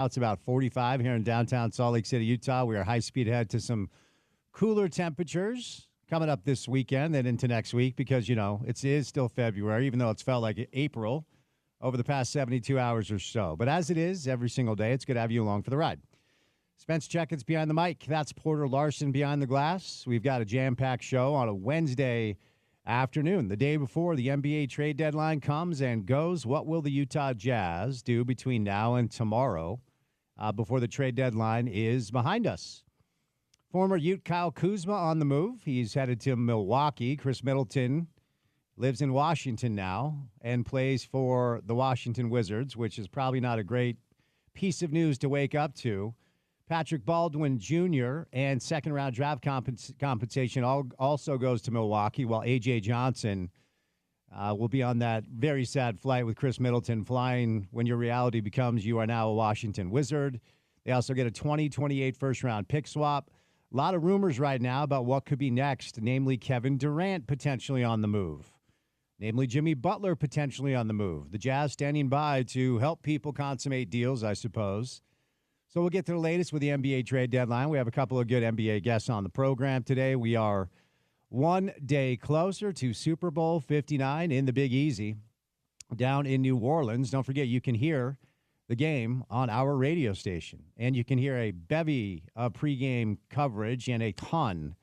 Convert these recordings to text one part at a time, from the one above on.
It's about 45 here in downtown Salt Lake City, Utah. We are high speed ahead to some cooler temperatures coming up this weekend and into next week because, it is still February, even though it's felt like April over the past 72 hours or so. But as it is every single day, it's good to have you along for the ride. Spence Checketts behind the mic. That's Porter Larson behind the glass. We've got a jam-packed show on a Wednesday afternoon, the day before the NBA trade deadline comes and goes. What will the Utah Jazz do between now and tomorrow? Before the trade deadline is behind us. Former Ute Kyle Kuzma on the move. He's headed to Milwaukee. Chris Middleton lives in Washington now and plays for the Washington Wizards, which is probably not a great piece of news to wake up to. Patrick Baldwin Jr. and second-round draft compensation also goes to Milwaukee, while A.J. Johnson will be on that very sad flight with Chris Middleton flying when your reality becomes you are now a Washington Wizard. They also get a 2028 first-round pick swap. A lot of rumors right now about what could be next, namely Kevin Durant potentially on the move, namely Jimmy Butler potentially on the move. The Jazz standing by to help people consummate deals, I suppose. So we'll get to the latest with the NBA trade deadline. We have a couple of good NBA guests on the program today. We are one day closer to Super Bowl 59 in the Big Easy down in New Orleans. Don't forget, you can hear the game on our radio station, and you can hear a bevy of pregame coverage and a ton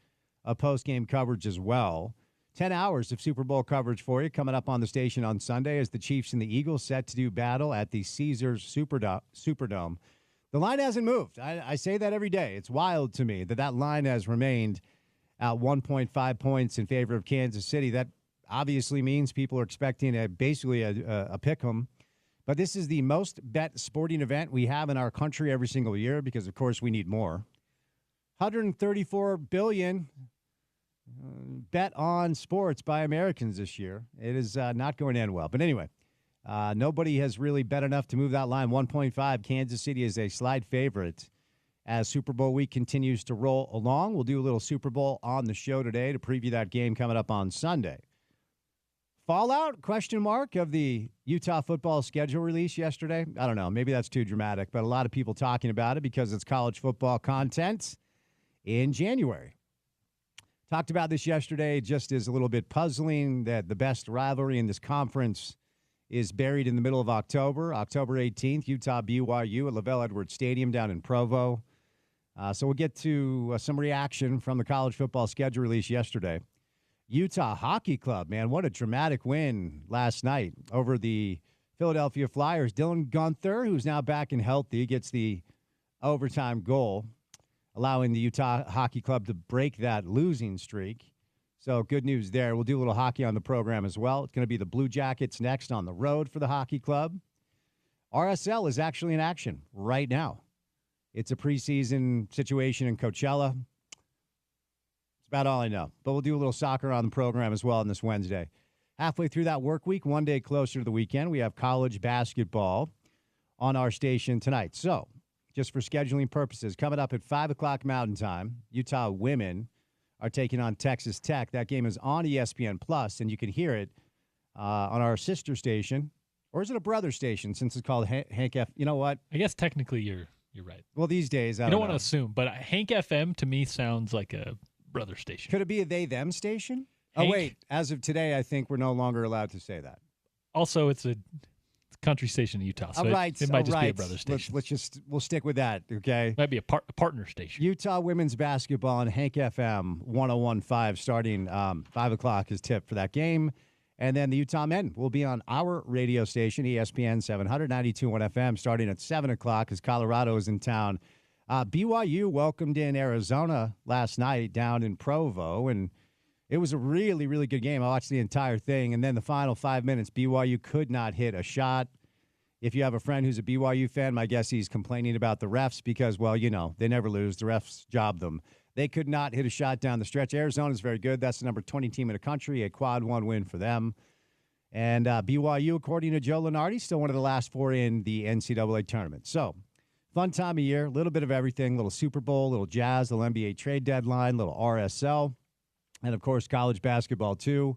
of postgame coverage as well. 10 hours of Super Bowl coverage for you coming up on the station on Sunday as the Chiefs and the Eagles set to do battle at the Caesars Superdome. The line hasn't moved. I say that every day. It's wild to me that line has remained at 1.5 points in favor of Kansas City. That obviously means people are expecting basically a pick 'em. But this is the most bet sporting event we have in our country every single year because, of course, we need more. $134 billion bet on sports by Americans this year. It is not going to end well. But anyway, nobody has really bet enough to move that line. 1.5. Kansas City is a slide favorite as Super Bowl week continues to roll along. We'll do a little Super Bowl on the show today to preview that game coming up on Sunday. Fallout, question mark, of the Utah football schedule release yesterday? I don't know. Maybe that's too dramatic, but a lot of people talking about it because it's college football content in January. Talked about this yesterday, just as a little bit puzzling that the best rivalry in this conference is buried in the middle of October. October 18th, Utah BYU at LaVell Edwards Stadium down in Provo. So we'll get to some reaction from the college football schedule release yesterday. Utah Hockey Club, man, what a dramatic win last night over the Philadelphia Flyers. Dylan Gunther, who's now back and healthy, gets the overtime goal, allowing the Utah Hockey Club to break that losing streak. So good news there. We'll do a little hockey on the program as well. It's going to be the Blue Jackets next on the road for the Hockey Club. RSL is actually in action right now. It's a preseason situation in Coachella. It's about all I know. But we'll do a little soccer on the program as well on this Wednesday. Halfway through that work week, one day closer to the weekend, we have college basketball on our station tonight. So just for scheduling purposes, coming up at 5 o'clock Mountain Time, Utah women are taking on Texas Tech. That game is on ESPN Plus, and you can hear it on our sister station. Or is it a brother station since it's called Hank F? You know what? I guess technically you're right. Well, these days, I don't want to assume, but Hank FM to me sounds like a brother station. Could it be a they-them station? Hank? Oh, wait. As of today, I think we're no longer allowed to say that. Also, it's a country station in Utah, so it might just be a brother station. We'll stick with that, okay? Might be a partner station. Utah women's basketball on Hank FM 101.5 starting 5 o'clock is tipped for that game. And then the Utah men will be on our radio station, ESPN 792.1 FM, starting at 7 o'clock as Colorado is in town. BYU welcomed in Arizona last night down in Provo, and it was a really, really good game. I watched the entire thing, and then the final 5 minutes, BYU could not hit a shot. If you have a friend who's a BYU fan, my guess he's complaining about the refs because, well, they never lose. The refs job them. They could not hit a shot down the stretch. Arizona's very good. That's the number 20 team in the country, a quad one win for them. And BYU, according to Joe Lunardi, still one of the last four in the NCAA tournament. So, fun time of year, a little bit of everything, little Super Bowl, little Jazz, little NBA trade deadline, little RSL, and, of course, college basketball, too.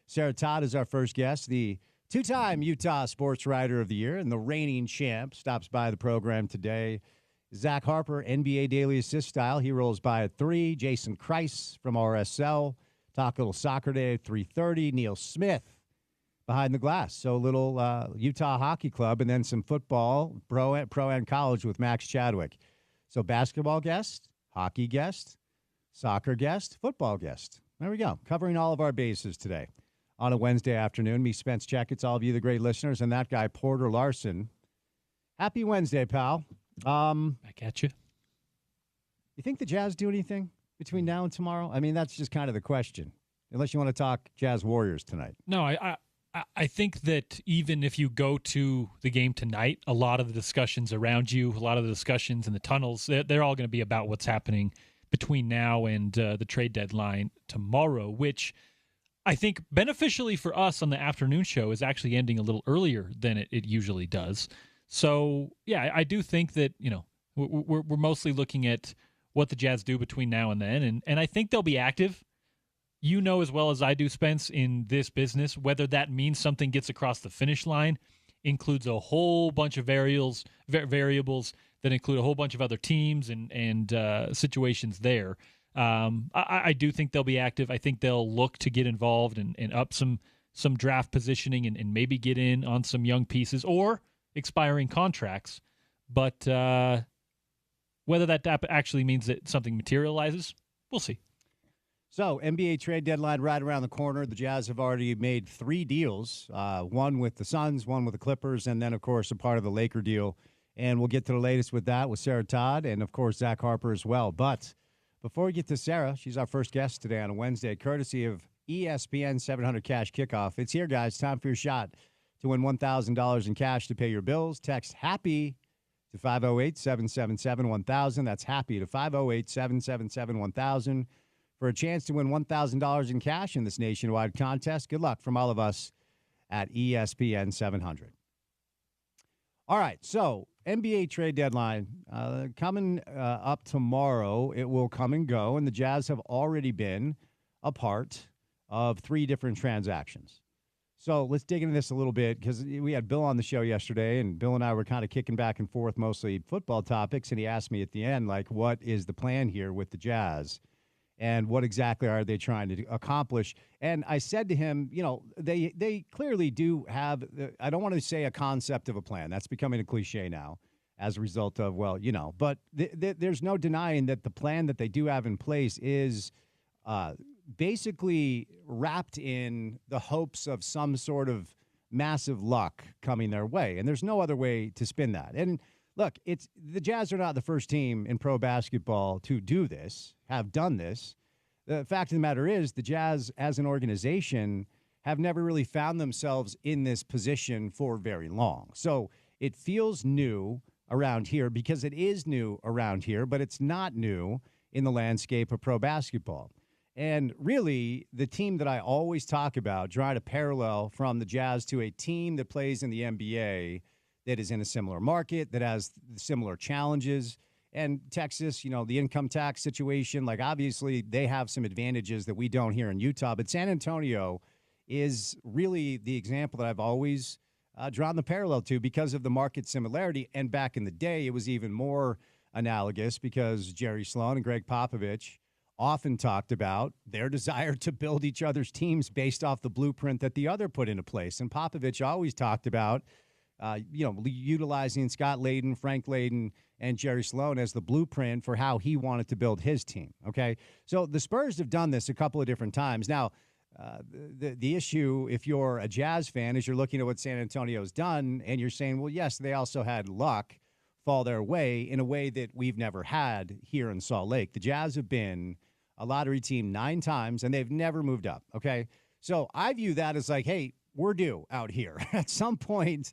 Sarah Todd is our first guest, the Two-time Utah Sports Writer of the Year and the reigning champ stops by the program today. Zach Harper, NBA Daily Assist style. He rolls by at 3. Jason Kreis from RSL. Talk a little soccer day at 3:30. Neil Smith behind the glass. So a little Utah Hockey Club and then some football, pro and college with Max Chadwick. So basketball guest, hockey guest, soccer guest, football guest. There we go. Covering all of our bases today on a Wednesday afternoon. Me, Spence Checketts, all of you, the great listeners, and that guy, Porter Larson. Happy Wednesday, pal. Back at you. You think the Jazz do anything between now and tomorrow? I mean, that's just kind of the question. Unless you want to talk Jazz Warriors tonight. No, I think that even if you go to the game tonight, a lot of the discussions around you, a lot of the discussions in the tunnels, they're all going to be about what's happening between now and the trade deadline tomorrow, which I think beneficially for us on the afternoon show is actually ending a little earlier than it usually does. So, yeah, I do think that, we're mostly looking at what the Jazz do between now and then, and I think they'll be active. You know as well as I do, Spence, in this business, whether that means something gets across the finish line includes a whole bunch of variables that include a whole bunch of other teams and situations there. I do think they'll be active. I think they'll look to get involved and up some draft positioning and maybe get in on some young pieces or expiring contracts. But whether that actually means that something materializes, we'll see. So, NBA trade deadline right around the corner. The Jazz have already made 3 deals, one with the Suns, one with the Clippers, and then, of course, a part of the Laker deal. And we'll get to the latest with that with Sarah Todd and, of course, Zach Harper as well. But before we get to Sarah, she's our first guest today on a Wednesday, courtesy of ESPN 700 Cash Kickoff. It's here, guys. Time for your shot to win $1,000 in cash to pay your bills. Text HAPPY to 508-777-1000. That's HAPPY to 508-777-1000. For a chance to win $1,000 in cash in this nationwide contest. Good luck from all of us at ESPN 700. All right, so NBA trade deadline coming up tomorrow. It will come and go, and the Jazz have already been a part of 3 different transactions. So let's dig into this a little bit because we had Bill on the show yesterday, and Bill and I were kind of kicking back and forth, mostly football topics, and he asked me at the end, like, what is the plan here with the Jazz? And what exactly are they trying to accomplish? And I said to him, they clearly do have, I don't want to say a concept of a plan. That's becoming a cliche now as a result of, but there's no denying that the plan that they do have in place is basically wrapped in the hopes of some sort of massive luck coming their way. And there's no other way to spin that. And look, the Jazz are not the first team in pro basketball to do this, have done this. The fact of the matter is the Jazz as an organization have never really found themselves in this position for very long. So it feels new around here because it is new around here, but it's not new in the landscape of pro basketball. And really, the team that I always talk about, trying to parallel from the Jazz to a team that plays in the NBA that is in a similar market, that has similar challenges. And Texas, the income tax situation, like obviously they have some advantages that we don't here in Utah. But San Antonio is really the example that I've always drawn the parallel to because of the market similarity. And back in the day, it was even more analogous because Jerry Sloan and Greg Popovich often talked about their desire to build each other's teams based off the blueprint that the other put into place. And Popovich always talked about utilizing Scott Layden, Frank Layden, and Jerry Sloan as the blueprint for how he wanted to build his team, okay? So the Spurs have done this a couple of different times. Now, the issue, if you're a Jazz fan, is you're looking at what San Antonio's done, and you're saying, well, yes, they also had luck fall their way in a way that we've never had here in Salt Lake. The Jazz have been a lottery team 9 times, and they've never moved up, okay? So I view that as like, hey, we're due out here. At some point,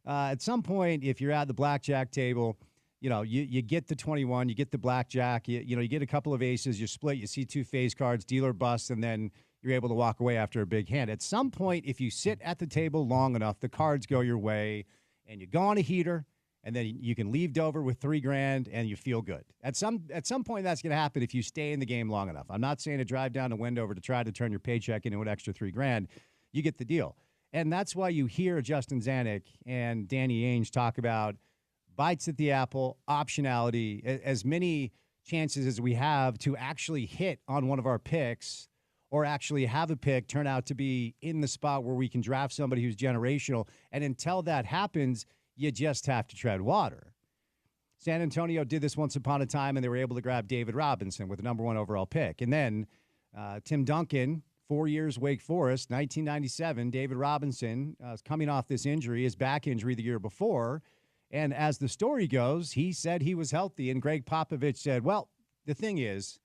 if you're at the blackjack table, you get the 21, you get the blackjack, you get a couple of aces, you split, you see 2 face cards, deal or bust, and then you're able to walk away after a big hand. At some point, if you sit at the table long enough, the cards go your way, and you go on a heater, and then you can leave Dover with $3,000 and you feel good. At some point, that's going to happen if you stay in the game long enough. I'm not saying to drive down to Wendover to try to turn your paycheck into an extra $3,000. You get the deal. And that's why you hear Justin Zanuck and Danny Ainge talk about bites at the apple, optionality, as many chances as we have to actually hit on one of our picks or actually have a pick turn out to be in the spot where we can draft somebody who's generational. And until that happens, you just have to tread water. San Antonio did this once upon a time, and they were able to grab David Robinson with the number 1 overall pick. And then Tim Duncan, 4 years, Wake Forest, 1997, David Robinson is coming off this injury, his back injury the year before. And as the story goes, he said he was healthy, and Greg Popovich said, well, the thing is,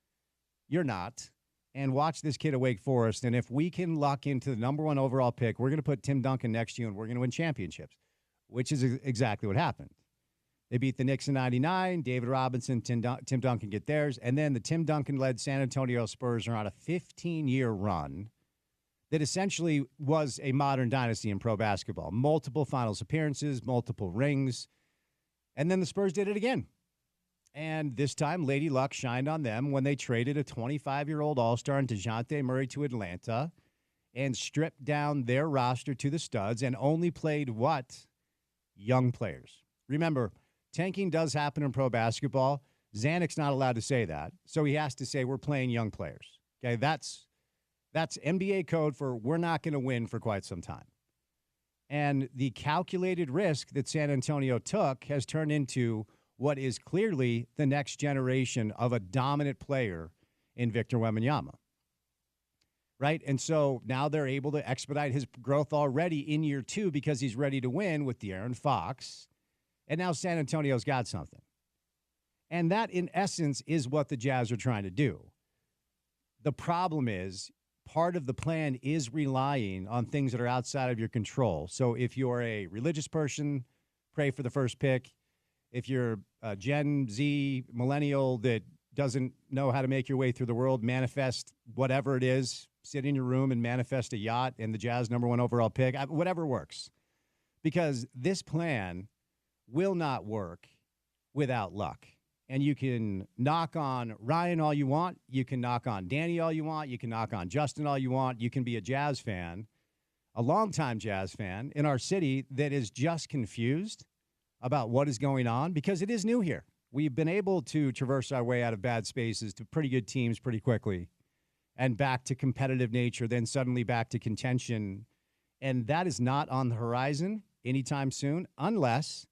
you're not. And watch this kid at Wake Forest, and if we can lock into the number 1 overall pick, we're going to put Tim Duncan next to you, and we're going to win championships, which is exactly what happened. They beat the Knicks in 99. David Robinson, Tim Duncan get theirs. And then the Tim Duncan-led San Antonio Spurs are on a 15-year run that essentially was a modern dynasty in pro basketball. Multiple finals appearances, multiple rings. And then the Spurs did it again. And this time, Lady Luck shined on them when they traded a 25-year-old all-star in DeJounte Murray to Atlanta and stripped down their roster to the studs and only played what? Young players. Remember, tanking does happen in pro basketball. Zanuck's not allowed to say that, so he has to say we're playing young players. Okay, that's NBA code for we're not going to win for quite some time. And the calculated risk that San Antonio took has turned into what is clearly the next generation of a dominant player in Victor Wembanyama. Right? And so now they're able to expedite his growth already in year 2 because he's ready to win with De'Aaron Fox. And now San Antonio's got something. And that, in essence, is what the Jazz are trying to do. The problem is part of the plan is relying on things that are outside of your control. So if you're a religious person, pray for the first pick. If you're a Gen Z millennial that doesn't know how to make your way through the world, manifest whatever it is, sit in your room and manifest a yacht and the Jazz number 1 overall pick, whatever works. Because this plan will not work without luck. And you can knock on Ryan all you want. You can knock on Danny all you want. You can knock on Justin all you want. You can be a Jazz fan, a longtime Jazz fan in our city that is just confused about what is going on because it is new here. We've been able to traverse our way out of bad spaces to pretty good teams pretty quickly and back to competitive nature, then suddenly back to contention. And that is not on the horizon anytime soon unless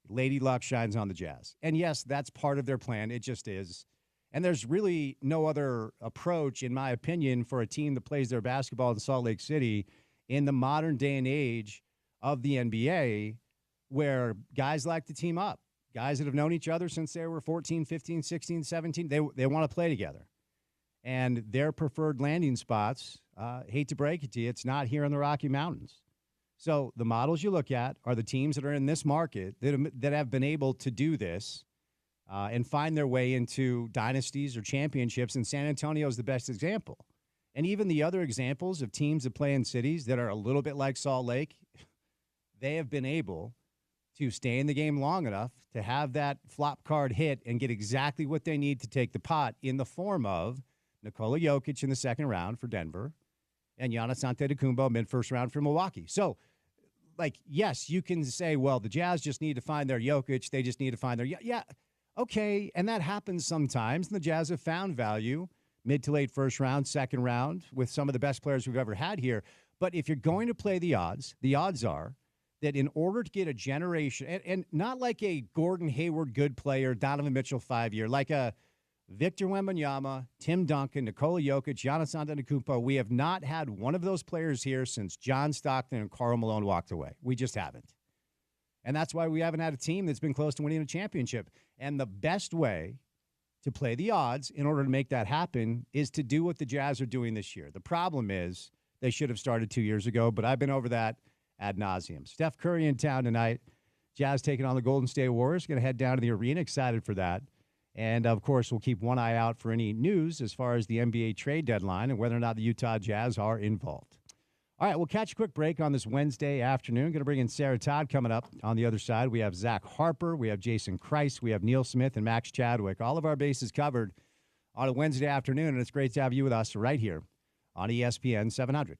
Lady Luck shines on the Jazz. And yes, that's part of their plan. It just is. And there's really no other approach, in my opinion, for a team that plays their basketball in Salt Lake City in the modern day and age of the NBA, where guys like to team up. Guys that have known each other since they were 14, 15, 16, 17, they want to play together. And their preferred landing spots, hate to break it to you, it's not here in the Rocky Mountains. So the models you look at are the teams that are in this market that have been able to do this and find their way into dynasties or championships, and San Antonio is the best example. And even the other examples of teams that play in cities that are a little bit like Salt Lake, they have been able to stay in the game long enough to have that flop card hit and get exactly what they need to take the pot in the form of Nikola Jokic in the second round for Denver and Giannis Antetokounmpo mid-first round for Milwaukee. So, yes, you can say, well, the Jazz just need to find their Jokic. They just need to find their – yeah, okay, and that happens sometimes. And the Jazz have found value mid to late first round, second round with some of the best players we've ever had here. But if you're going to play the odds are that in order to get a generation, and not like a Gordon Hayward good player, Donovan Mitchell 5-year, like a Victor Wembanyama, Tim Duncan, Nikola Jokic, Giannis Antetokounmpo, we have not had one of those players here since John Stockton and Karl Malone walked away. We just haven't. And that's why we haven't had a team that's been close to winning a championship. And the best way to play the odds in order to make that happen is to do what the Jazz are doing this year. The problem is they should have started 2 years ago, but I've been over that ad nauseum. Steph Curry in town tonight. Jazz taking on the Golden State Warriors. Going to head down to the arena. Excited for that. And, of course, we'll keep one eye out for any news as far as the NBA trade deadline and whether or not the Utah Jazz are involved. All right, we'll catch a quick break on this Wednesday afternoon. Going to bring in Sarah Todd coming up on the other side. We have Zach Harper. We have Jason Christ. We have Neil Smith and Max Chadwick. All of our bases covered on a Wednesday afternoon, and it's great to have you with us right here on ESPN 700.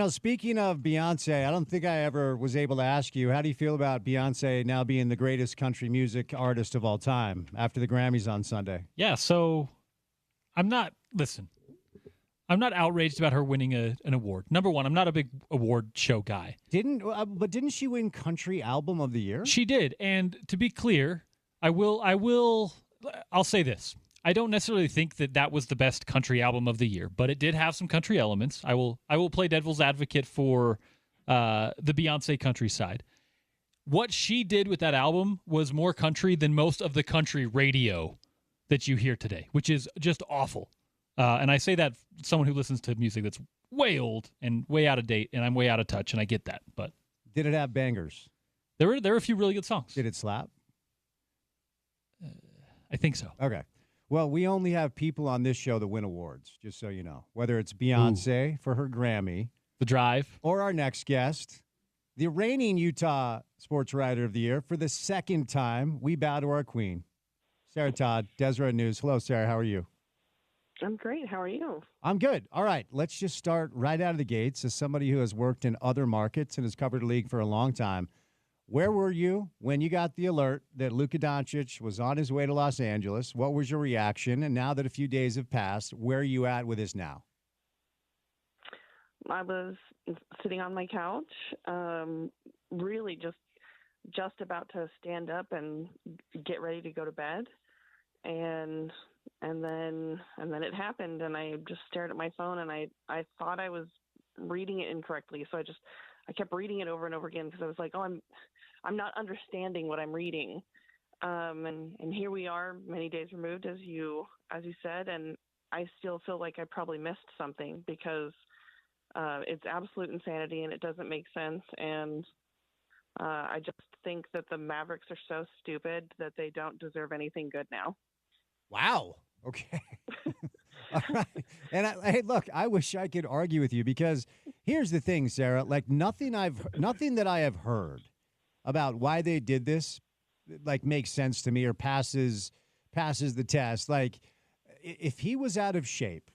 Speaking of Beyonce, I don't think I ever was able to ask you, how do you feel about Beyonce now being the greatest country music artist of all time after the Grammys on Sunday? Yeah, so I'm not outraged about her winning an award. Number one, I'm not a big award show guy. Didn't she win Country Album of the Year? She did, and to be clear, I'll say this. I don't necessarily think that was the best country album of the year, but it did have some country elements. I will play devil's advocate for the Beyonce country side. What she did with that album was more country than most of the country radio that you hear today, which is just awful. And I say that someone who listens to music that's way old and way out of date, and I'm way out of touch, and I get that. But did it have bangers? There were a few really good songs. Did it slap? I think so. Okay. Well, we only have people on this show that win awards, just so you know. Whether it's Beyonce for her Grammy, The Drive, or our next guest, the reigning Utah Sports Writer of the Year for the second time. We bow to our queen, Sarah Todd, Deseret News. Hello, Sarah. How are you? I'm great. How are you? I'm good. All right. Let's just start right out of the gates. As somebody who has worked in other markets and has covered the league for a long time, where were you when you got the alert that Luka Doncic was on his way to Los Angeles? What was your reaction? And now that a few days have passed, where are you at with this now? I was sitting on my couch, really just about to stand up and get ready to go to bed, and then it happened, and I just stared at my phone, and I thought I was reading it incorrectly, so I kept reading it over and over again because I was like, oh, I'm not understanding what I'm reading, and here we are, many days removed, as you said, and I still feel like I probably missed something because it's absolute insanity and it doesn't make sense, and I just think that the Mavericks are so stupid that they don't deserve anything good now. Wow. Okay. All right. And hey, look, I wish I could argue with you because here's the thing, Sarah. Like nothing that I have heard about why they did this, like makes sense to me or passes the test. Like if he was out of shape,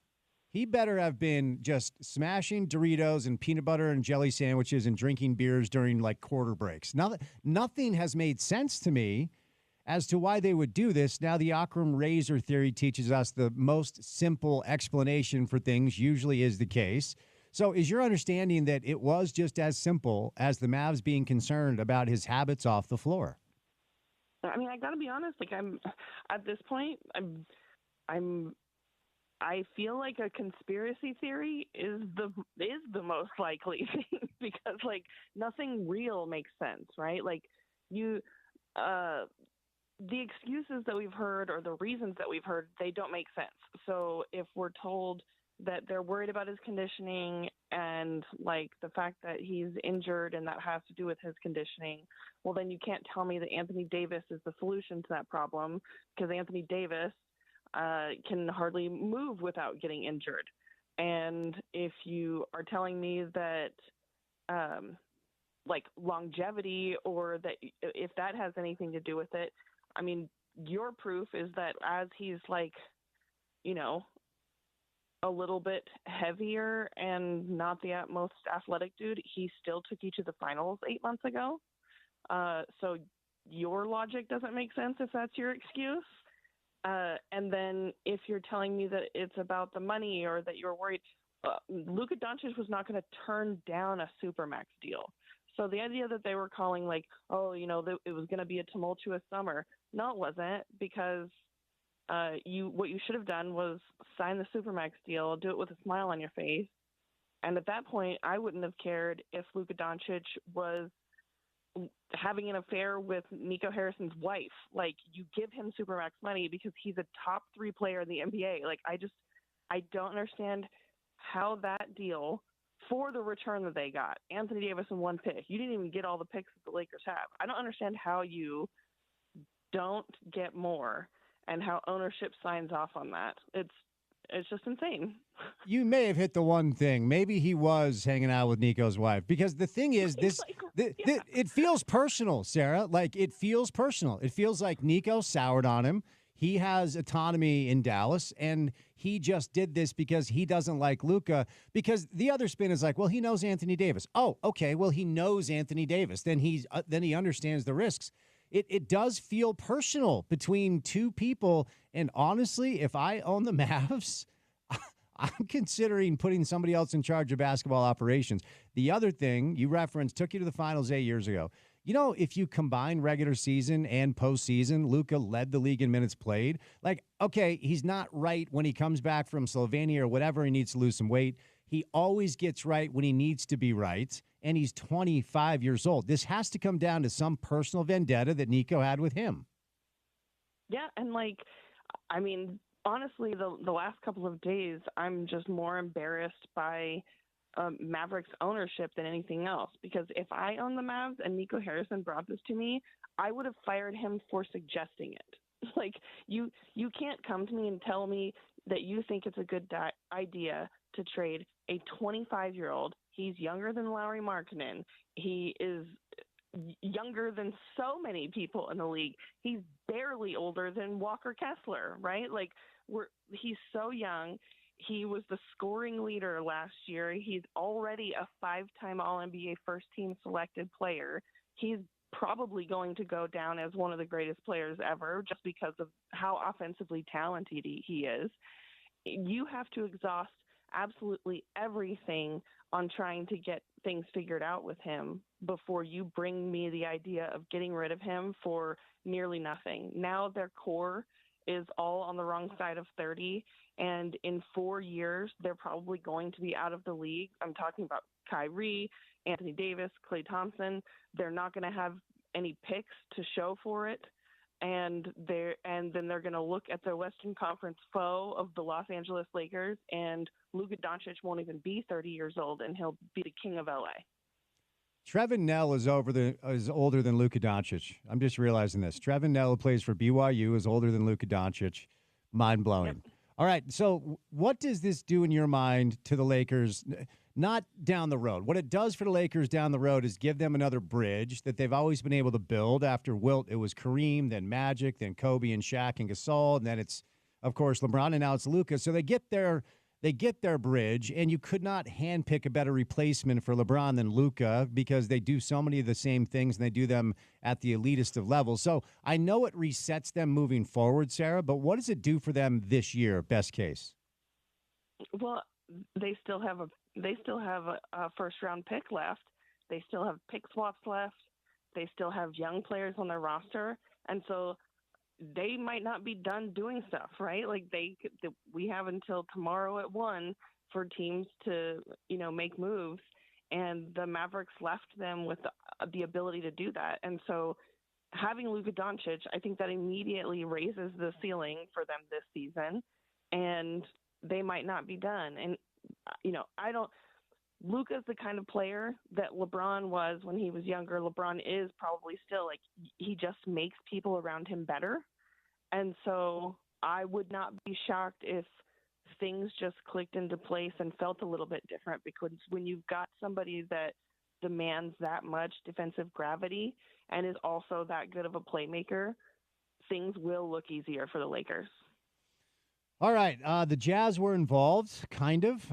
he better have been just smashing Doritos and peanut butter and jelly sandwiches and drinking beers during like quarter breaks. Now, nothing has made sense to me as to why they would do this. Now, the Occam razor theory teaches us the most simple explanation for things usually is the case. So is your understanding that it was just as simple as the Mavs being concerned about his habits off the floor? I mean, I got to be honest. Like I'm at this point, I feel like a conspiracy theory is the most likely thing because like nothing real makes sense, right? Like the excuses that we've heard or the reasons that we've heard, they don't make sense. So if we're told that they're worried about his conditioning and like the fact that he's injured and that has to do with his conditioning, well, then you can't tell me that Anthony Davis is the solution to that problem because Anthony Davis can hardly move without getting injured. And if you are telling me that like longevity or that if that has anything to do with it, I mean, your proof is that as he's like, you know, a little bit heavier and not the most athletic dude, he still took you to the finals 8 months ago. So your logic doesn't make sense if that's your excuse. And then if you're telling me that it's about the money or that you're worried, Luka Doncic was not going to turn down a Supermax deal. So the idea that they were calling like, oh, you know, it was going to be a tumultuous summer. No, it wasn't, because what you should have done was sign the Supermax deal, do it with a smile on your face. And at that point, I wouldn't have cared if Luka Doncic was having an affair with Nico Harrison's wife. Like, you give him Supermax money because he's a top 3 player in the NBA. Like, I don't understand how that deal for the return that they got, Anthony Davis and 1 pick. You didn't even get all the picks that the Lakers have. I don't understand how you don't get more and how ownership signs off on that. It's just insane. You may have hit the one thing. Maybe he was hanging out with Nico's wife, because the thing is, it feels personal, Sarah. Like, it feels personal. It feels like Nico soured on him. he has autonomy in Dallas, and he just did this because he doesn't like Luka. Because the other spin is like, well, he knows Anthony Davis. Oh, okay. Well, he knows Anthony Davis. Then he understands the risks. It does feel personal between two people. And honestly, if I own the Mavs, I'm considering putting somebody else in charge of basketball operations. The other thing you referenced took you to the finals 8 years ago. You know, if you combine regular season and postseason, Luka led the league in minutes played. Like, okay, he's not right when he comes back from Slovenia or whatever. He needs to lose some weight. He always gets right when he needs to be right. And he's 25 years old. This has to come down to some personal vendetta that Nico had with him. Yeah. And I mean, honestly, the last couple of days, I'm just more embarrassed by Mavericks ownership than anything else. Because if I own the Mavs and Nico Harrison brought this to me, I would have fired him for suggesting it. Like, you can't come to me and tell me that you think it's a good idea to trade a 25-year-old. He's younger than Lauri Markkanen. He is younger than so many people in the league. He's barely older than Walker Kessler, right? Like, he's so young. He was the scoring leader last year. He's already a 5-time All-NBA first-team selected player. He's probably going to go down as one of the greatest players ever just because of how offensively talented he is. You have to exhaust absolutely everything on trying to get things figured out with him before you bring me the idea of getting rid of him for nearly nothing. Now their core is all on the wrong side of 30, and in 4 years, they're probably going to be out of the league. I'm talking about Kyrie, Anthony Davis, Klay Thompson. They're not going to have any picks to show for it. And then they're going to look at their Western Conference foe of the Los Angeles Lakers, and Luka Doncic won't even be 30 years old, and he'll be the king of LA. Trevin Nell is older than Luka Doncic. I'm just realizing this. Trevin Nell, who plays for BYU, is older than Luka Doncic. Mind blowing. Yep. All right. So what does this do in your mind to the Lakers? Not down the road. What it does for the Lakers down the road is give them another bridge that they've always been able to build. After Wilt, it was Kareem, then Magic, then Kobe and Shaq and Gasol, and then it's, of course, LeBron, and now it's Luka. So they get their bridge, and you could not handpick a better replacement for LeBron than Luka because they do so many of the same things, and they do them at the elitist of levels. So I know it resets them moving forward, Sarah, but what does it do for them this year, best case? Well, they still have a first-round pick left. They still have pick swaps left. They still have young players on their roster. And so they might not be done doing stuff, right? Like we have until tomorrow at 1 for teams to, make moves, and the Mavericks left them with the ability to do that. And so having Luka Doncic, I think that immediately raises the ceiling for them this season, and they might not be done. And, Luka's the kind of player that LeBron was when he was younger. LeBron is probably still, like, he just makes people around him better. And so I would not be shocked if things just clicked into place and felt a little bit different, because when you've got somebody that demands that much defensive gravity and is also that good of a playmaker, things will look easier for the Lakers. All right. The Jazz were involved, kind of.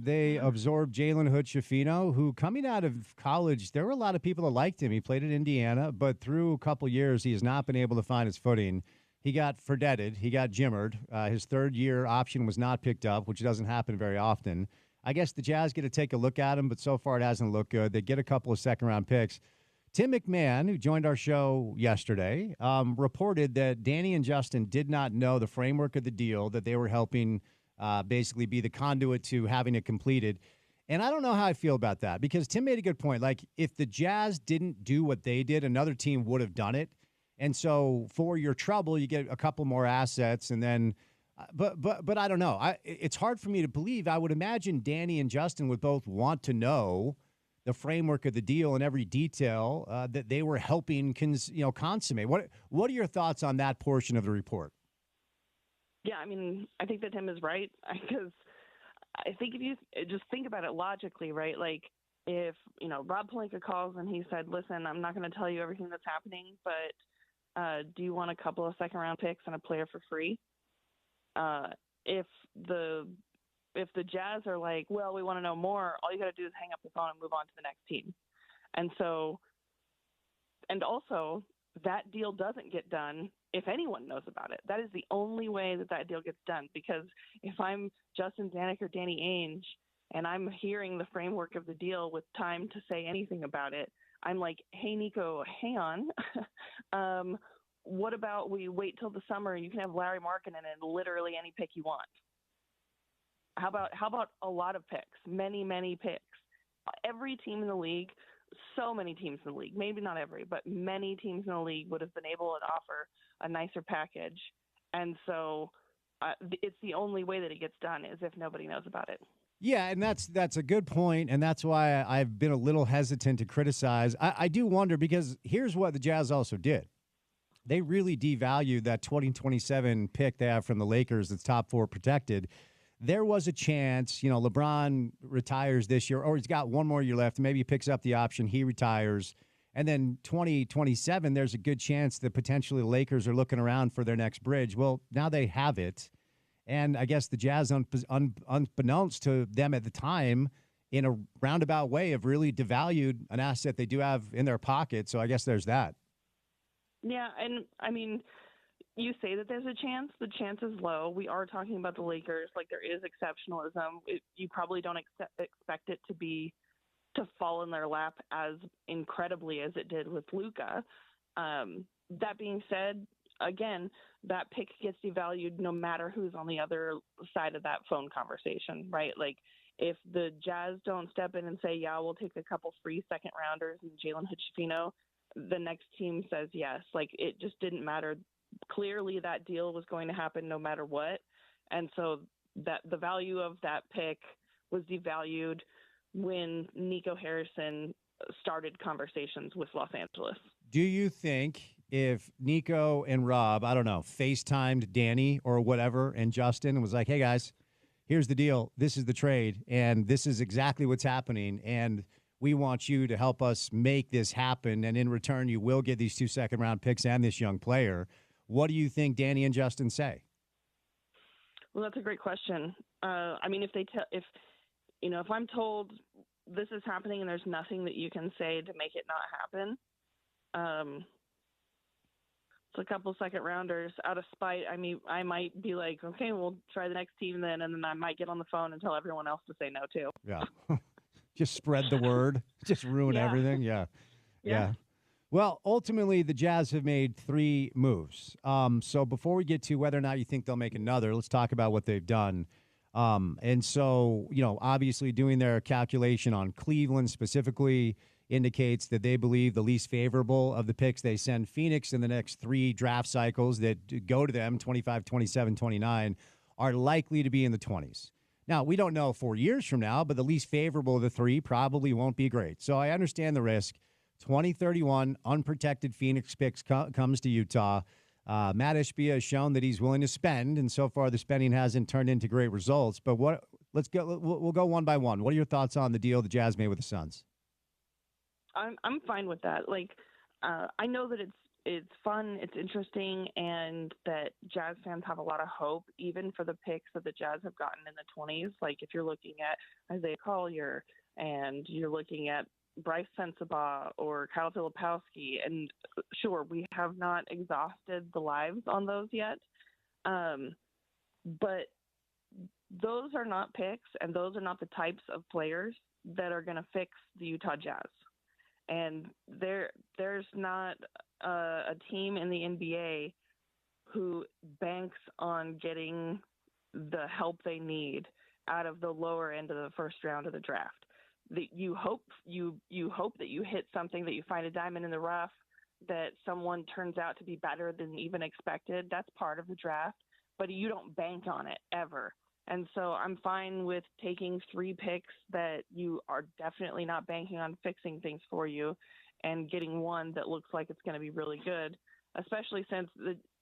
They absorbed Jalen Hood-Schifino, who, coming out of college, there were a lot of people that liked him. He played at Indiana, but through a couple years, he has not been able to find his footing. He got Fredetted. He got jimmered. His third-year option was not picked up, which doesn't happen very often. I guess the Jazz get to take a look at him, but so far it hasn't looked good. They get a couple of second-round picks. Tim McMahon, who joined our show yesterday, reported that Danny and Justin did not know the framework of the deal, that they were helping basically be the conduit to having it completed. And I don't know how I feel about that, because Tim made a good point. Like, if the Jazz didn't do what they did, another team would have done it. And so for your trouble, you get a couple more assets, and then but I don't know. It's hard for me to believe. I would imagine Danny and Justin would both want to know the framework of the deal and every detail that they were helping consummate. What are your thoughts on that portion of the report? Yeah, I mean, I think that Tim is right, because I think if you just think about it logically, right? Like, if Rob Pelinka calls and he said, "Listen, I'm not going to tell you everything that's happening, but Do you want a couple of second-round picks and a player for free? If the Jazz are like, well, we want to know more, all you got to do is hang up the phone and move on to the next team. And also, that deal doesn't get done if anyone knows about it. That is the only way that deal gets done, because if I'm Justin Zanuck or Danny Ainge and I'm hearing the framework of the deal with time to say anything about it, I'm like, hey, Nico, hang on. What about we wait till the summer? You can have Larry Markkinen and literally any pick you want. How about a lot of picks, many, many picks? Every team in the league, so many teams in the league, maybe not every, but many teams in the league would have been able to offer a nicer package. And so it's the only way that it gets done is if nobody knows about it. Yeah, and that's a good point, and that's why I've been a little hesitant to criticize. I do wonder, because here's what the Jazz also did. They really devalued that 2027 pick they have from the Lakers that's top 4 protected. There was a chance, LeBron retires this year, or he's got one more year left. Maybe he picks up the option, he retires. And then 2027, there's a good chance that potentially the Lakers are looking around for their next bridge. Well, now they have it. And I guess the Jazz, unbeknownst to them at the time, in a roundabout way, have really devalued an asset they do have in their pocket. So I guess there's that. Yeah, and I mean, you say that there's a chance. The chance is low. We are talking about the Lakers. Like, there is exceptionalism. You probably don't expect it to fall in their lap as incredibly as it did with Luka. That being said, again, that pick gets devalued no matter who's on the other side of that phone conversation, right? Like, if the Jazz don't step in and say, yeah, we'll take a couple free second rounders and Jalen Hood-Schifino, the next team says yes. Like, it just didn't matter. Clearly that deal was going to happen no matter what. And so that the value of that pick was devalued when Nico Harrison started conversations with Los Angeles. Do you think if Nico and Rob, I don't know, FaceTimed Danny or whatever and Justin and was like, hey, guys, here's the deal. This is the trade, and this is exactly what's happening, and we want you to help us make this happen, and in return, you will get these 2 second-round picks and this young player. What do you think Danny and Justin say? Well, that's a great question. I mean, if I'm told this is happening and there's nothing that you can say to make it not happen, it's a couple second rounders out of spite. I mean, I might be like, okay, we'll try the next team then, and then I might get on the phone and tell everyone else to say no too. Yeah. Just spread the word. Just ruin everything. Yeah. Well, ultimately, the Jazz have made 3 moves. So before we get to whether or not you think they'll make another, let's talk about what they've done. And so, obviously doing their calculation on Cleveland specifically indicates that they believe the least favorable of the picks they send Phoenix in the next 3 draft cycles that go to them, 25, 27, 29, are likely to be in the 20s. Now, we don't know 4 years from now, but the least favorable of the 3 probably won't be great. So I understand the risk. 2031 unprotected Phoenix picks comes to Utah. Matt Ishbia has shown that he's willing to spend, and so far the spending hasn't turned into great results. But we'll go one by one. What are your thoughts on the deal the Jazz made with the Suns? I'm fine with that. Like, I know that it's fun, it's interesting, and that Jazz fans have a lot of hope, even for the picks that the Jazz have gotten in the 20s. Like, if you're looking at Isaiah Collier and you're looking at Bryce Sensabaugh or Kyle Filipowski, and sure, we have not exhausted the lives on those yet, but those are not picks, and those are not the types of players that are going to fix the Utah Jazz. And there's not a team in the NBA who banks on getting the help they need out of the lower end of the first round of the draft. You hope that you hit something, that you find a diamond in the rough, that someone turns out to be better than even expected. That's part of the draft, but you don't bank on it ever. And so I'm fine with taking 3 picks that you are definitely not banking on fixing things for you, and getting one that looks like it's going to be really good, especially since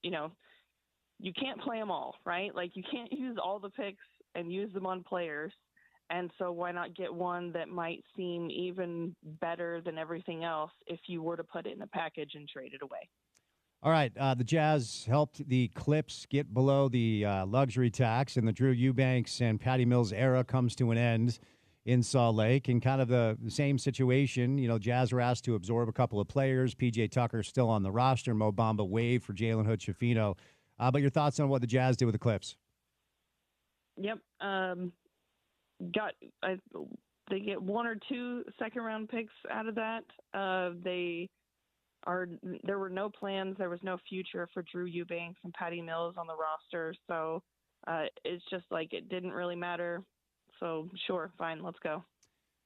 you can't play them all, right? Like, you can't use all the picks and use them on players. And so why not get one that might seem even better than everything else if you were to put it in a package and trade it away? All right, the Jazz helped the Clips get below the luxury tax, and the Drew Eubanks and Patty Mills era comes to an end in Salt Lake. And kind of the same situation, Jazz were asked to absorb a couple of players. P.J. Tucker still on the roster. Mo Bamba waived for Jalen Hood-Schifino. But your thoughts on what the Jazz did with the Clips? Yep. They get 1 or 2 second-round picks out of that. There were no plans. There was no future for Drew Eubanks and Patty Mills on the roster. So it's just like it didn't really matter. So sure, fine, let's go.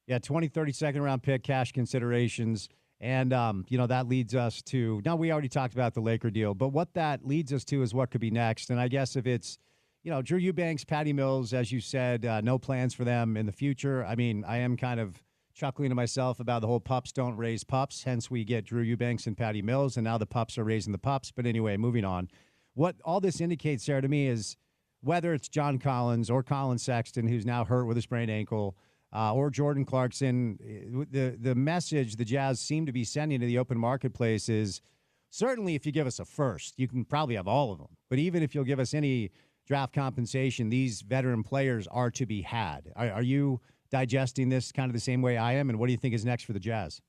Yeah, 30 second-round pick, cash considerations. And, that leads us to – now, we already talked about the Laker deal, but what that leads us to is what could be next. And I guess if it's, Drew Eubanks, Patty Mills, as you said, no plans for them in the future. I mean, I am kind of chuckling to myself about the whole pups don't raise pups. Hence, we get Drew Eubanks and Patty Mills, and now the pups are raising the pups. But anyway, moving on. What all this indicates, Sarah, to me is whether it's John Collins or Colin Sexton, who's now hurt with a sprained ankle, or Jordan Clarkson, the message the Jazz seem to be sending to the open marketplace is certainly if you give us a first, you can probably have all of them. But even if you'll give us any draft compensation, these veteran players are to be had. Are you digesting this kind of the same way I am? And what do you think is next for the Jazz?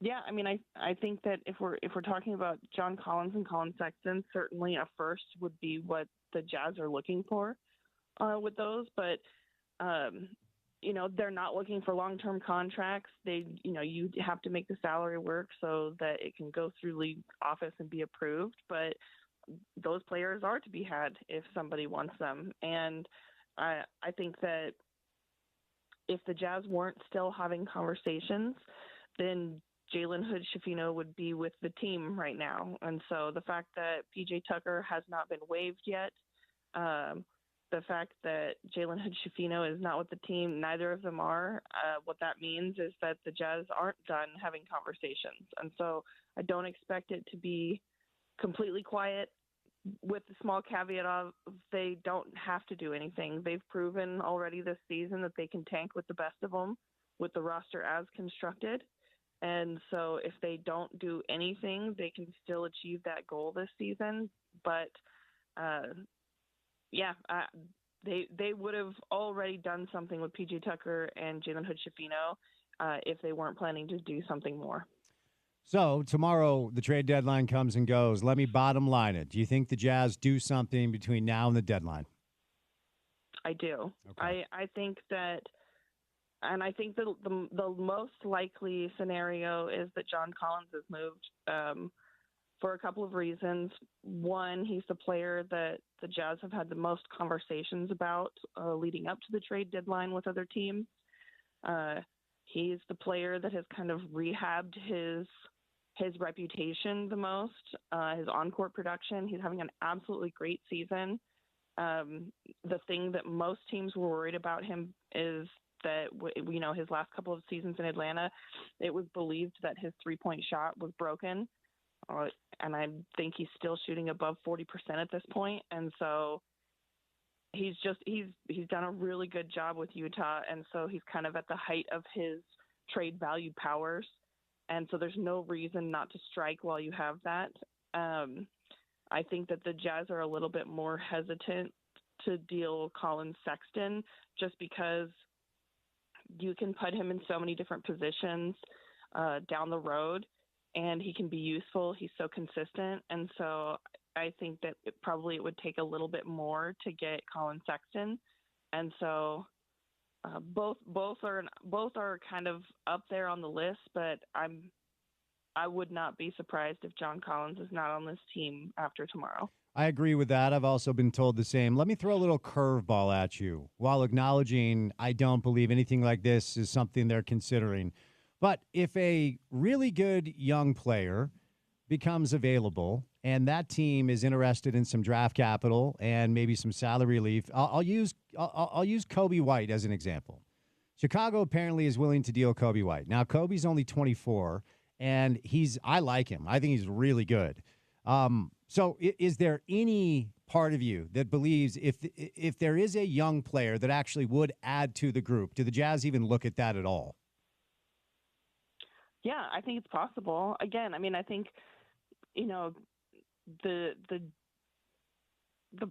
Yeah, I mean, I think that if we're talking about John Collins and Colin Sexton, certainly a first would be what the Jazz are looking for with those. But they're not looking for long-term contracts. You have to make the salary work so that it can go through league office and be approved. But those players are to be had if somebody wants them. And I think that if the Jazz weren't still having conversations, then Jalen Hood-Schifino would be with the team right now. And so the fact that P.J. Tucker has not been waived yet, the fact that Jalen Hood-Schifino is not with the team, neither of them are, what that means is that the Jazz aren't done having conversations. And so I don't expect it to be completely quiet, with the small caveat of they don't have to do anything. They've proven already this season that they can tank with the best of them with the roster as constructed. And so if they don't do anything, they can still achieve that goal this season. But, they would have already done something with P.J. Tucker and Jalen Hood-Schifino if they weren't planning to do something more. So tomorrow the trade deadline comes and goes. Let me bottom line it. Do you think the Jazz do something between now and the deadline? I do. Okay. I think that, and I think the most likely scenario is that John Collins is moved for a couple of reasons. One, he's the player that the Jazz have had the most conversations about leading up to the trade deadline with other teams. He's the player that has kind of rehabbed his reputation the most, his on-court production. He's having an absolutely great season. The thing that most teams were worried about him is that, his last couple of seasons in Atlanta, it was believed that his three-point shot was broken. And I think he's still shooting above 40% at this point. And so he's done a really good job with Utah. And so he's kind of at the height of his trade value powers. And so there's no reason not to strike while you have that. I think that the Jazz are a little bit more hesitant to deal Colin Sexton just because you can put him in so many different positions down the road, and he can be useful. He's so consistent. And so I think that it would take a little bit more to get Colin Sexton. And so both are kind of up there on the list, but I would not be surprised if John Collins is not on this team after tomorrow. I agree with that. I've also been told the same. Let me throw a little curveball at you while acknowledging I don't believe anything like this is something they're considering. But if a really good young player becomes available and that team is interested in some draft capital and maybe some salary relief, I'll use Kobe White as an example. Chicago apparently is willing to deal Kobe White. Now, Kobe's only 24, and I like him. I think he's really good. So is there any part of you that believes if there is a young player that actually would add to the group, do the Jazz even look at that at all? Yeah, I think it's possible. Again, I mean, I think you know, the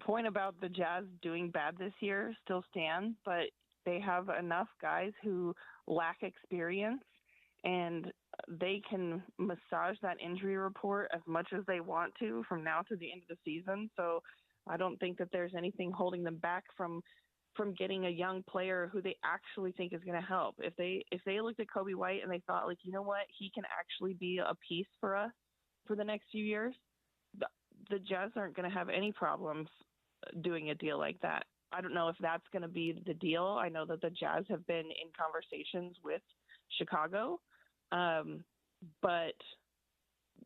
point about the Jazz doing bad this year still stands, but they have enough guys who lack experience, and they can massage that injury report as much as they want to from now to the end of the season. So I don't think that there's anything holding them back from getting a young player who they actually think is going to help. If they looked at Kobe White and they thought, like, you know what, he can actually be a piece for us for the next few years, the Jazz aren't going to have any problems doing a deal like that. I don't know if that's going to be the deal. I know that the Jazz have been in conversations with Chicago, but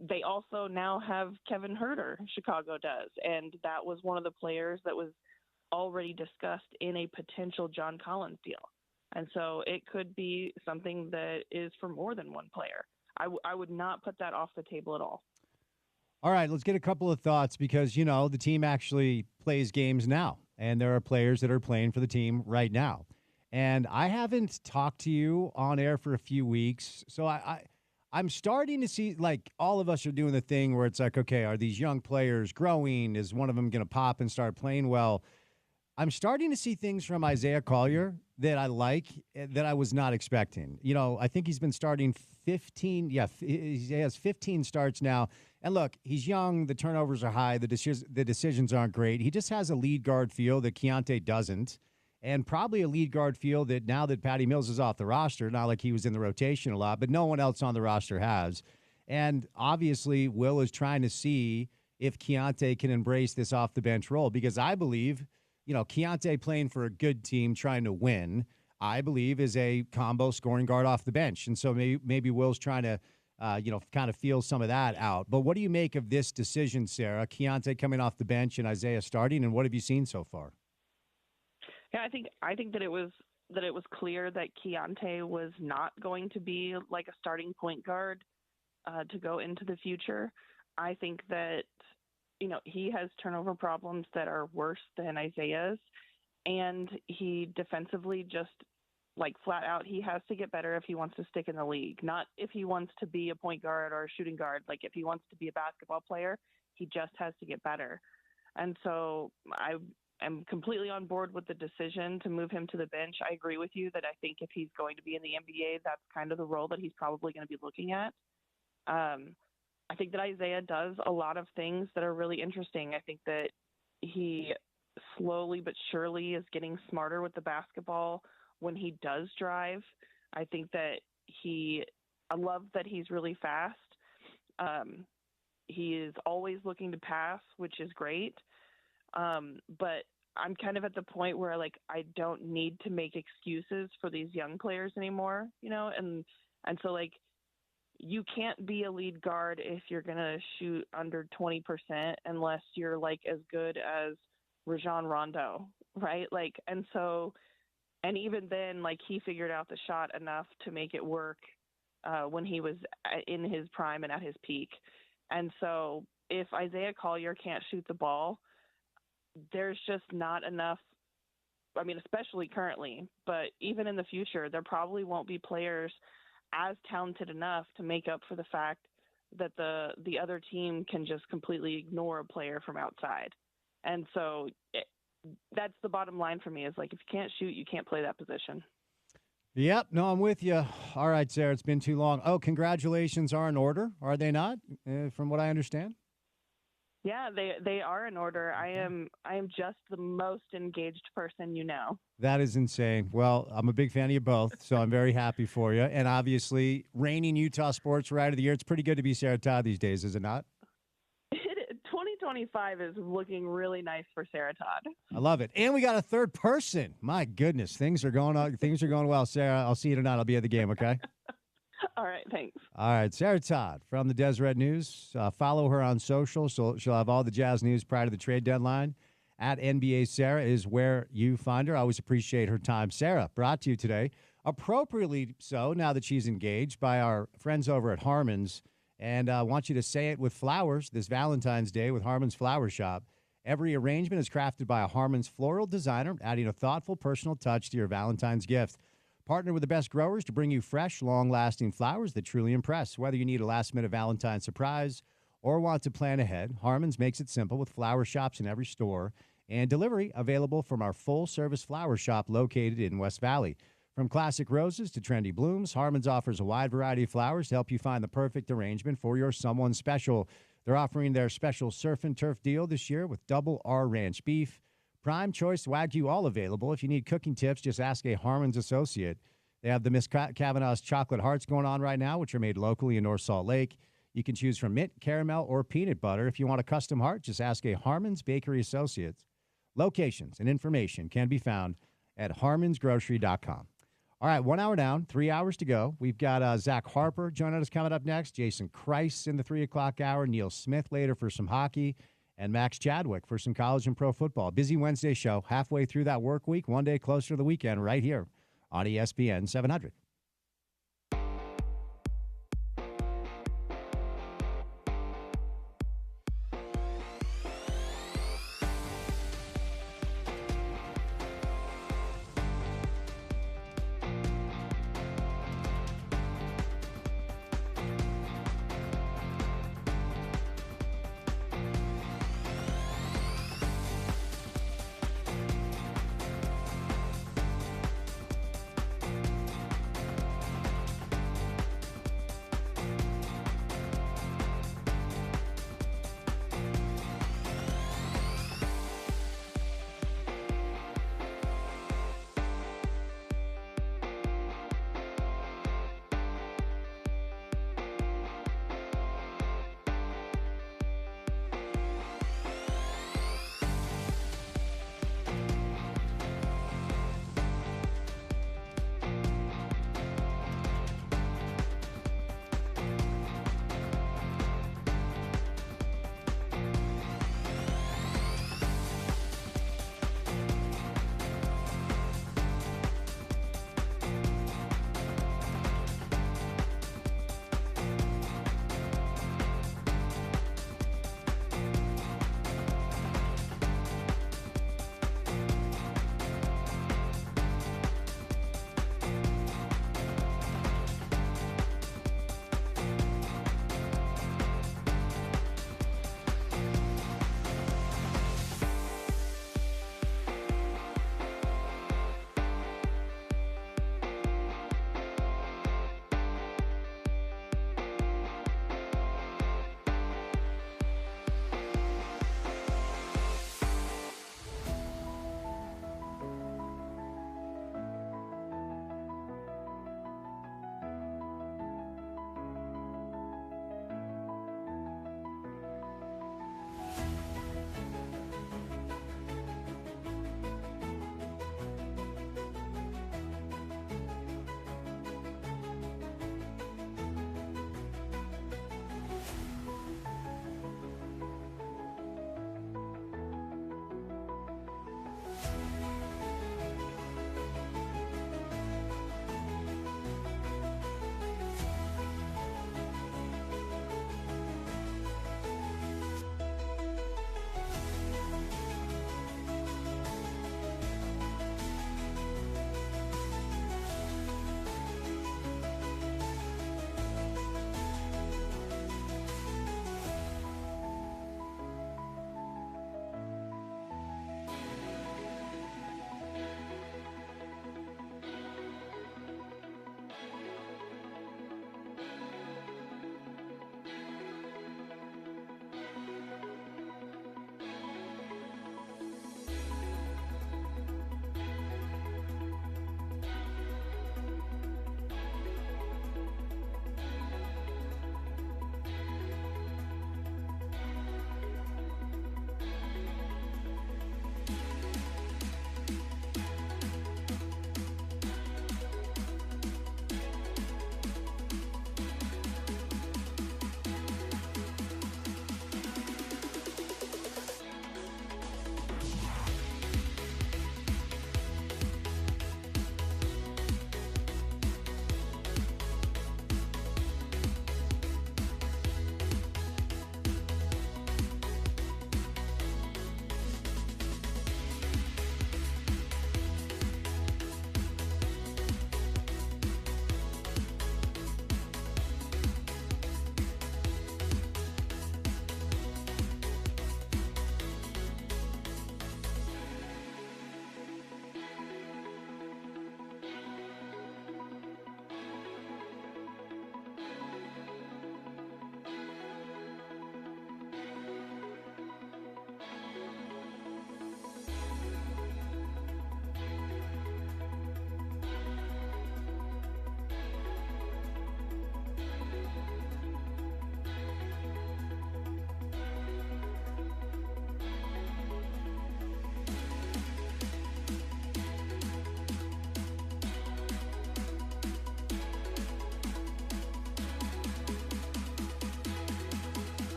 they also now have Kevin Huerter, Chicago does, and that was one of the players that was already discussed in a potential John Collins deal. And so it could be something that is for more than one player. I would not put that off the table at all. All right, let's get a couple of thoughts because, you know, the team actually plays games now, and there are players that are playing for the team right now. And I haven't talked to you on air for a few weeks, so I'm starting to see, like, all of us are doing the thing where it's like, okay, are these young players growing? Is one of them going to pop and start playing well? I'm starting to see things from Isaiah Collier that I like, that I was not expecting. You know, I think he's been starting 15. Yeah, he has 15 starts now. And look, he's young. The turnovers are high. The decisions aren't great. He just has a lead guard feel that Keontae doesn't, and probably a lead guard feel that now that Patty Mills is off the roster, not like he was in the rotation a lot, but no one else on the roster has. And obviously, Will is trying to see if Keontae can embrace this off the bench role, because I believe, you know, Keontae playing for a good team trying to win, I believe, is a combo scoring guard off the bench. And so maybe Will's trying to, kind of feel some of that out. But what do you make of this decision, Sarah? Keontae coming off the bench and Isaiah starting, and what have you seen so far? Yeah, I think that it was clear that Keontae was not going to be like a starting point guard to go into the future. I think that, you know, he has turnover problems that are worse than Isaiah's, and he defensively just, like, flat out, he has to get better if he wants to stick in the league, not if he wants to be a point guard or a shooting guard. Like, if he wants to be a basketball player, he just has to get better. And so I am completely on board with the decision to move him to the bench. I agree with you that I think if he's going to be in the NBA, that's kind of the role that he's probably going to be looking at. I think that Isaiah does a lot of things that are really interesting. I think that he slowly but surely is getting smarter with the basketball when he does drive. I think that I love that he's really fast. He is always looking to pass, which is great. But I'm kind of at the point where, like, I don't need to make excuses for these young players anymore, you know? And so, like, you can't be a lead guard if you're going to shoot under 20% unless you're, like, as good as Rajon Rondo, right? Like, and even then, like, he figured out the shot enough to make it work when he was in his prime and at his peak. And so if Isaiah Collier can't shoot the ball, there's just not enough. I mean, especially currently, but even in the future, there probably won't be players as talented enough to make up for the fact that the other team can just completely ignore a player from outside. And so that's the bottom line for me, is, like, if you can't shoot, you can't play that position. Yep. No, I'm with you. All right, Sarah, it's been too long. Oh, congratulations are in order, are they not, from what I understand? Yeah, they are in order. I am just the most engaged person you know. That is insane. Well, I'm a big fan of you both, so I'm very happy for you. And obviously, reigning Utah Sports Writer of the Year. It's pretty good to be Sarah Todd these days, is it not? 2025 is looking really nice for Sarah Todd. I love it. And we got a third person. My goodness, things are going well, Sarah. I'll see you tonight. I'll be at the game, okay? All right, thanks. All right, Sarah Todd from the Deseret News. Follow her on social, so she'll have all the Jazz news prior to the trade deadline. At NBA Sarah is where you find her. I always appreciate her time. Sarah, brought to you today, appropriately so, now that she's engaged, by our friends over at Harmon's. And I want you to say it with flowers this Valentine's Day with Harmon's Flower Shop. Every arrangement is crafted by a Harmon's floral designer, adding a thoughtful, personal touch to your Valentine's gift. Partner with the best growers to bring you fresh, long-lasting flowers that truly impress. Whether you need a last-minute Valentine's surprise or want to plan ahead, Harmon's makes it simple with flower shops in every store and delivery available from our full-service flower shop located in West Valley. From classic roses to trendy blooms, Harmon's offers a wide variety of flowers to help you find the perfect arrangement for your someone special. They're offering their special surf and turf deal this year with double R ranch beef, prime choice Wagyu, all available. If you need cooking tips, just ask a Harmon's associate. They have the Miss Kavanaugh's chocolate hearts going on right now, which are made locally in North Salt Lake. You can choose from mint, caramel, or peanut butter. If you want a custom heart, just ask a Harmon's Bakery Associates. Locations and information can be found at harmonsgrocery.com. All right, 1 hour down, 3 hours to go. We've got Zach Harper joining us coming up next, Jason Christ in the 3 o'clock hour, Neil Smith later for some hockey, and Max Chadwick for some college and pro football. Busy Wednesday show, halfway through that work week, one day closer to the weekend right here on ESPN 700.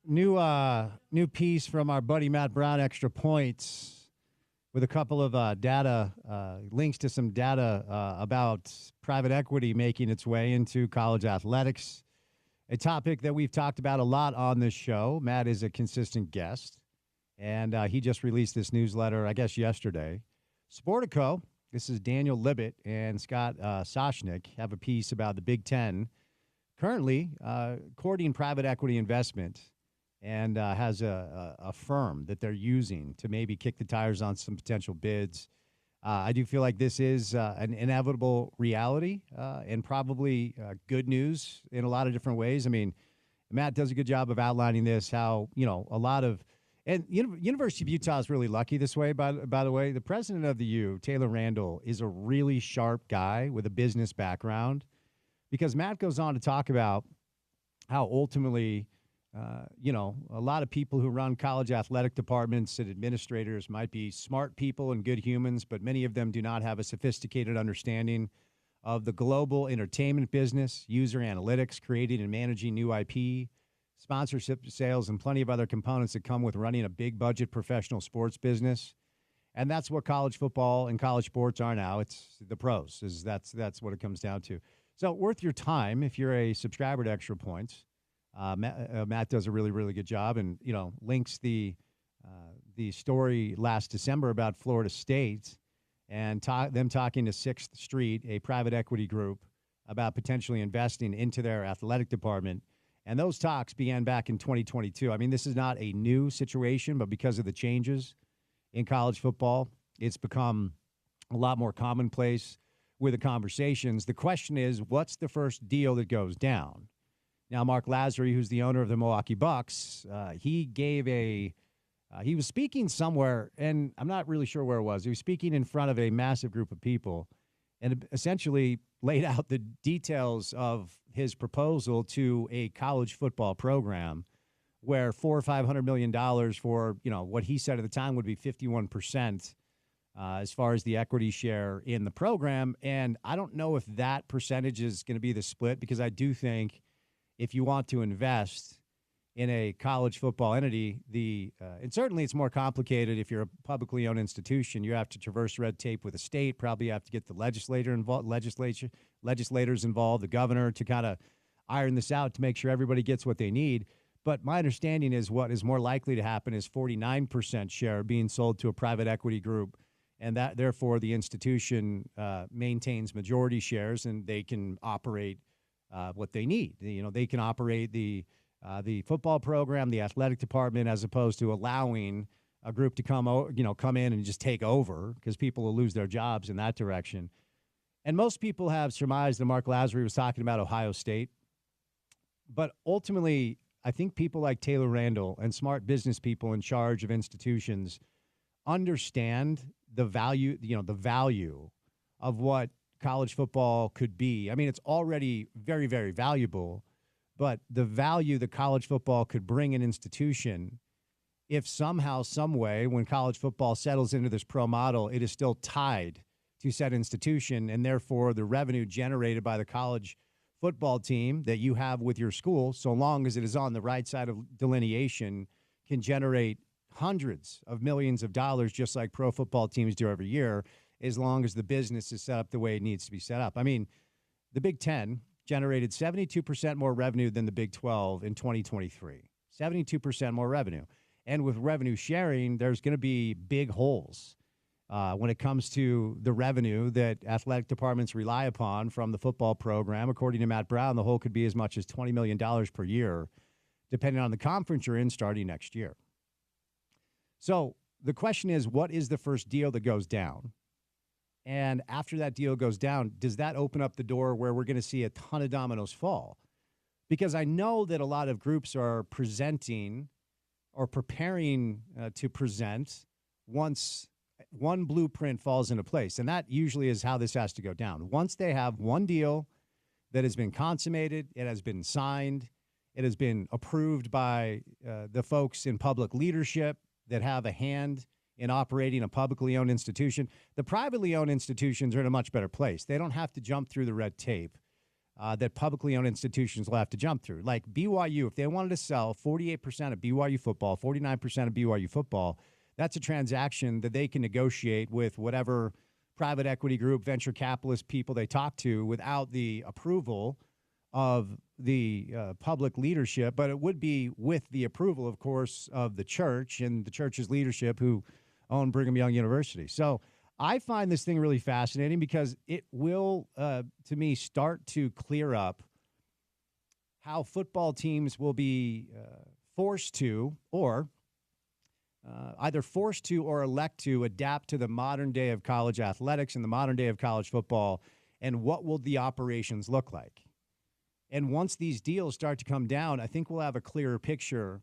New piece from our buddy Matt Brown, Extra Points, with a couple of data links to some data about private equity making its way into college athletics, a topic that we've talked about a lot on this show. Matt is a consistent guest, and he just released this newsletter, I guess, yesterday. Sportico, this is Daniel Libet and Scott Soshnick, have a piece about the Big Ten currently courting private equity investment, and has a firm that they're using to maybe kick the tires on some potential bids. I do feel like this is an inevitable reality and probably good news in a lot of different ways. I mean, Matt does a good job of outlining this, how, a lot of – and University of Utah is really lucky this way, by the way. The president of the U, Taylor Randall, is a really sharp guy with a business background, because Matt goes on to talk about how ultimately – a lot of people who run college athletic departments and administrators might be smart people and good humans, but many of them do not have a sophisticated understanding of the global entertainment business, user analytics, creating and managing new IP, sponsorship sales, and plenty of other components that come with running a big budget professional sports business. And that's what college football and college sports are now. It's the pros. That's what it comes down to. So worth your time if you're a subscriber to Extra Points. Matt does a really, really good job, and links the story last December about Florida State and them talking to Sixth Street, a private equity group, about potentially investing into their athletic department. And those talks began back in 2022. I mean, this is not a new situation, but because of the changes in college football, it's become a lot more commonplace with the conversations. The question is, what's the first deal that goes down? Now, Mark Lazary, who's the owner of the Milwaukee Bucks, he was speaking somewhere, and I'm not really sure where it was. He was speaking in front of a massive group of people and essentially laid out the details of his proposal to a college football program where $400 or $500 million for, what he said at the time would be 51% as far as the equity share in the program. And I don't know if that percentage is going to be the split, because I do think if you want to invest in a college football entity, and certainly it's more complicated if you're a publicly owned institution. You have to traverse red tape with the state. Probably have to get the legislators involved, the governor, to kind of iron this out to make sure everybody gets what they need. But my understanding is what is more likely to happen is 49% share being sold to a private equity group, and that therefore the institution maintains majority shares, and they can operate what they need. They can operate the football program, the athletic department, as opposed to allowing a group to come in and just take over, because people will lose their jobs in that direction. And most people have surmised that Mark Lazary was talking about Ohio State. But ultimately, I think people like Taylor Randall and smart business people in charge of institutions understand the value of what college football could be. I mean, it's already very, very valuable, but the value that college football could bring an institution, if somehow, some way, when college football settles into this pro model, it is still tied to said institution, and therefore the revenue generated by the college football team that you have with your school, so long as it is on the right side of delineation, can generate hundreds of millions of dollars, just like pro football teams do every year, as long as the business is set up the way it needs to be set up. I mean, the Big Ten generated 72% more revenue than the Big 12 in 2023. 72% more revenue. And with revenue sharing, there's going to be big holes when it comes to the revenue that athletic departments rely upon from the football program. According to Matt Brown, the hole could be as much as $20 million per year, depending on the conference you're in starting next year. So the question is, what is the first deal that goes down? And after that deal goes down, does that open up the door where we're going to see a ton of dominoes fall? Because I know that a lot of groups are presenting or preparing to present once one blueprint falls into place. And that usually is how this has to go down. Once they have one deal that has been consummated, it has been signed, it has been approved by the folks in public leadership that have a hand in operating a publicly owned institution. The privately owned institutions are in a much better place. They don't have to jump through the red tape that publicly owned institutions will have to jump through. Like BYU, if they wanted to sell 48% of BYU football, 49% of BYU football, that's a transaction that they can negotiate with whatever private equity group, venture capitalist people they talk to without the approval of the public leadership. But it would be with the approval, of course, of the church and the church's leadership who own Brigham Young University. So I find this thing really fascinating because it will, to me, start to clear up how football teams will be forced to, or either forced to or elect to adapt to the modern day of college athletics and the modern day of college football, and what will the operations look like. And once these deals start to come down, I think we'll have a clearer picture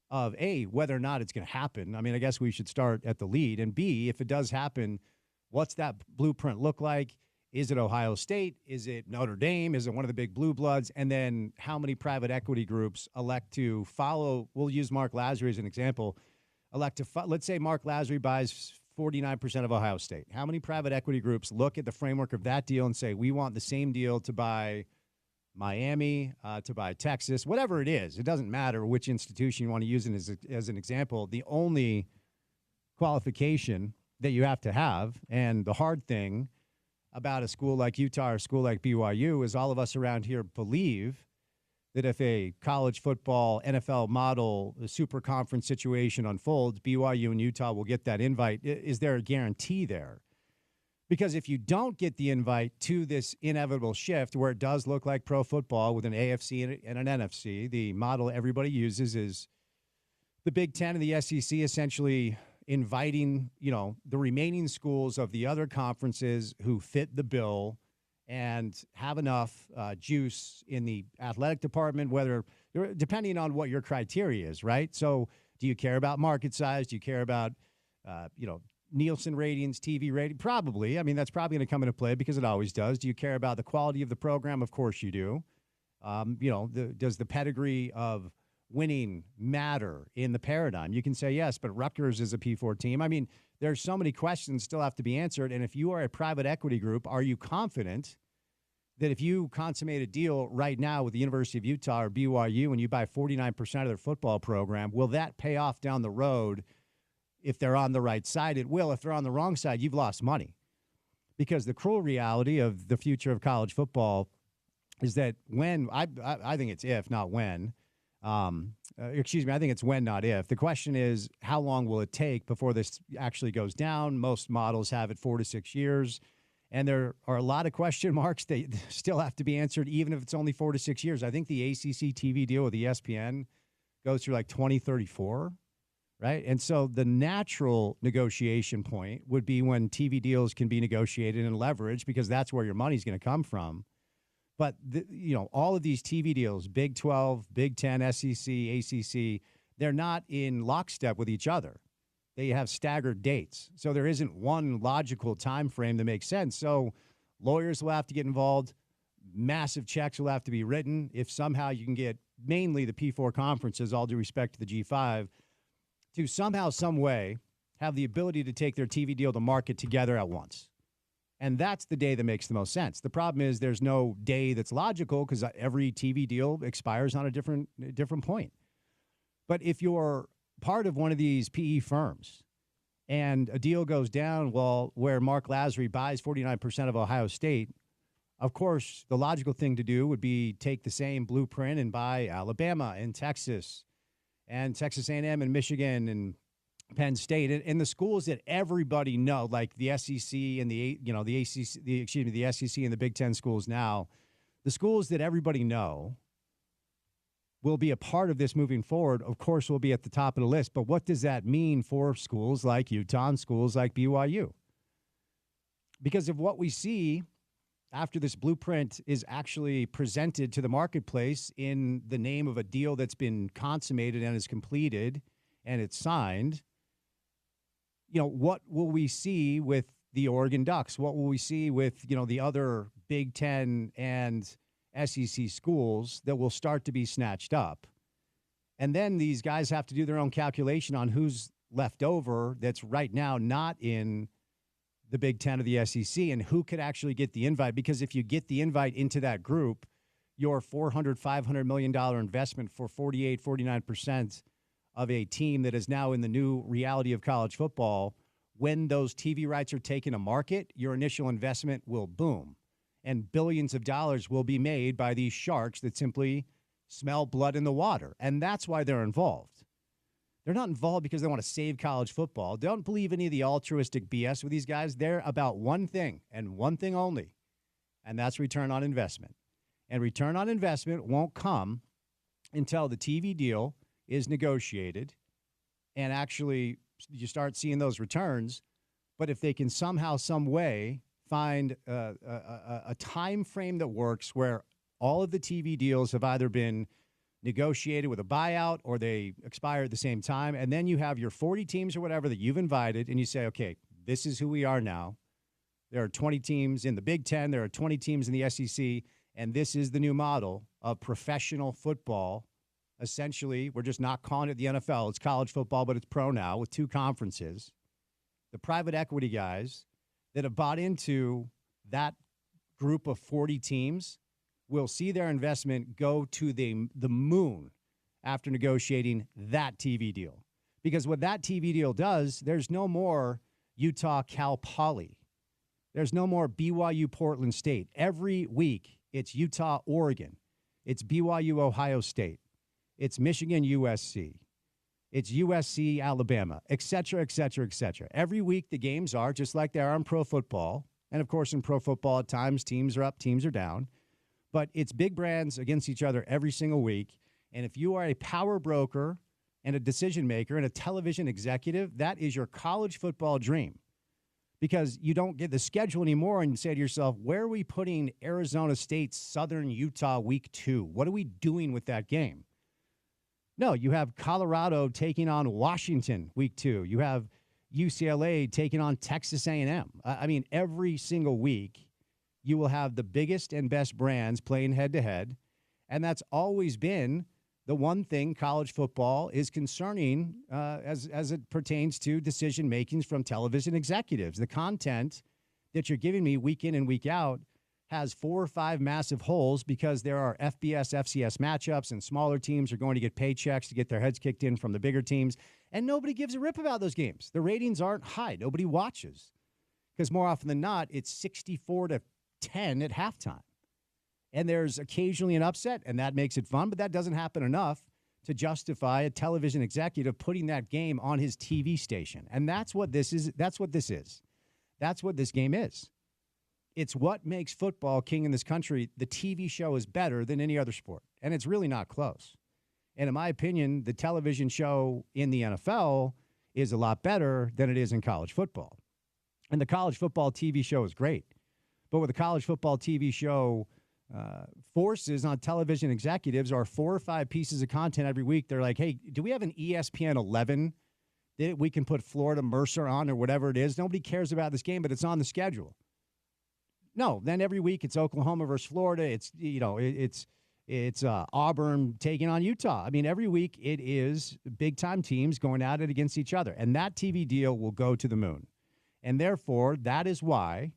of, A, whether or not it's going to happen. I mean, I guess we should start at the lead. And B, if it does happen, what's that blueprint look like? Is it Ohio State? Is it Notre Dame? Is it one of the big blue bloods? And then how many private equity groups elect to follow? We'll use Mark Lazary as an example. Let's say Mark Lazary buys 49% of Ohio State. How many private equity groups look at the framework of that deal and say, we want the same deal to buy Miami, to buy Texas, whatever it is? It doesn't matter which institution you want to use it as an example. The only qualification that you have to have, and the hard thing about a school like Utah or a school like BYU, is all of us around here believe that if a college football NFL model super conference situation unfolds, BYU and Utah will get that invite. Is there a guarantee there? Because if you don't get the invite to this inevitable shift where it does look like pro football with an AFC and an NFC, the model everybody uses is the Big Ten and the SEC essentially inviting, the remaining schools of the other conferences who fit the bill and have enough juice in the athletic department, depending on what your criteria is, right? So do you care about market size? Do you care about, Nielsen ratings, TV rating? Probably. I mean, that's probably going to come into play because it always does. Do you care about the quality of the program? Of course you do. Does the pedigree of winning matter in the paradigm? You can say yes, but Rutgers is a P4 team. I mean, there's so many questions still have to be answered. And if you are a private equity group, are you confident that if you consummate a deal right now with the University of Utah or BYU and you buy 49% of their football program, will that pay off down the road? If they're on the right side, it will. If they're on the wrong side, you've lost money. Because the cruel reality of the future of college football is that I think it's if, not when. I think it's when, not if. The question is, how long will it take before this actually goes down? Most models have it 4 to 6 years. And there are a lot of question marks that still have to be answered, even if it's only 4 to 6 years. I think the ACC TV deal with ESPN goes through like 2034. Right. And so the natural negotiation point would be when TV deals can be negotiated and leveraged, because that's where your money's going to come from. But, all of these TV deals, Big 12, Big 10, SEC, ACC, they're not in lockstep with each other. They have staggered dates. So there isn't one logical time frame that makes sense. So lawyers will have to get involved. Massive checks will have to be written. If somehow you can get mainly the P4 conferences, all due respect to the G5, to somehow, some way, have the ability to take their TV deal to market together at once. And that's the day that makes the most sense. The problem is there's no day that's logical because every TV deal expires on a different point. But if you're part of one of these PE firms and a deal goes down, where Mark Lazary buys 49% of Ohio State, of course, the logical thing to do would be take the same blueprint and buy Alabama and Texas and Texas A&M and Michigan and Penn State and the schools that everybody know, like the SEC and the ACC, the SEC and the Big Ten schools now, the schools that everybody know will be a part of this moving forward, of course, will be at the top of the list. But what does that mean for schools like Utah and schools like BYU? Because of what we see after this blueprint is actually presented to the marketplace in the name of a deal that's been consummated and is completed and it's signed, what will we see with the Oregon Ducks? What will we see with, the other Big Ten and SEC schools that will start to be snatched up? And then these guys have to do their own calculation on who's left over that's right now not in the Big Ten of the SEC and who could actually get the invite. Because if you get the invite into that group, your $400, $500 million investment for 48, 49% of a team that is now in the new reality of college football, when those TV rights are taken to market, your initial investment will boom. And billions of dollars will be made by these sharks that simply smell blood in the water. And that's why they're involved. They're not involved because they want to save college football. Don't believe any of the altruistic BS with these guys. They're about one thing and one thing only, and that's return on investment. And return on investment won't come until the TV deal is negotiated and actually you start seeing those returns. But if they can somehow, some way find a time frame that works where all of the TV deals have either been negotiated with a buyout or they expire at the same time, and then you have your 40 teams or whatever that you've invited, and you say, okay, this is who we are now. There are 20 teams in the Big Ten. There are 20 teams in the SEC, and this is the new model of professional football. Essentially, we're just not calling it the NFL. It's college football, but it's pro now with 2 conferences. The private equity guys that have bought into that group of 40 teams will see their investment go to the moon after negotiating that TV deal. Because what that TV deal does, there's no more Utah Cal Poly. There's no more BYU Portland State. Every week, it's Utah Oregon. It's BYU Ohio State. It's Michigan USC. It's USC Alabama, et cetera, et cetera, et cetera. Every week, the games are just like they are in pro football. And, of course, in pro football, at times, teams are up, teams are down. But it's big brands against each other every single week. And if you are a power broker and a decision maker and a television executive, that is your college football dream. Because you don't get the schedule anymore and you say to yourself, where are we putting Arizona State, Southern Utah week 2? What are we doing with that game? No, you have Colorado taking on Washington week 2. You have UCLA taking on Texas A&M. I mean, every single week, you will have the biggest and best brands playing head-to-head, and that's always been the one thing college football is concerning as it pertains to decision-makings from television executives. The content that you're giving me week in and week out has 4 or 5 massive holes because there are FBS, FCS matchups, and smaller teams are going to get paychecks to get their heads kicked in from the bigger teams, and nobody gives a rip about those games. The ratings aren't high. Nobody watches because more often than not, it's 64-10 at halftime. And there's occasionally an upset, and that makes it fun, but that doesn't happen enough to justify a television executive putting that game on his TV station. And that's what this is. That's what this is. That's what this game is. It's what makes football king in this country. The TV show is better than any other sport, and it's really not close. And in my opinion, the television show in the NFL is a lot better than it is in college football. And the college football TV show is great. But what the college football TV show forces on television executives are 4 or 5 pieces of content every week. They're like, hey, do we have an ESPN 11 that we can put Florida Mercer on or whatever it is? Nobody cares about this game, but it's on the schedule. No, then every week it's Oklahoma versus Florida. It's, it's Auburn taking on Utah. I mean, every week it is big-time teams going at it against each other. And that TV deal will go to the moon. And therefore, that is why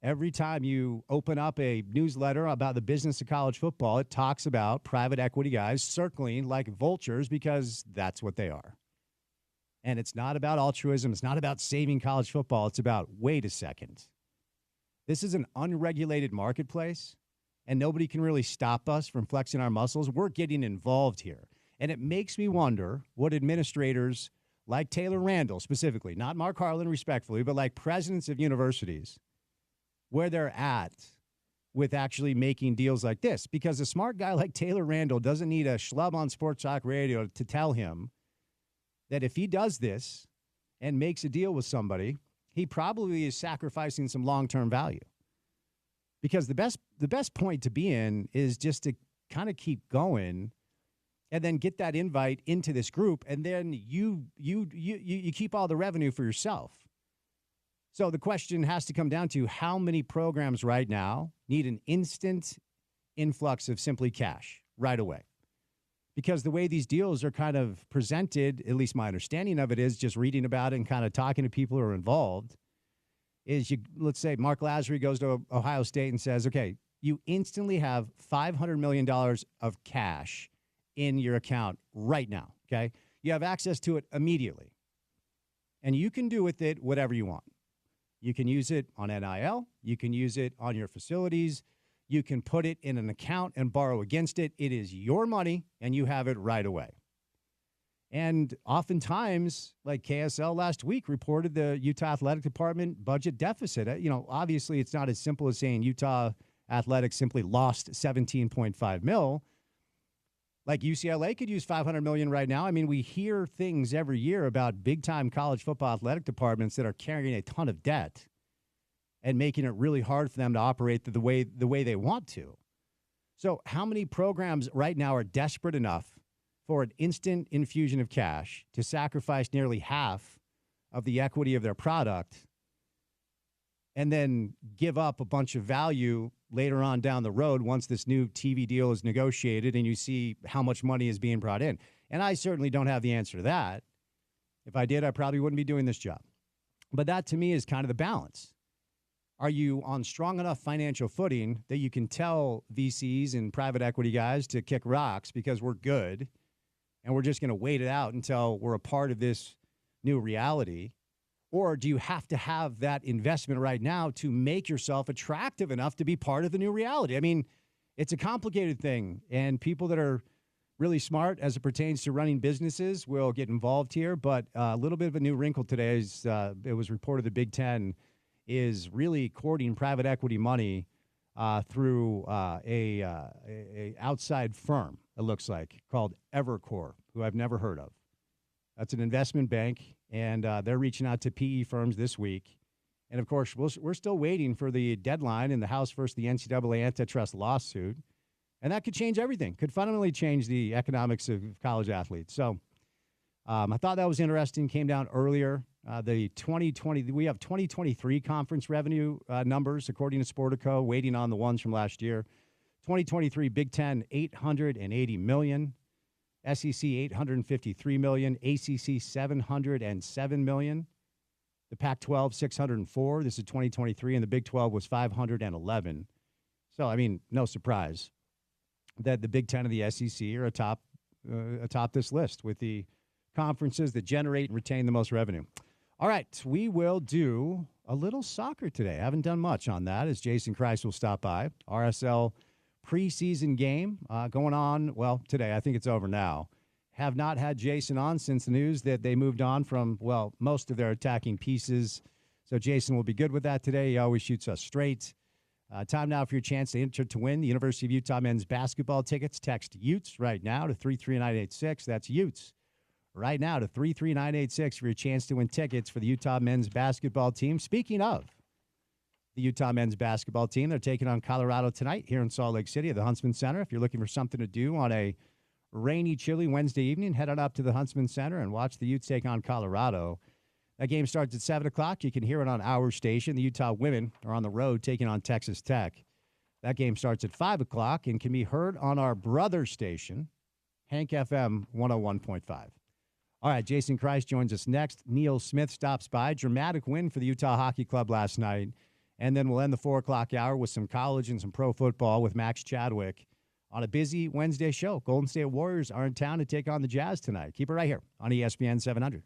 every time you open up a newsletter about the business of college football, it talks about private equity guys circling like vultures because that's what they are. And it's not about altruism. It's not about saving college football. It's about, wait a second. This is an unregulated marketplace, and nobody can really stop us from flexing our muscles. We're getting involved here. And it makes me wonder what administrators like Taylor Randall specifically, not Mark Harlan respectfully, but like presidents of universities, where they're at with actually making deals like this. Because a smart guy like Taylor Randall doesn't need a schlub on sports talk radio to tell him that if he does this and makes a deal with somebody, he probably is sacrificing some long-term value. Because the best point to be in is just to kind of keep going and then get that invite into this group, and then you keep all the revenue for yourself. So the question has to come down to how many programs right now need an instant influx of simply cash right away? Because the way these deals are kind of presented, at least my understanding of it is just reading about it and kind of talking to people who are involved, is let's say Mark Lazary goes to Ohio State and says, okay, you instantly have $500 million of cash in your account right now, okay? You have access to it immediately. And you can do with it whatever you want. You can use it on NIL. You can use it on your facilities. You can put it in an account and borrow against it. It is your money, and you have it right away. And oftentimes, like KSL last week reported the Utah Athletic Department budget deficit. Obviously, it's not as simple as saying Utah Athletics simply lost 17.5 mil. Like UCLA could use $500 million right now. I mean, we hear things every year about big-time college football athletic departments that are carrying a ton of debt and making it really hard for them to operate the way they want to. So how many programs right now are desperate enough for an instant infusion of cash to sacrifice nearly half of the equity of their product and then give up a bunch of value later on down the road once this new TV deal is negotiated and you see how much money is being brought in? And I certainly don't have the answer to that. If I did, I probably wouldn't be doing this job. But that, to me, is kind of the balance. Are you on strong enough financial footing that you can tell VCs and private equity guys to kick rocks because we're good and we're just going to wait it out until we're a part of this new reality? Or do you have to have that investment right now to make yourself attractive enough to be part of the new reality? I mean, it's a complicated thing, and people that are really smart as it pertains to running businesses will get involved here. But a little bit of a new wrinkle today is it was reported the Big Ten is really courting private equity money through a outside firm, it looks like, called Evercore, who I've never heard of. That's an investment bank, and they're reaching out to PE firms this week. And, of course, we're still waiting for the deadline in the House versus the NCAA antitrust lawsuit. And that could change everything, could fundamentally change the economics of college athletes. So I thought that was interesting, came down earlier. We have 2023 conference revenue numbers, according to Sportico, waiting on the ones from last year. 2023 Big Ten, $880 million. SEC, $853 million. ACC, $707 million. The Pac-12, $604. This is 2023, and the Big 12 was $511. So, I mean, no surprise that the Big Ten and the SEC are atop this list with the conferences that generate and retain the most revenue. All right, we will do a little soccer today. I haven't done much on that, as Jason Christ will stop by. RSL preseason game going on, well, today. I think it's over now. Have not had Jason on since the news that they moved on from, well, most of their attacking pieces. So Jason will be good with that today. He always shoots us straight. Time now for your chance to enter to win the University of Utah men's basketball tickets. Text Utes right now to 33986. That's Utes right now to 33986 for your chance to win tickets for the Utah men's basketball team. Speaking of the Utah men's basketball team, they're taking on Colorado tonight here in Salt Lake City at the Huntsman Center. If you're looking for something to do on a rainy, chilly Wednesday evening, head on up to the Huntsman Center and watch the Utes take on Colorado. That game starts at 7 o'clock. You can hear it on our station. The Utah women are on the road taking on Texas Tech. That game starts at 5 o'clock and can be heard on our brother station, Hank FM 101.5. All right, Jason Christ joins us next. Neil Smith stops by. Dramatic win for the Utah Hockey Club last night. And then we'll end the 4 o'clock hour with some college and some pro football with Max Chadwick on a busy Wednesday show. Golden State Warriors are in town to take on the Jazz tonight. Keep it right here on ESPN 700.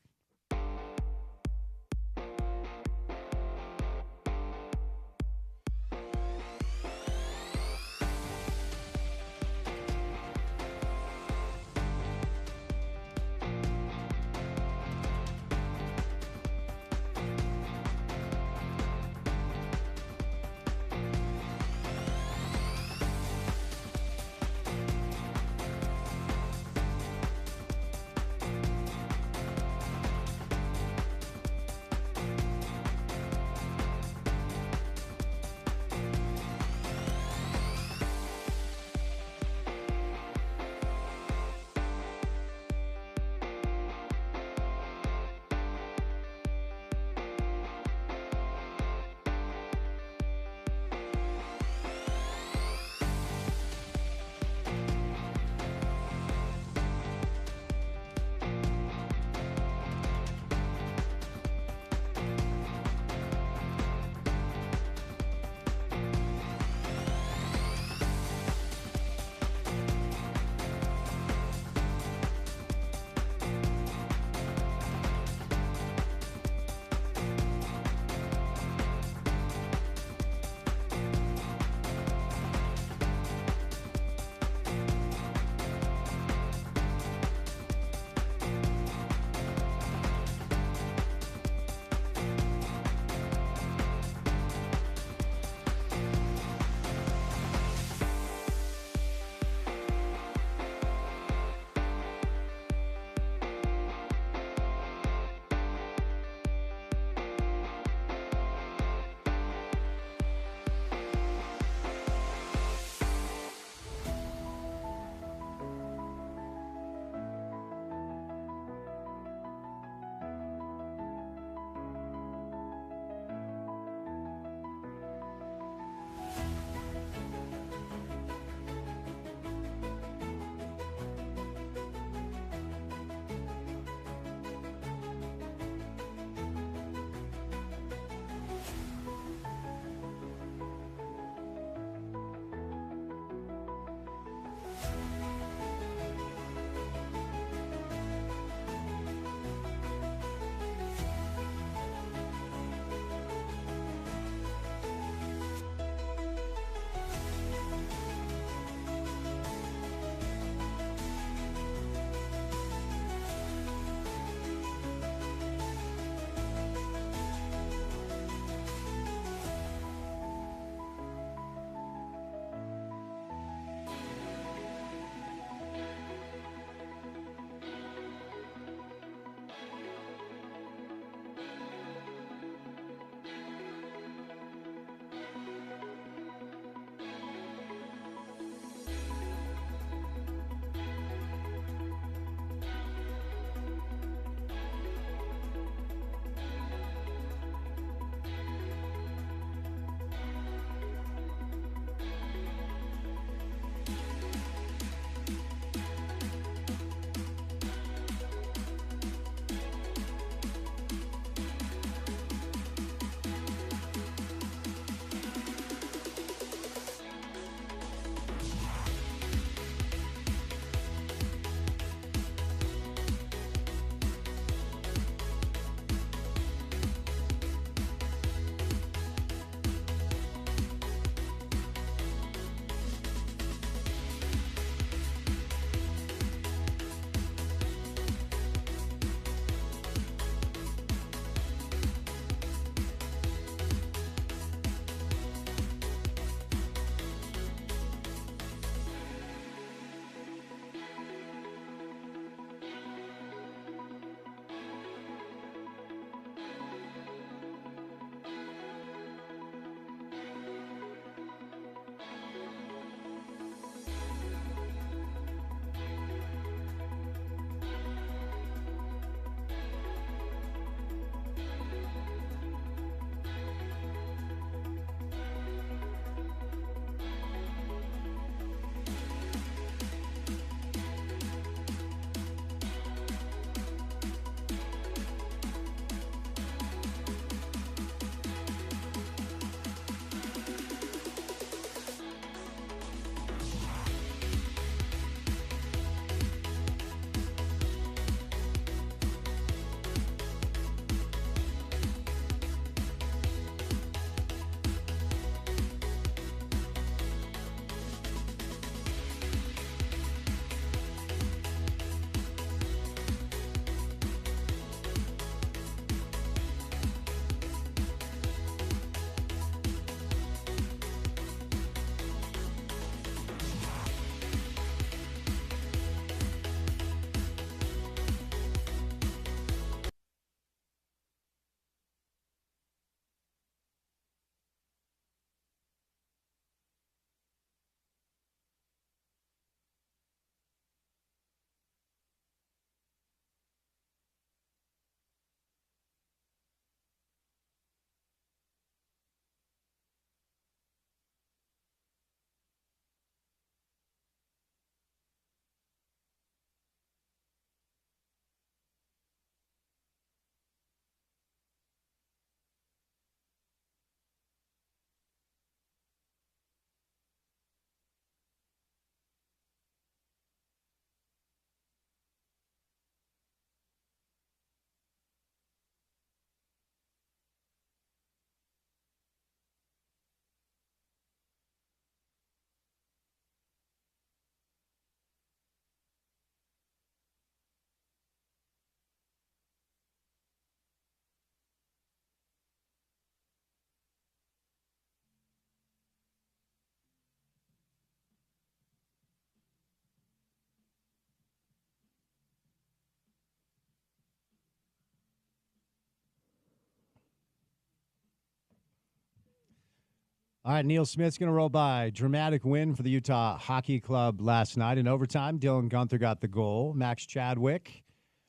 All right, Neil Smith's going to roll by. Dramatic win for the Utah Hockey Club last night. In overtime, Dylan Gunther got the goal. Max Chadwick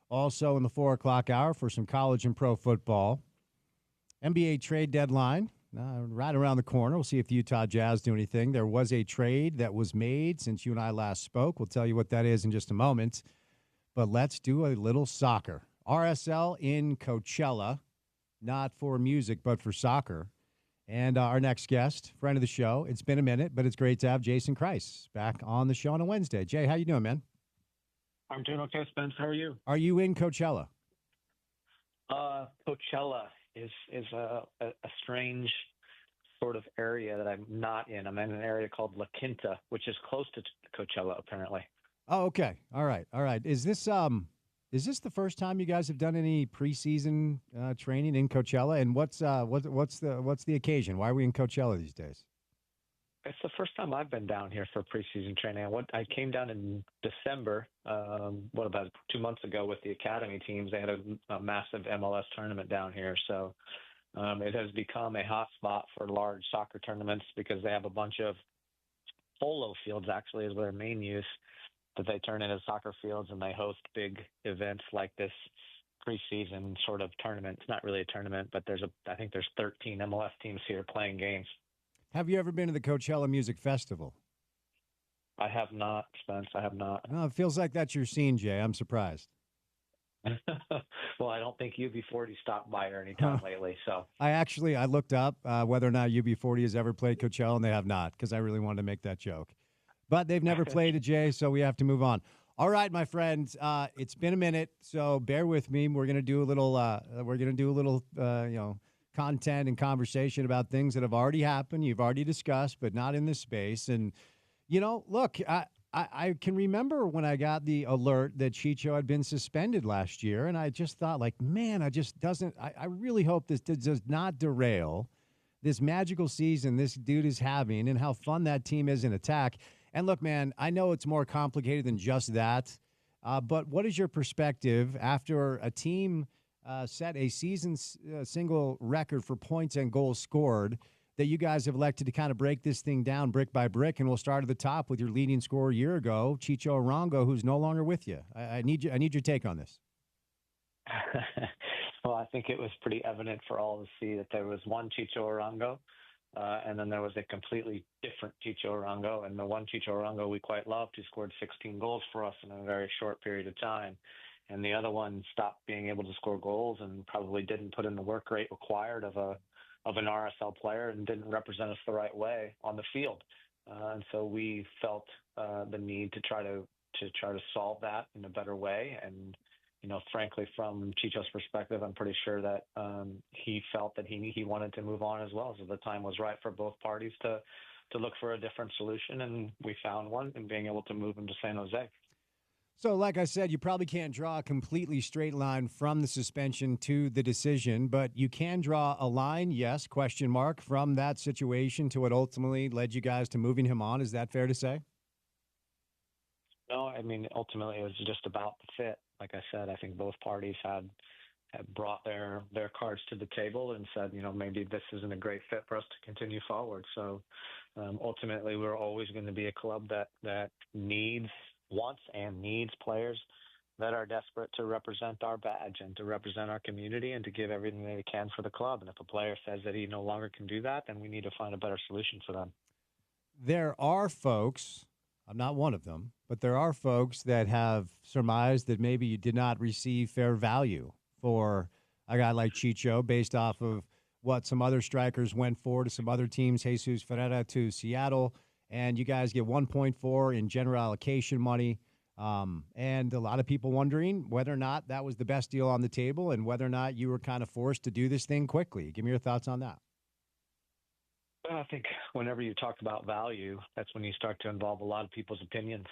also in the 4 o'clock hour for some college and pro football. NBA trade deadline right around the corner. We'll see if the Utah Jazz do anything. There was a trade that was made since you and I last spoke. We'll tell you what that is in just a moment. But let's do a little soccer. RSL in Coachella, not for music, but for soccer. And our next guest, friend of the show, it's been a minute, but it's great to have Jason Kreis back on the show on a Wednesday. Jay, how you doing, man? I'm doing okay, Spence. How are you? Are you in Coachella? Coachella is a strange sort of area that I'm not in. I'm in an area called La Quinta, which is close to Coachella, apparently. Oh, okay. All right. Is this the first time you guys have done any preseason training in Coachella? And what's the occasion? Why are we in Coachella these days? It's the first time I've been down here for preseason training. I came down in December, about 2 months ago with the academy teams. They had a massive MLS tournament down here. So it has become a hot spot for large soccer tournaments because they have a bunch of polo fields, actually, is their main use, that they turn into soccer fields, and they host big events like this preseason sort of tournament. It's not really a tournament, but I think there's 13 MLS teams here playing games. Have you ever been to the Coachella Music Festival? I have not, Spence. I have not. No, it feels like that's your scene, Jay. I'm surprised. Well, I don't think UB40 stopped by here anytime lately. So I looked up whether or not UB40 has ever played Coachella, and they have not, because I really wanted to make that joke. But they've never played it, Jay, so we have to move on. All right, my friends, it's been a minute, so bear with me. We're gonna do a little, content and conversation about things that have already happened, you've already discussed, but not in this space. And look, I can remember when I got the alert that Chicho had been suspended last year, and I just thought, like, man, I really hope this does not derail this magical season this dude is having and how fun that team is in attack. And look, man, I know it's more complicated than just that, but what is your perspective after a team set a season single record for points and goals scored that you guys have elected to kind of break this thing down brick by brick, and we'll start at the top with your leading scorer a year ago, Chicho Arango, who's no longer with you. I need your take on this. Well, I think it was pretty evident for all to see that there was one Chicho Arango, and then there was a completely different Chicho Arango, and the one Chicho Arango we quite loved, who scored 16 goals for us in a very short period of time. And the other one stopped being able to score goals and probably didn't put in the work rate required of an RSL player and didn't represent us the right way on the field. And so we felt the need to try to solve that in a better way. And frankly, from Chicho's perspective, I'm pretty sure that he felt that he wanted to move on as well. So the time was right for both parties to look for a different solution, and we found one in being able to move him to San Jose. So, like I said, you probably can't draw a completely straight line from the suspension to the decision, but you can draw a line, yes, question mark, from that situation to what ultimately led you guys to moving him on. Is that fair to say? No, I mean, ultimately it was just about the fit. Like I said, I think both parties had brought their cards to the table and said, maybe this isn't a great fit for us to continue forward. So ultimately, we're always going to be a club that wants and needs players that are desperate to represent our badge and to represent our community and to give everything they can for the club. And if a player says that he no longer can do that, then we need to find a better solution for them. There are folks, I'm not one of them, but there are folks that have surmised that maybe you did not receive fair value for a guy like Chicho based off of what some other strikers went for to some other teams, Jesus Ferreira to Seattle, and you guys get 1.4 in general allocation money. And a lot of people wondering whether or not that was the best deal on the table and whether or not you were kind of forced to do this thing quickly. Give me your thoughts on that. Well, I think whenever you talk about value, that's when you start to involve a lot of people's opinions.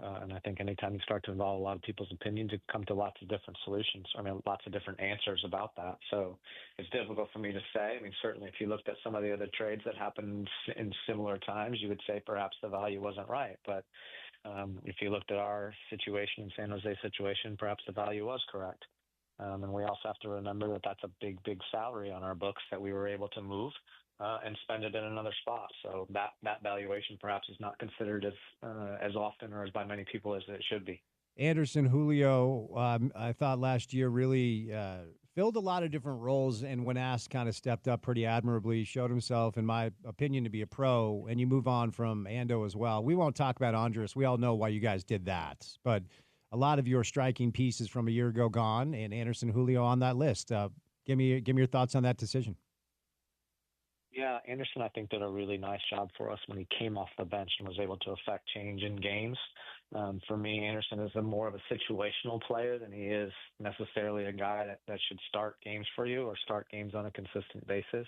And I think anytime you start to involve a lot of people's opinions, you come to lots of different solutions. Lots of different answers about that. So it's difficult for me to say. Certainly if you looked at some of the other trades that happened in similar times, you would say perhaps the value wasn't right. But if you looked at our situation, San Jose situation, perhaps the value was correct. And we also have to remember that that's a big, big salary on our books that we were able to move. and spend it in another spot. So that valuation perhaps is not considered as often or as by many people as it should be. Anderson Julio, I thought last year really filled a lot of different roles, and when asked, kind of stepped up pretty admirably, showed himself, in my opinion, to be a pro, and you move on from Ando as well. We won't talk about Andres. We all know why you guys did that, but a lot of your striking pieces from a year ago gone, and Anderson Julio on that list. Give me your thoughts on that decision. Yeah, Anderson, I think, did a really nice job for us when he came off the bench and was able to affect change in games. For me, Anderson is more of a situational player than he is necessarily a guy that should start games for you or start games on a consistent basis.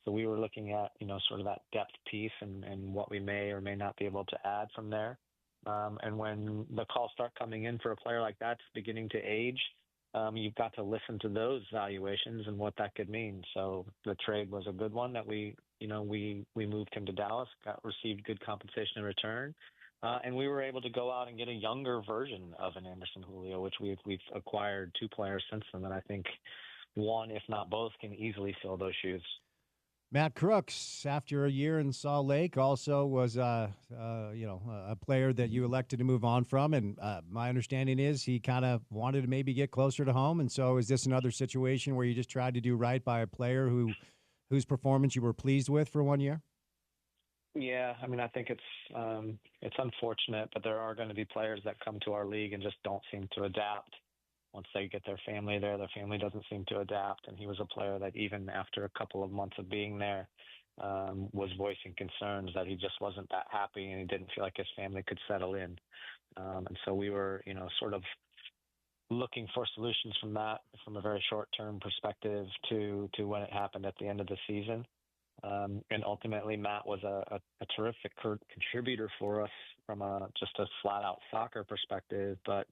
So we were looking at, sort of that depth piece and what we may or may not be able to add from there. And when the calls start coming in for a player like that beginning to age, you've got to listen to those valuations and what that could mean. So the trade was a good one that we moved him to Dallas, received good compensation in return. And we were able to go out and get a younger version of an Anderson Julio, which we've acquired 2 players since then. And I think one, if not both, can easily fill those shoes. Matt Crooks, after a year in Salt Lake, also was a player that you elected to move on from, and my understanding is he kind of wanted to maybe get closer to home. And so, is this another situation where you just tried to do right by a player whose performance you were pleased with for 1 year? Yeah, I mean, I think it's unfortunate, but there are going to be players that come to our league and just don't seem to adapt. Once they get their family there, their family doesn't seem to adapt. And he was a player that even after a couple of months of being there, was voicing concerns that he just wasn't that happy and he didn't feel like his family could settle in. And so we were, sort of looking for solutions from that, from a very short-term perspective to when it happened at the end of the season. And ultimately, Matt was a terrific contributor for us from just a flat-out soccer perspective. But,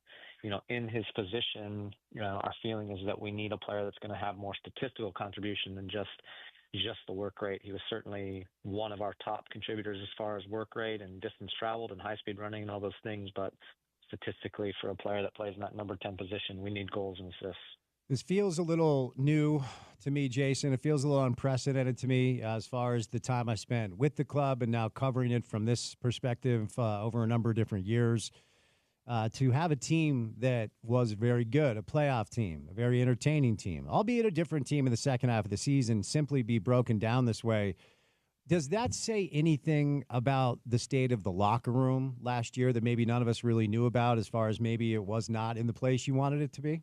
in his position, our feeling is that we need a player that's going to have more statistical contribution than just the work rate. He was certainly one of our top contributors as far as work rate and distance traveled and high-speed running and all those things. But statistically, for a player that plays in that number 10 position, we need goals and assists. This feels a little new to me, Jason. It feels a little unprecedented to me as far as the time I spent with the club and now covering it from this perspective over a number of different years. To have a team that was very good, a playoff team, a very entertaining team, albeit a different team in the second half of the season, simply be broken down this way. Does that say anything about the state of the locker room last year that maybe none of us really knew about, as far as maybe it was not in the place you wanted it to be?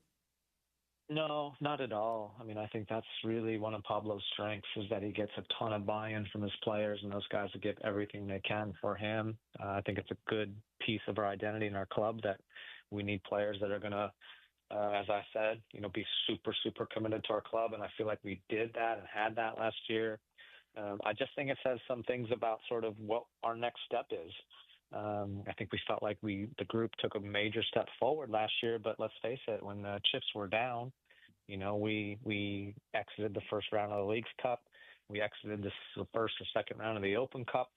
No, not at all. I mean, I think that's really one of Pablo's strengths is that he gets a ton of buy-in from his players, and those guys will give everything they can for him. I think it's a good piece of our identity in our club that we need players that are going to, as I said, be super, super committed to our club, and I feel like we did that and had that last year. I just think it says some things about sort of what our next step is. I think we felt like the group took a major step forward last year, but let's face it, when the chips were down, we exited the first round of the Leagues Cup. We exited the first or second round of the Open Cup.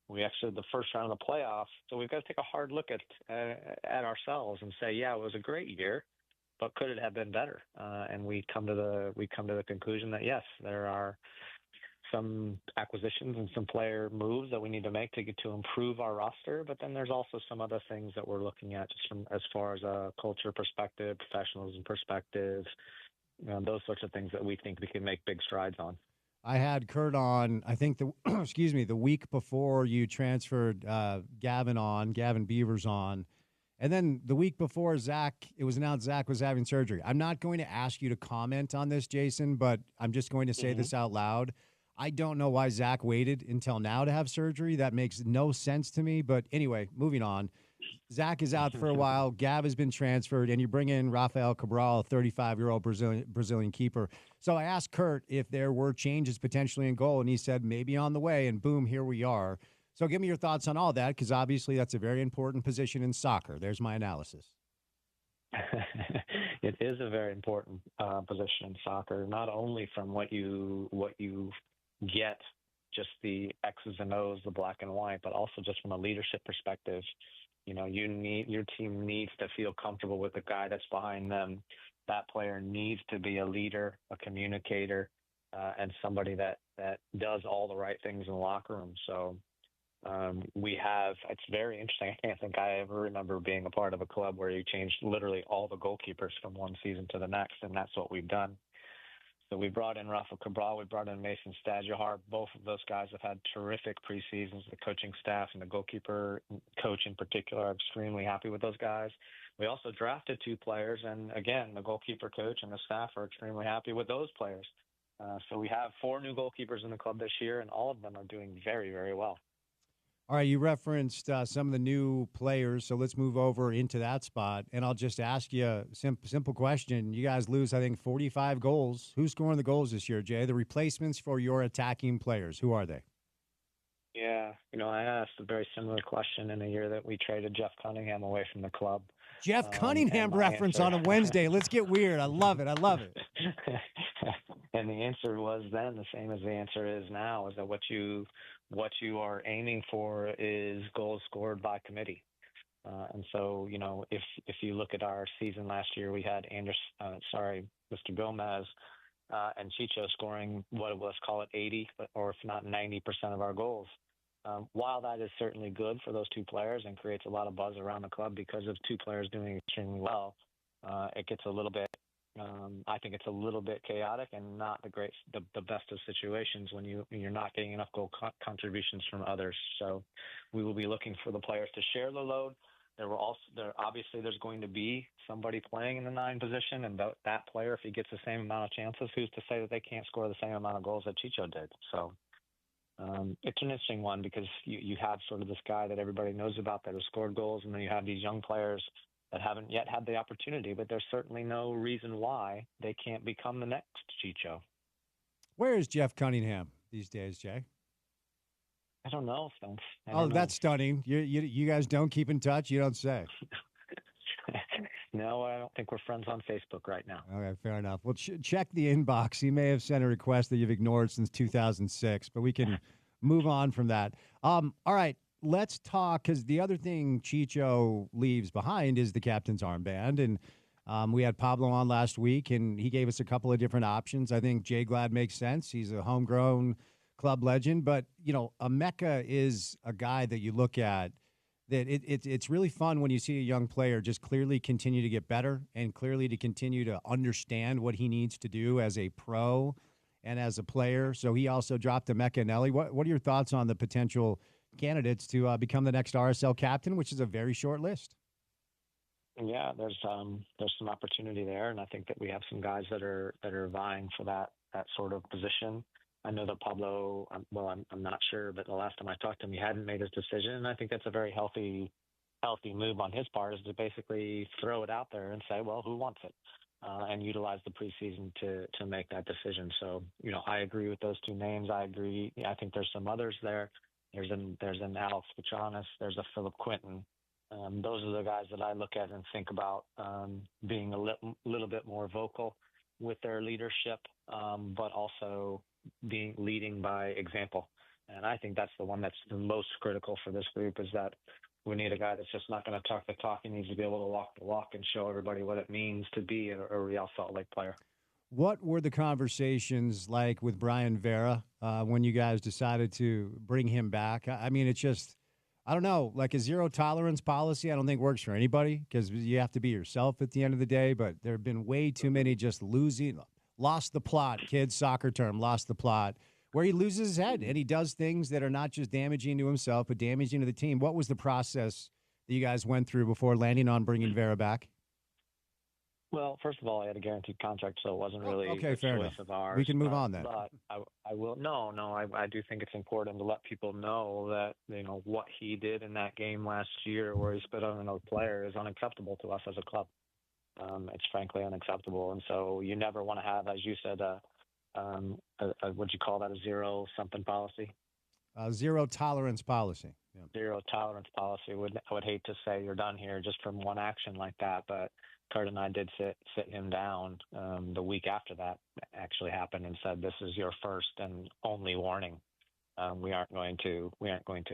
We exited the first round of the playoffs. So we've got to take a hard look at ourselves and say, yeah, it was a great year, but could it have been better? And we come to the conclusion that yes, there are some acquisitions and some player moves that we need to make to improve our roster. But then there's also some other things that we're looking at just from as far as a culture perspective, professionalism perspective, those sorts of things that we think we can make big strides on. I had Kurt on, I think the week before you transferred Gavin Beavers on. And then the week before it was announced Zach was having surgery. I'm not going to ask you to comment on this, Jason, but I'm just going to say this out loud. I don't know why Zach waited until now to have surgery. That makes no sense to me. But anyway, moving on. Zach is out for a while. Gav has been transferred, and you bring in Rafael Cabral, a 35-year-old Brazilian keeper. So I asked Kurt if there were changes potentially in goal, and he said maybe on the way, and boom, here we are. So give me your thoughts on all that, because obviously that's a very important position in soccer. There's my analysis. It is a very important position in soccer, not only from what you get, just the X's and O's, the black and white, but also just from a leadership perspective. Your team needs to feel comfortable with the guy that's behind them. That player needs to be a leader, a communicator, and somebody that does all the right things in the locker room. So we have. It's very interesting. I can't think I ever remember being a part of a club where you changed literally all the goalkeepers from one season to the next, and that's what we've done. So we brought in Rafa Cabral, we brought in Mason Stadjahar. Both of those guys have had terrific preseasons. The coaching staff and the goalkeeper coach in particular are extremely happy with those guys. We also drafted 2 players, and again, the goalkeeper coach and the staff are extremely happy with those players. So we have 4 new goalkeepers in the club this year, and all of them are doing very, very well. All right, you referenced some of the new players, so let's move over into that spot. And I'll just ask you a simple question. You guys lose, I think, 45 goals. Who's scoring the goals this year, Jay? The replacements for your attacking players, who are they? Yeah, I asked a very similar question in a year that we traded Jeff Cunningham away from the club. Jeff Cunningham reference on a Wednesday. Let's get weird. I love it. And the answer was then the same as the answer is now, is that what you are aiming for is goals scored by committee. And so, if you look at our season last year, we had Mr. Gomez and Chicho scoring let's call it 80, or if not 90% of our goals. While that is certainly good for those 2 players and creates a lot of buzz around the club because of 2 players doing extremely well, it gets a little bit. I think it's a little bit chaotic and not the best of situations when you're not getting enough goal contributions from others. So we will be looking for the players to share the load. Obviously there's going to be somebody playing in the 9 position, and that player, if he gets the same amount of chances, who's to say that they can't score the same amount of goals that Chicho did? So it's an interesting one because you have sort of this guy that everybody knows about that has scored goals, and then you have these young players that haven't yet had the opportunity, but there's certainly no reason why they can't become the next Chicho. Where is Jeff Cunningham these days, Jay? I don't know, Spence. That's stunning. You guys don't keep in touch? You don't say. No, I don't think we're friends on Facebook right now. Okay, fair enough. Well, check the inbox. He may have sent a request that you've ignored since 2006, but we can move on from that. All right, let's talk, because the other thing Chicho leaves behind is the captain's armband. And we had Pablo on last week, and he gave us a couple of different options. I think Jay Glad makes sense. He's a homegrown club legend. But, Emeka is a guy that you look at that it's really fun when you see a young player just clearly continue to get better and clearly to continue to understand what he needs to do as a pro and as a player. So he also dropped Emeka and Ellie. What are your thoughts on the potential candidates to become the next RSL captain, which is a very short list? Yeah, there's some opportunity there, and I think that we have some guys that are vying for that sort of position. I know that Pablo, I'm not sure, but the last time I talked to him, he hadn't made his decision, and I think that's a very healthy move on his part, is to basically throw it out there and say, well, who wants it, and utilize the preseason to make that decision. So, I agree with those 2 names. I agree. I think there's some others there. There's an Alex Pachanis. There's a Philip Quinton. Those are the guys that I look at and think about being a little bit more vocal with their leadership, but also leading by example. And I think that's the one that's the most critical for this group, is that we need a guy that's just not going to talk the talk. He needs to be able to walk the walk and show everybody what it means to be a Real Salt Lake player. What were the conversations like with Brian Vera when you guys decided to bring him back? I mean, it's just, I don't know, like a zero tolerance policy I don't think works for anybody, because you have to be yourself at the end of the day. But there have been way too many just lost the plot, kids soccer term, lost the plot, where he loses his head and he does things that are not just damaging to himself, but damaging to the team. What was the process that you guys went through before landing on bringing Vera back? Well, first of all, I had a guaranteed contract, so it wasn't really a fair choice enough. of ours. We can move on then. But I will. No, I do think it's important to let people know that what he did in that game last year, where he spit on another player, is unacceptable to us as a club. It's frankly unacceptable, and so you never want to have, as you said, what'd you call that, a zero something policy? Zero tolerance policy. Yeah. Zero tolerance policy. I would hate to say you're done here just from one action like that, but Kurt and I did sit him down the week after that actually happened and said, "This is your first and only warning. We aren't going to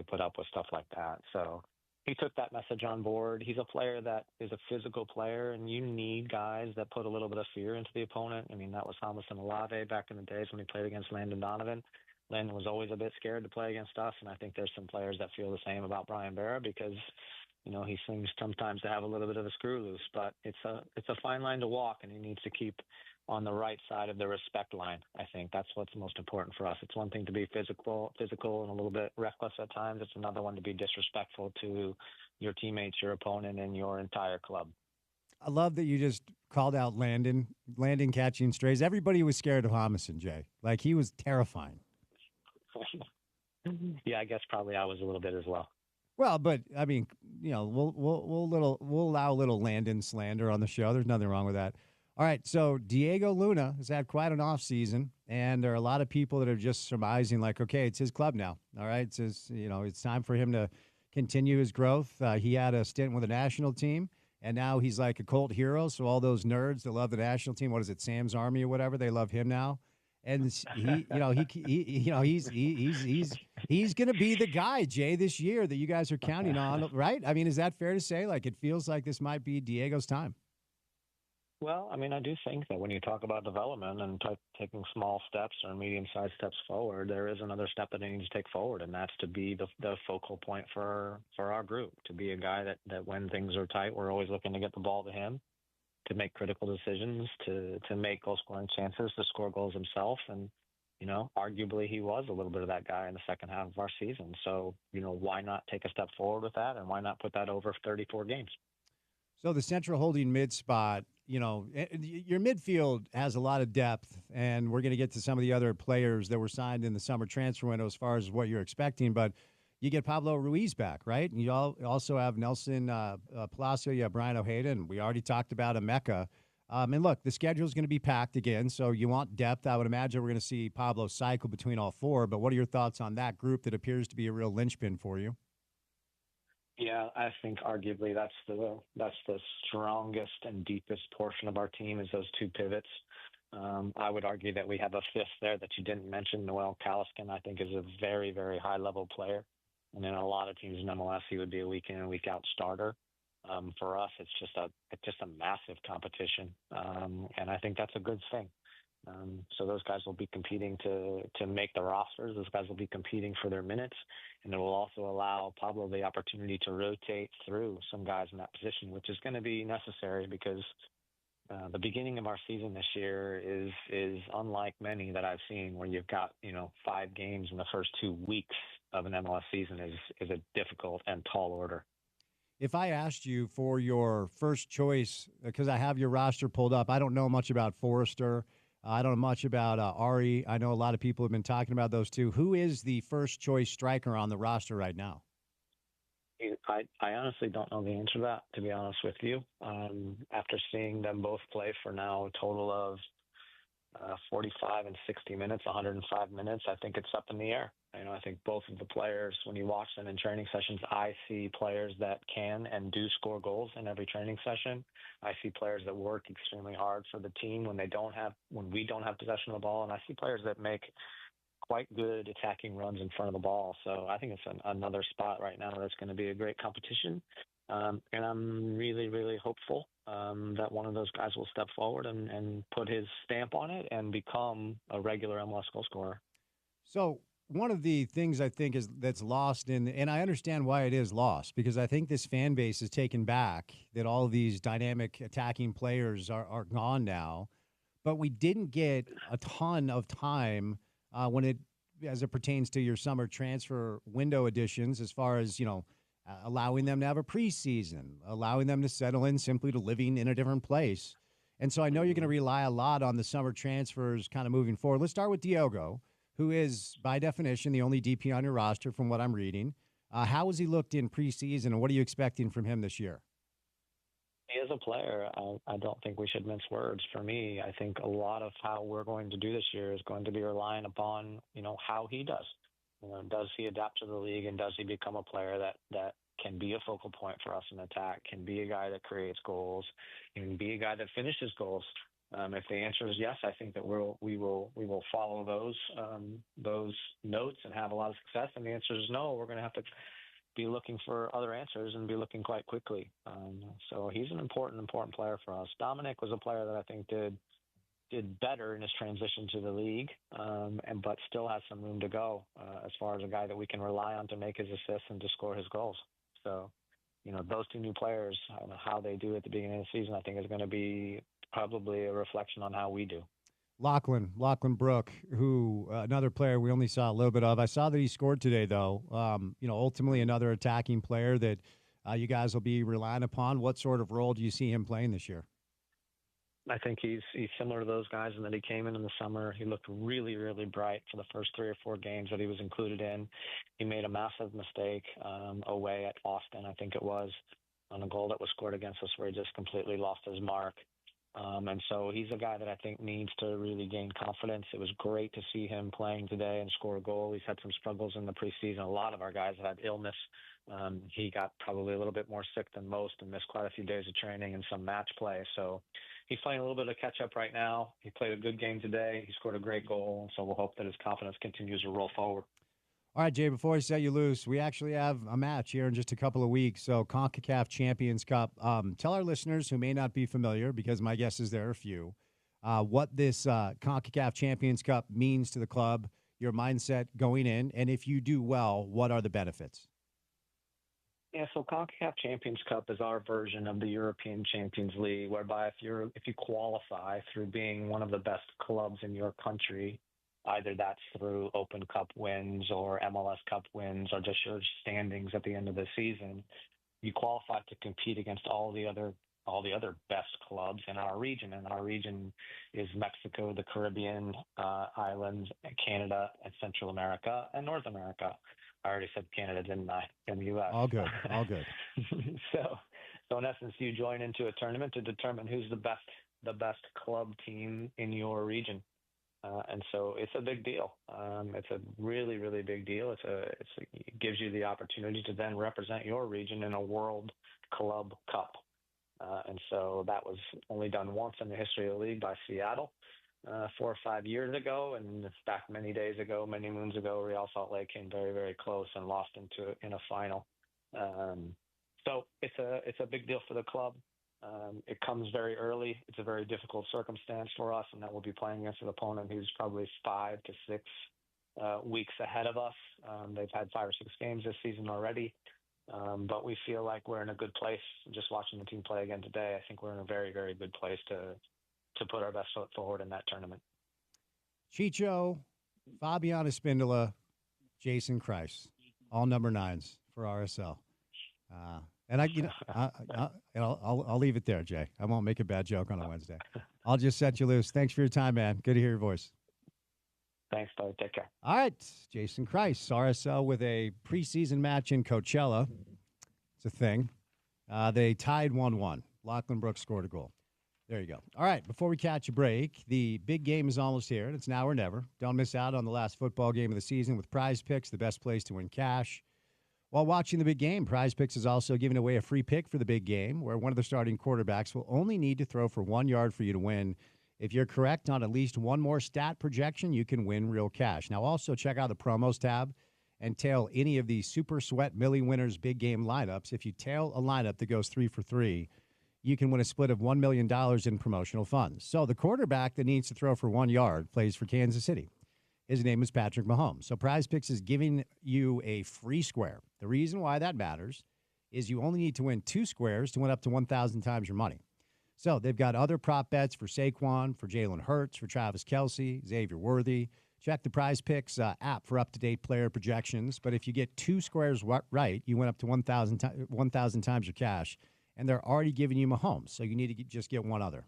put up with stuff like that." So he took that message on board. He's a player that is a physical player, and you need guys that put a little bit of fear into the opponent. I mean, that was Thomas and Olave back in the days when he played against Landon Donovan. Landon was always a bit scared to play against us, and I think there's some players that feel the same about Brian Barra because, he seems sometimes to have a little bit of a screw loose. But it's a fine line to walk, and he needs to keep on the right side of the respect line. I think that's what's most important for us. It's one thing to be physical and a little bit reckless at times. It's another one to be disrespectful to your teammates, your opponent, and your entire club. I love that you just called out Landon catching strays. Everybody was scared of Homison, Jay. Like, he was terrifying. Yeah, I guess probably I was a little bit as well. Well, but I mean, we'll allow a little Landon slander on the show. There's nothing wrong with that. All right, so Diego Luna has had quite an off season, and there are a lot of people that are just surmising, like, okay, it's his club now. All right, it's time for him to continue his growth. He had a stint with the national team, and now he's like a cult hero. So all those nerds that love the national team, what is it, Sam's Army or whatever, they love him now. And he's going to be the guy, Jay, this year that you guys are counting on, right? I mean, is that fair to say? Like, it feels like this might be Diego's time. Well, I mean, I do think that when you talk about development and taking small steps or medium-sized steps forward, there is another step that he needs to take forward, and that's to be the focal point for our group, to be a guy that when things are tight, we're always looking to get the ball to him, to make critical decisions, to make goal-scoring chances, to score goals himself. And, arguably he was a little bit of that guy in the second half of our season. So, why not take a step forward with that, and why not put that over 34 games? So the central holding mid spot, your midfield has a lot of depth, and we're going to get to some of the other players that were signed in the summer transfer window as far as what you're expecting. But you get Pablo Ruiz back, right? And you also have Nelson Palacio, you have Brian Ojeda, and we already talked about Emeka. And look, the schedule is going to be packed again, so you want depth. I would imagine we're going to see Pablo cycle between all four. But what are your thoughts on that group that appears to be a real linchpin for you? Yeah, I think arguably that's the strongest and deepest portion of our team is those two pivots. I would argue that we have a fifth there that you didn't mention. Noel Caliscan, I think, is a very, very high-level player. And in a lot of teams in MLS, he would be a week in and week out starter. For us, it's just a massive competition, and I think that's a good thing. So those guys will be competing to make the rosters. Those guys will be competing for their minutes, and it will also allow Pablo the opportunity to rotate through some guys in that position, which is going to be necessary because the beginning of our season this year is unlike many that I've seen, where you've got 5 games in the first 2 weeks of an MLS season is a difficult and tall order. If I asked you for your first choice, because I have your roster pulled up, I don't know much about Forrester. I don't know much about Ari. I know a lot of people have been talking about those two. Who is the first choice striker on the roster right now? I honestly don't know the answer to that, to be honest with you. After seeing them both play for now a total of 45 and 60 minutes, 105 minutes, I think it's up in the air. I think both of the players, when you watch them in training sessions, I see players that can and do score goals in every training session. I see players that work extremely hard for the team when we don't have possession of the ball, and I see players that make quite good attacking runs in front of the ball. So I think it's another spot right now that's going to be a great competition. And I'm really, really hopeful that one of those guys will step forward and put his stamp on it and become a regular MLS goal scorer. So one of the things I think that's lost and I understand why it is lost, because I think this fan base is taken back that all of these dynamic attacking players are gone now. But we didn't get a ton of time as it pertains to your summer transfer window additions, as far as, allowing them to have a preseason, allowing them to settle in simply to living in a different place. And so I know you're going to rely a lot on the summer transfers kind of moving forward. Let's start with Diogo, who is, by definition, the only DP on your roster from what I'm reading. How has he looked in preseason, and what are you expecting from him this year? He is a player. I don't think we should mince words. For me, I think a lot of how we're going to do this year is going to be relying upon, how he does. Does he adapt to the league, and does he become a player that can be a focal point for us in attack, can be a guy that creates goals, can be a guy that finishes goals? If the answer is yes, I think that we will follow those notes and have a lot of success. And the answer is no, we're going to have to be looking for other answers and be looking quite quickly. So he's an important player for us. Dominic was a player that I think did better in his transition to the league, but still has some room to go as far as a guy that we can rely on to make his assists and to score his goals. So, those two new players, I don't know how they do at the beginning of the season, I think is going to be probably a reflection on how we do. Lachlan Brook, who another player we only saw a little bit of. I saw that he scored today, though. Ultimately another attacking player that you guys will be relying upon. What sort of role do you see him playing this year? I think he's similar to those guys in that he came in the summer. He looked really, really bright for the first 3 or 4 games that he was included in. He made a massive mistake away at Austin, I think it was, on a goal that was scored against us where he just completely lost his mark. And so he's a guy that I think needs to really gain confidence. It was great to see him playing today and score a goal. He's had some struggles in the preseason. A lot of our guys have had illness. He got probably a little bit more sick than most and missed quite a few days of training and some match play. So he's playing a little bit of catch up right now. He played a good game today. He scored a great goal. So we'll hope that his confidence continues to roll forward. All right, Jay, before I set you loose, we actually have a match here in just a couple of weeks. So CONCACAF Champions Cup. Tell our listeners who may not be familiar, because my guess is there are a few, what this CONCACAF Champions Cup means to the club, your mindset going in, and if you do well, what are the benefits? Yeah, so CONCACAF Champions Cup is our version of the European Champions League, whereby if you qualify through being one of the best clubs in your country, either that's through Open Cup wins or MLS Cup wins or just your standings at the end of the season, you qualify to compete against all the other best clubs in our region. And our region is Mexico, the Caribbean islands, Canada, and Central America, and North America. I already said Canada, didn't I? In the U.S. All good. So in essence, you join into a tournament to determine who's the best club team in your region. And so it's a big deal. It's a really, really big deal. It gives you the opportunity to then represent your region in a World Club Cup. And so that was only done once in the history of the league by Seattle 4 or 5 years ago. And back many moons ago, Real Salt Lake came very, very close and lost in a final. So it's a big deal for the club. It comes very early. It's a very difficult circumstance for us, and that we'll be playing against an opponent who's probably 5 to 6 weeks ahead of us. They've had 5 or 6 games this season already, but we feel like we're in a good place. Just watching the team play again today, I think we're in a very, very good place to put our best foot forward in that tournament. Chicho, Fabian Espindola, Jason Kreis, all number 9s for RSL. And I'll leave it there, Jay. I won't make a bad joke on a Wednesday. I'll just set you loose. Thanks for your time, man. Good to hear your voice. Thanks, buddy. Take care. All right, Jason Kreis, RSL with a preseason match in Coachella. It's a thing. They tied 1-1. Lachlan Brooks scored a goal. There you go. All right, before we catch a break, the big game is almost here, and it's now or never. Don't miss out on the last football game of the season with Prize Picks, the best place to win cash. While watching the big game, Prize Picks is also giving away a free pick for the big game, where one of the starting quarterbacks will only need to throw for 1 yard for you to win. If you're correct on at least one more stat projection, you can win real cash. Now, also check out the promos tab and tail any of the Super Sweat Millie Winners big game lineups. If you tail a lineup that goes 3 for 3, you can win a split of $1 million in promotional funds. So the quarterback that needs to throw for 1 yard plays for Kansas City. His name is Patrick Mahomes. So Prize Picks is giving you a free square. The reason why that matters is you only need to win 2 squares to win up to 1,000 times your money. So they've got other prop bets for Saquon, for Jalen Hurts, for Travis Kelce, Xavier Worthy. Check the Prize Picks app for up-to-date player projections. But if you get 2 squares right, you win up to 1,000 times your cash. And they're already giving you Mahomes, so you need to just get one other.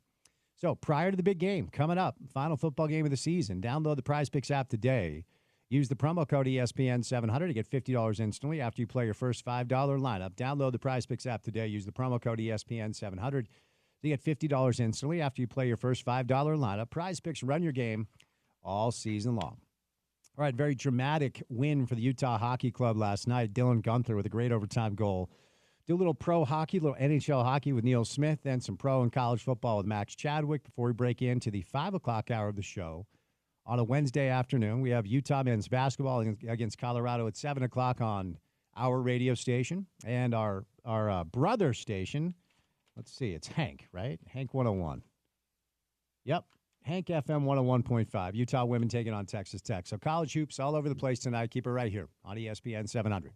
So prior to the big game coming up, final football game of the season, download the Prize Picks app today. Use the promo code ESPN700 to get $50 instantly after you play your first $5 lineup. Download the Prize Picks app today. Use the promo code ESPN700 to get $50 instantly after you play your first $5 lineup. Prize Picks, run your game all season long. All right, very dramatic win for the Utah Hockey Club last night. Dylan Gunther with a great overtime goal. Do a little pro hockey, a little NHL hockey with Neil Smith, then some pro and college football with Max Chadwick before we break into the 5 o'clock hour of the show. On a Wednesday afternoon, we have Utah men's basketball against Colorado at 7 o'clock on our radio station and our brother station. Let's see, it's Hank, right? Hank 101. Yep, Hank FM 101.5. Utah women taking on Texas Tech. So college hoops all over the place tonight. Keep it right here on ESPN 700.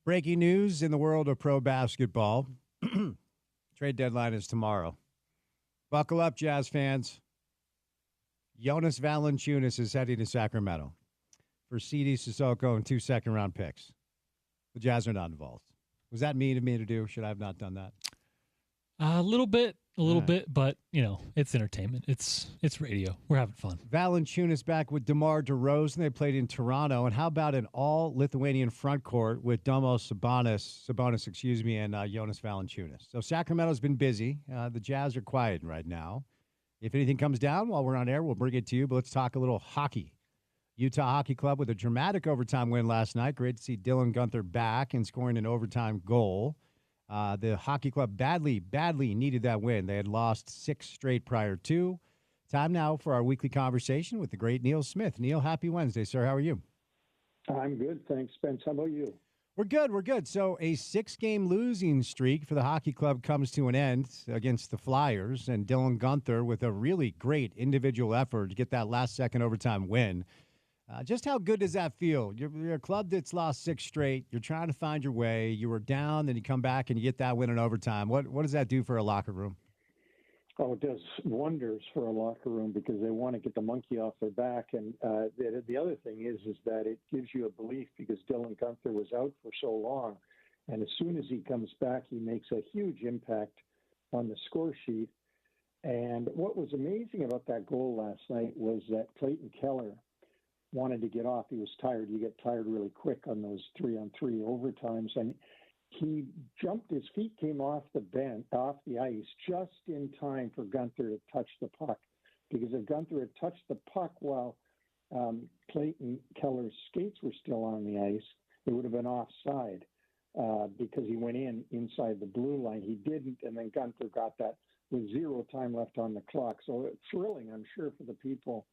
Breaking news in the world of pro basketball. Trade deadline is tomorrow. Buckle up, Jazz fans. Jonas Valanciunas is heading to Sacramento for CD Sissoko and 2 second-round picks. The Jazz are not involved. Was that mean of me to do? Should I have not done that? A little bit, but it's entertainment. It's radio. We're having fun. Valanciunas back with DeMar DeRozan. They played in Toronto. And how about an all-Lithuanian front court with Domas Sabonis, and Jonas Valanciunas. So Sacramento's been busy. The Jazz are quiet right now. If anything comes down while we're on air, we'll bring it to you. But let's talk a little hockey. Utah Hockey Club with a dramatic overtime win last night. Great to see Dylan Guenther back and scoring an overtime goal. The hockey club badly needed that win. They had lost 6 straight prior to. Time now for our weekly conversation with the great Neil Smith. Neil, happy Wednesday, sir. How are you? I'm good, thanks, Spence. How about you? We're good. So a 6-game losing streak for the hockey club comes to an end against the Flyers, and Dylan Guenther with a really great individual effort to get that last-second overtime win. Just how good does that feel? You're a club that's lost 6 straight. You're trying to find your way. You were down, then you come back and you get that win in overtime. What does that do for a locker room? Oh, it does wonders for a locker room because they want to get the monkey off their back. And the other thing is that it gives you a belief because Dylan Guenther was out for so long. And as soon as he comes back, he makes a huge impact on the score sheet. And what was amazing about that goal last night was that Clayton Keller wanted to get off. He was tired. You get tired really quick on those 3-on-3 overtimes. And he jumped, his feet came off the ice just in time for Guenther to touch the puck. Because if Guenther had touched the puck while Clayton Keller's skates were still on the ice, it would have been offside because he went inside the blue line. He didn't, and then Guenther got that with 0 time left on the clock. So it's thrilling, I'm sure, for the people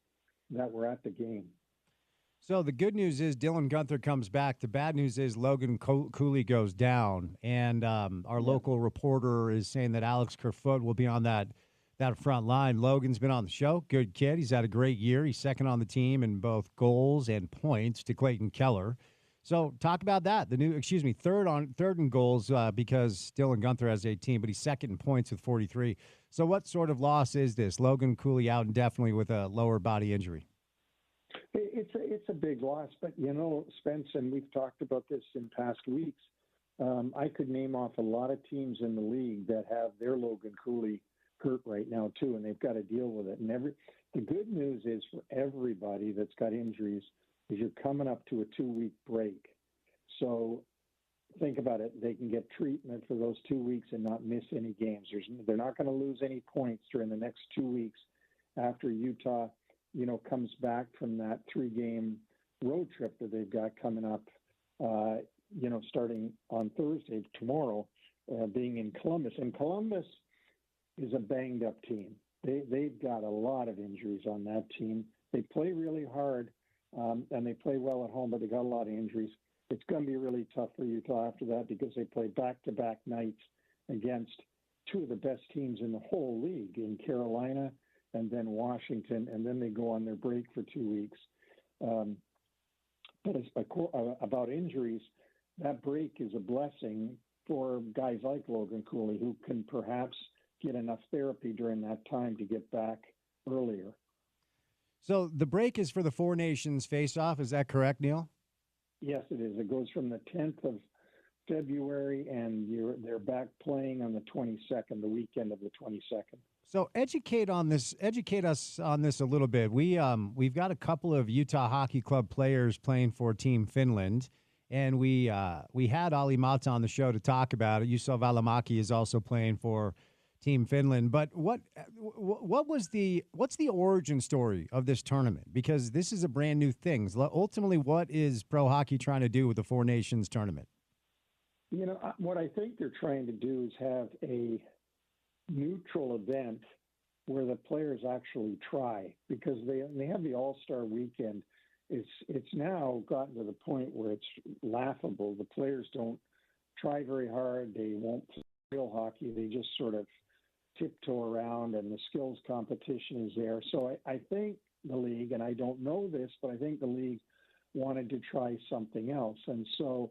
that were at the game. So the good news is Dylan Guenther comes back. The bad news is Logan Cooley goes down. And our local reporter is saying that Alex Kerfoot will be on that front line. Logan's been on the show. Good kid. He's had a great year. He's second on the team in both goals and points to Clayton Keller. So talk about that. Third in goals because Dylan Guenther has 18, but he's second in points with 43. So what sort of loss is this? Logan Cooley out indefinitely with a lower body injury. It's a big loss, but Spence, and we've talked about this in past weeks. I could name off a lot of teams in the league that have their Logan Cooley hurt right now too, and they've got to deal with it. And the good news is for everybody that's got injuries is you're coming up to a 2-week break. So think about it; they can get treatment for those 2 weeks and not miss any games. They're not going to lose any points during the next 2 weeks after Utah comes back from that 3-game road trip that they've got coming up, starting on Thursday, tomorrow, being in Columbus. And Columbus is a banged-up team. They've got a lot of injuries on that team. They play really hard, and they play well at home, but they got a lot of injuries. It's going to be really tough for Utah after that because they play back-to-back nights against 2 of the best teams in the whole league in Carolina and then Washington, and then they go on their break for 2 weeks. But about injuries, that break is a blessing for guys like Logan Cooley who can perhaps get enough therapy during that time to get back earlier. So the break is for the Four Nations face-off. Is that correct, Neil? Yes, it is. It goes from the 10th of February, and they're back playing on the 22nd, the weekend of the 22nd. So educate us on this a little bit. We've got a couple of Utah Hockey Club players playing for Team Finland, and we had Ali Mata on the show to talk about it. Juuso Välimäki is also playing for Team Finland. But what's the origin story of this tournament? Because this is a brand new thing. Ultimately, what is pro hockey trying to do with the Four Nations tournament? What I think they're trying to do is have a neutral event where the players actually try, because they have the All-Star weekend. It's now gotten to the point where it's laughable. The players don't try very hard. They won't play real hockey. They just sort of tiptoe around, and the skills competition is there. So I think the league, and I don't know this, but I think the league wanted to try something else. And so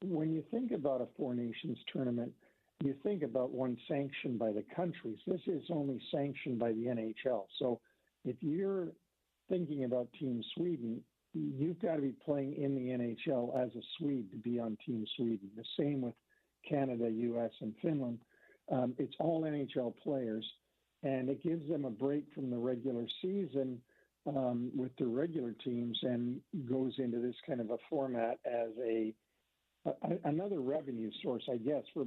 when you think about a Four Nations tournament, you think about one sanctioned by the countries. This is only sanctioned by the NHL. So if you're thinking about Team Sweden, you've got to be playing in the NHL as a Swede to be on Team Sweden. The same with Canada, U.S., and Finland. It's all NHL players, and it gives them a break from the regular season with the regular teams and goes into this kind of a format as another revenue source, I guess, for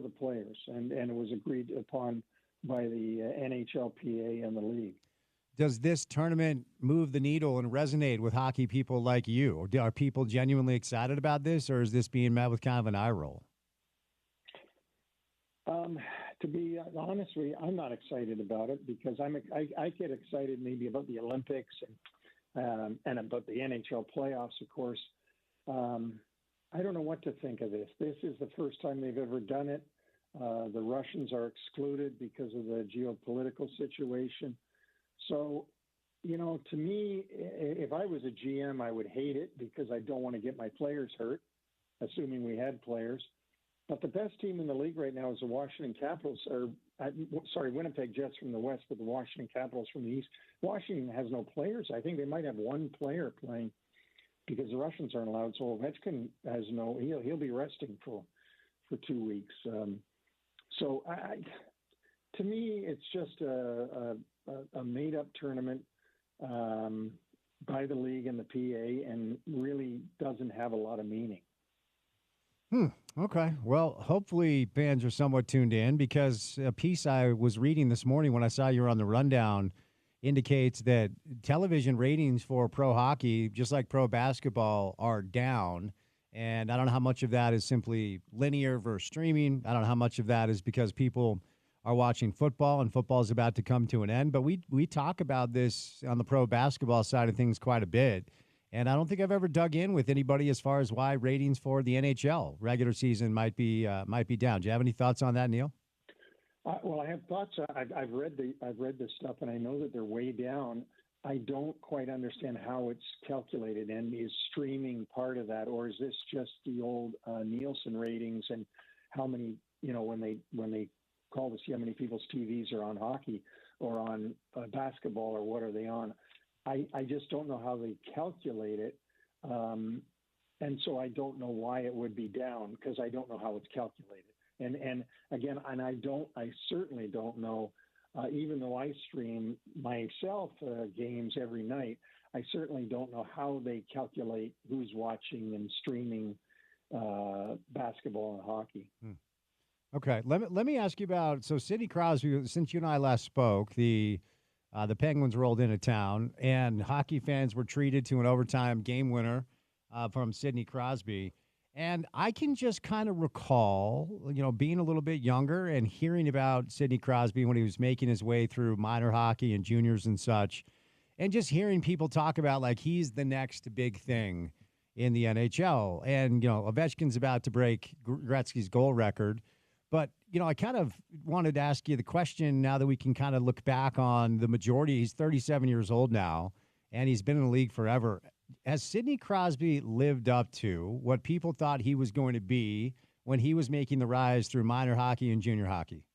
the players. And it was agreed upon by the NHLPA and the league. Does this tournament move the needle and resonate with hockey people like you? Are people genuinely excited about this, or is this being met with kind of an eye roll? To be honest with you, I'm not excited about it because I get excited maybe about the Olympics and about the NHL playoffs, of course. I don't know what to think of this. This is the first time they've ever done it. The Russians are excluded because of the geopolitical situation. So, to me, if I was a GM, I would hate it because I don't want to get my players hurt, assuming we had players. But the best team in the league right now is the Washington Capitals, Winnipeg Jets from the West, but the Washington Capitals from the East. Washington has no players. I think they might have one player playing because the Russians aren't allowed. So Ovechkin has he'll be resting for 2 weeks. To me, it's just a made-up tournament by the league and the PA, and really doesn't have a lot of meaning. Okay. Well, hopefully fans are somewhat tuned in because a piece I was reading this morning when I saw you were on the rundown indicates that television ratings for pro hockey, just like pro basketball, are down. And I don't know how much of that is simply linear versus streaming. I don't know how much of that is because people are watching football and football is about to come to an end. But we talk about this on the pro basketball side of things quite a bit. And I don't think I've ever dug in with anybody as far as why ratings for the NHL regular season might be down. Do you have any thoughts on that, Neil? Well, I have thoughts. I've read this stuff, and I know that they're way down. I don't quite understand how it's calculated, and is streaming part of that, or is this just the old Nielsen ratings and how many, when they call to see how many people's TVs are on hockey or on basketball, or what are they on? I just don't know how they calculate it. And so I don't know why it would be down because I don't know how it's calculated. And again, I certainly don't know, even though I stream myself games every night, I certainly don't know how they calculate who's watching and streaming basketball and hockey. Okay. Let me ask you about, so Sidney Crosby, since you and I last spoke, the Penguins rolled into town, and hockey fans were treated to an overtime game winner from Sidney Crosby. And I can just kind of recall, being a little bit younger and hearing about Sidney Crosby when he was making his way through minor hockey and juniors and such, and just hearing people talk about like he's the next big thing in the NHL. And, Ovechkin's about to break Gretzky's goal record. But, I kind of wanted to ask you the question now that we can kind of look back on the majority. He's 37 years old now, and he's been in the league forever. Has Sidney Crosby lived up to what people thought he was going to be when he was making the rise through minor hockey and junior hockey?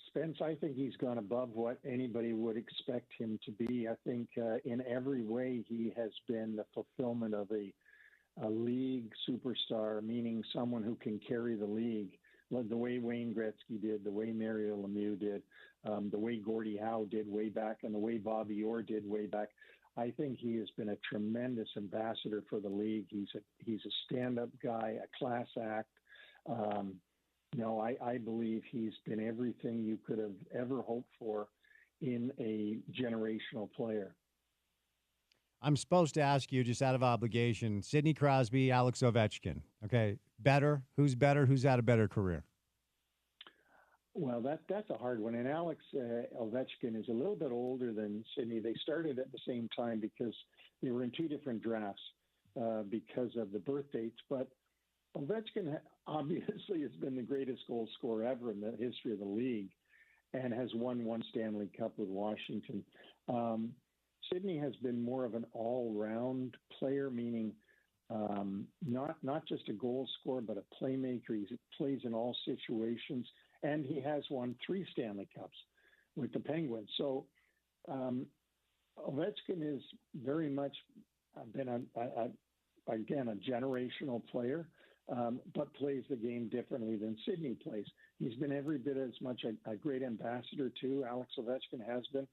Spence, I think he's gone above what anybody would expect him to be. I think in every way he has been the fulfillment of a league superstar, meaning someone who can carry the league, the way Wayne Gretzky did, the way Mario Lemieux did, the way Gordie Howe did way back, and the way Bobby Orr did way back. I think he has been a tremendous ambassador for the league. He's a stand-up guy, a class act. I believe he's been everything you could have ever hoped for in a generational player. I'm supposed to ask you, just out of obligation, Sidney Crosby, Alex Ovechkin. Okay, better? Who's better? Who's had a better career? Well, that's a hard one. And Alex Ovechkin is a little bit older than Sidney. They started at the same time because they were in two different drafts because of the birth dates. But Ovechkin obviously has been the greatest goal scorer ever in the history of the league and has won one Stanley Cup with Washington. Sidney has been more of an all-round player, meaning not just a goal scorer, but a playmaker. He plays in all situations, and he has won 3 Stanley Cups with the Penguins. So Ovechkin is very much been a generational player, but plays the game differently than Sidney plays. He's been every bit as much a great ambassador too. Alex Ovechkin has been.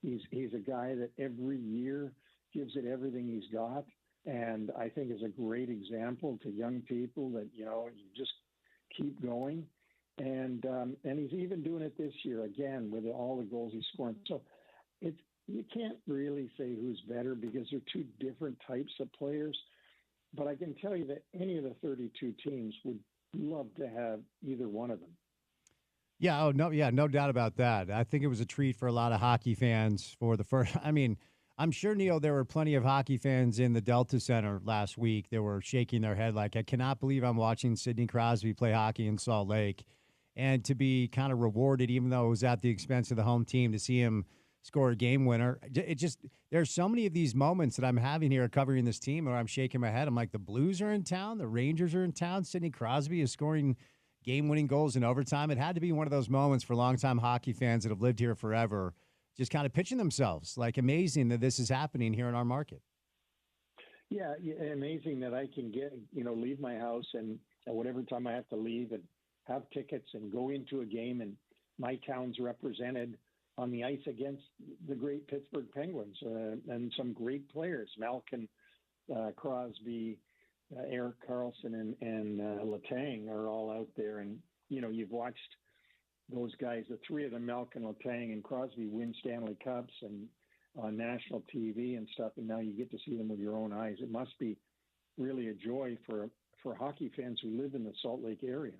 He's a guy that every year gives it everything he's got, and I think is a great example to young people that you just keep going. And he's even doing it this year again with all the goals he's scoring. So you can't really say who's better because they're 2 different types of players. But I can tell you that any of the 32 teams would love to have either one of them. Yeah. Oh, no. Yeah. No doubt about that. I think it was a treat for a lot of hockey fans for the first. I mean, I'm sure, Neil, there were plenty of hockey fans in the Delta Center last week that were shaking their head like, I cannot believe I'm watching Sidney Crosby play hockey in Salt Lake. And to be kind of rewarded, even though it was at the expense of the home team, to see him score a game winner. There's so many of these moments that I'm having here covering this team where I'm shaking my head. I'm like, the Blues are in town. The Rangers are in town. Sidney Crosby is scoring game-winning goals in overtime. It had to be one of those moments for longtime hockey fans that have lived here forever, just kind of pitching themselves. Like, amazing that this is happening here in our market. Yeah, amazing that I can leave my house and at whatever time I have to leave and have tickets and go into a game, and my town's represented on the ice against the great Pittsburgh Penguins and some great players. Malkin, Crosby, Erik Karlsson, and Letang are all out there. And, you've watched those guys, the 3 of them, Malkin, Letang, and Crosby, win Stanley Cups and on national TV and stuff. And now you get to see them with your own eyes. It must be really a joy for hockey fans who live in the Salt Lake area.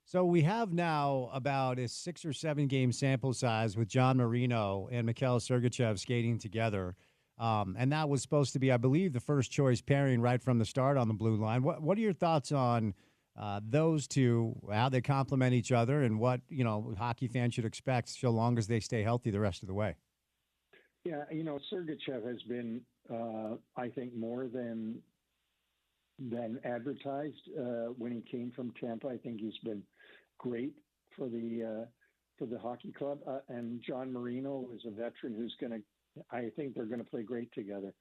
So we have now about a 6 or 7 game sample size with John Marino and Mikhail Sergachev skating together. And that was supposed to be, I believe, the first choice pairing right from the start on the blue line. What are your thoughts on those two, how they complement each other, and what, hockey fans should expect so long as they stay healthy the rest of the way? Yeah, Sergachev has been, I think, more than advertised when he came from Tampa. I think he's been great for the hockey club. And John Marino is a veteran who's I think they're going to play great together.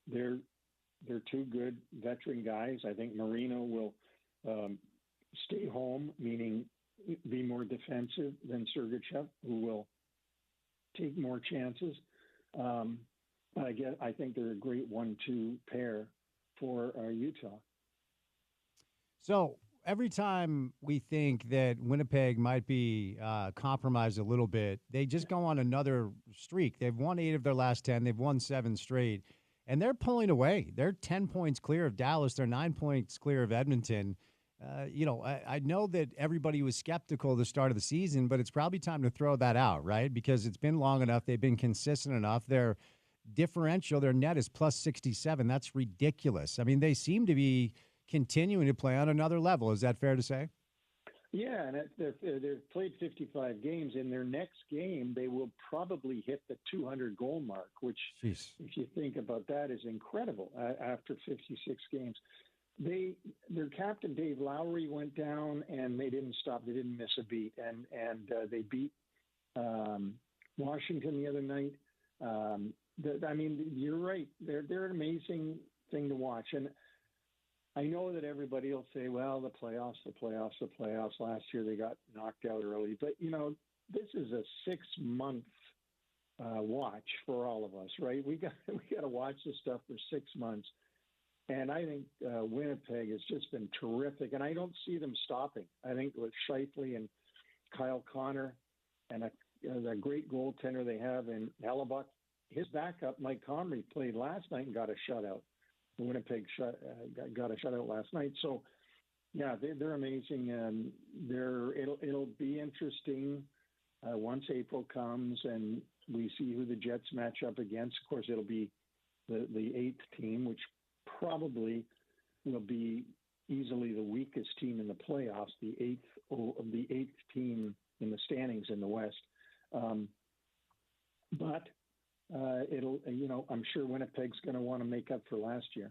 They're 2 good veteran guys. I think Marino will stay home, meaning be more defensive than Sergachev, who will take more chances. I think they're a great 1-2 pair for Utah. So every time we think that Winnipeg might be compromised a little bit, they just go on another streak. They've won 8 of their last 10. They've won 7 straight, and they're pulling away. They're 10 points clear of Dallas. They're 9 points clear of Edmonton. I know that everybody was skeptical at the start of the season, but it's probably time to throw that out, right? Because it's been long enough. They've been consistent enough. Their differential, their net is plus 67. That's ridiculous. I mean, they seem to be continuing to play on another level. Is that fair to say? Yeah, and they've played 55 games. In their next game, they will probably hit the 200 goal mark, which, If you think about that, is incredible after 56 games. Their captain, Dave Lowry, went down, and they didn't stop. They didn't miss a beat, and they beat Washington the other night. You're right. They're an amazing thing to watch. And I know that everybody will say, well, the playoffs. Last year they got knocked out early. But, this is a 6-month watch for all of us, right? We got to watch this stuff for 6 months. And I think Winnipeg has just been terrific. And I don't see them stopping. I think with Scheifele and Kyle Connor and a great goaltender they have in Hellebuck, his backup, Mike Comrie, played last night and got a shutout. Winnipeg got a shutout last night. So, yeah, they're amazing. It'll be interesting once April comes and we see who the Jets match up against. Of course, it'll be the 8th team, which probably will be easily the weakest team in the playoffs, the 8th team in the standings in the West. But I'm sure Winnipeg's going to want to make up for last year.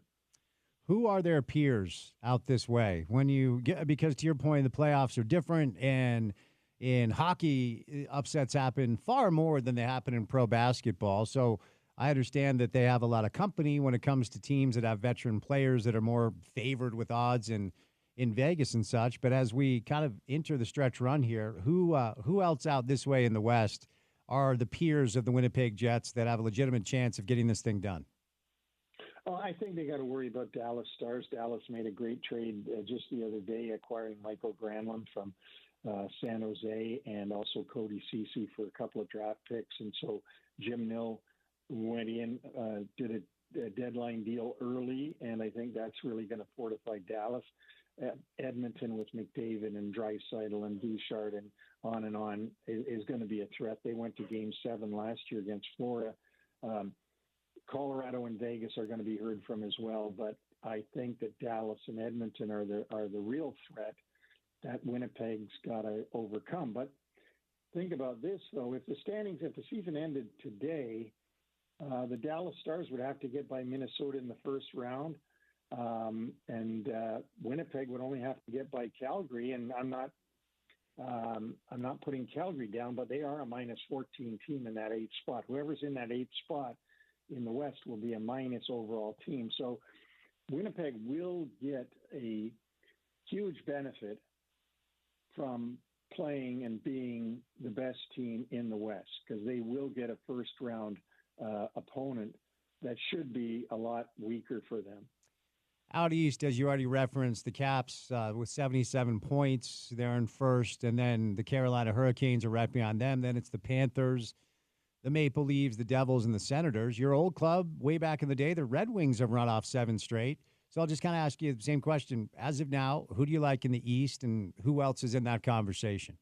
who are their peers out this way when you get, because to your point, the playoffs are different, and in hockey, upsets happen far more than they happen in pro basketball. So I understand that they have a lot of company when it comes to teams that have veteran players that are more favored with odds in Vegas and such. But as we kind of enter the stretch run here, who else out this way in the West are the peers of the Winnipeg Jets that have a legitimate chance of getting this thing done? Well, I think they got to worry about Dallas Stars. Dallas made a great trade just the other day, acquiring Michael Granlund from San Jose, and also Cody Ceci for a couple of draft picks. And so Jim Nill went in, did a deadline deal early, and I think that's really going to fortify Dallas. Edmonton with McDavid and Draisaitl and Bouchard and on is going to be a threat. They went to Game 7 last year against Florida. Colorado and Vegas are going to be heard from as well, but I think that Dallas and Edmonton are the real threat that Winnipeg's got to overcome. But think about this, though. If the season ended today, the Dallas Stars would have to get by Minnesota in the first round, and Winnipeg would only have to get by Calgary. And I'm not putting Calgary down, but they are a -14 team in that 8th spot. Whoever's in that 8th spot in the West will be a minus overall team. So Winnipeg will get a huge benefit from playing and being the best team in the West, because they will get a first-round opponent that should be a lot weaker for them. Out east, as you already referenced, the Caps with 77 points, they're in first, and then the Carolina Hurricanes are right behind them. Then it's the Panthers, the Maple Leafs, the Devils, and the Senators. Your old club, way back in the day, the Red Wings have run off 7 straight. So I'll just kind of ask you the same question. As of now, who do you like in the East, and who else is in that conversation?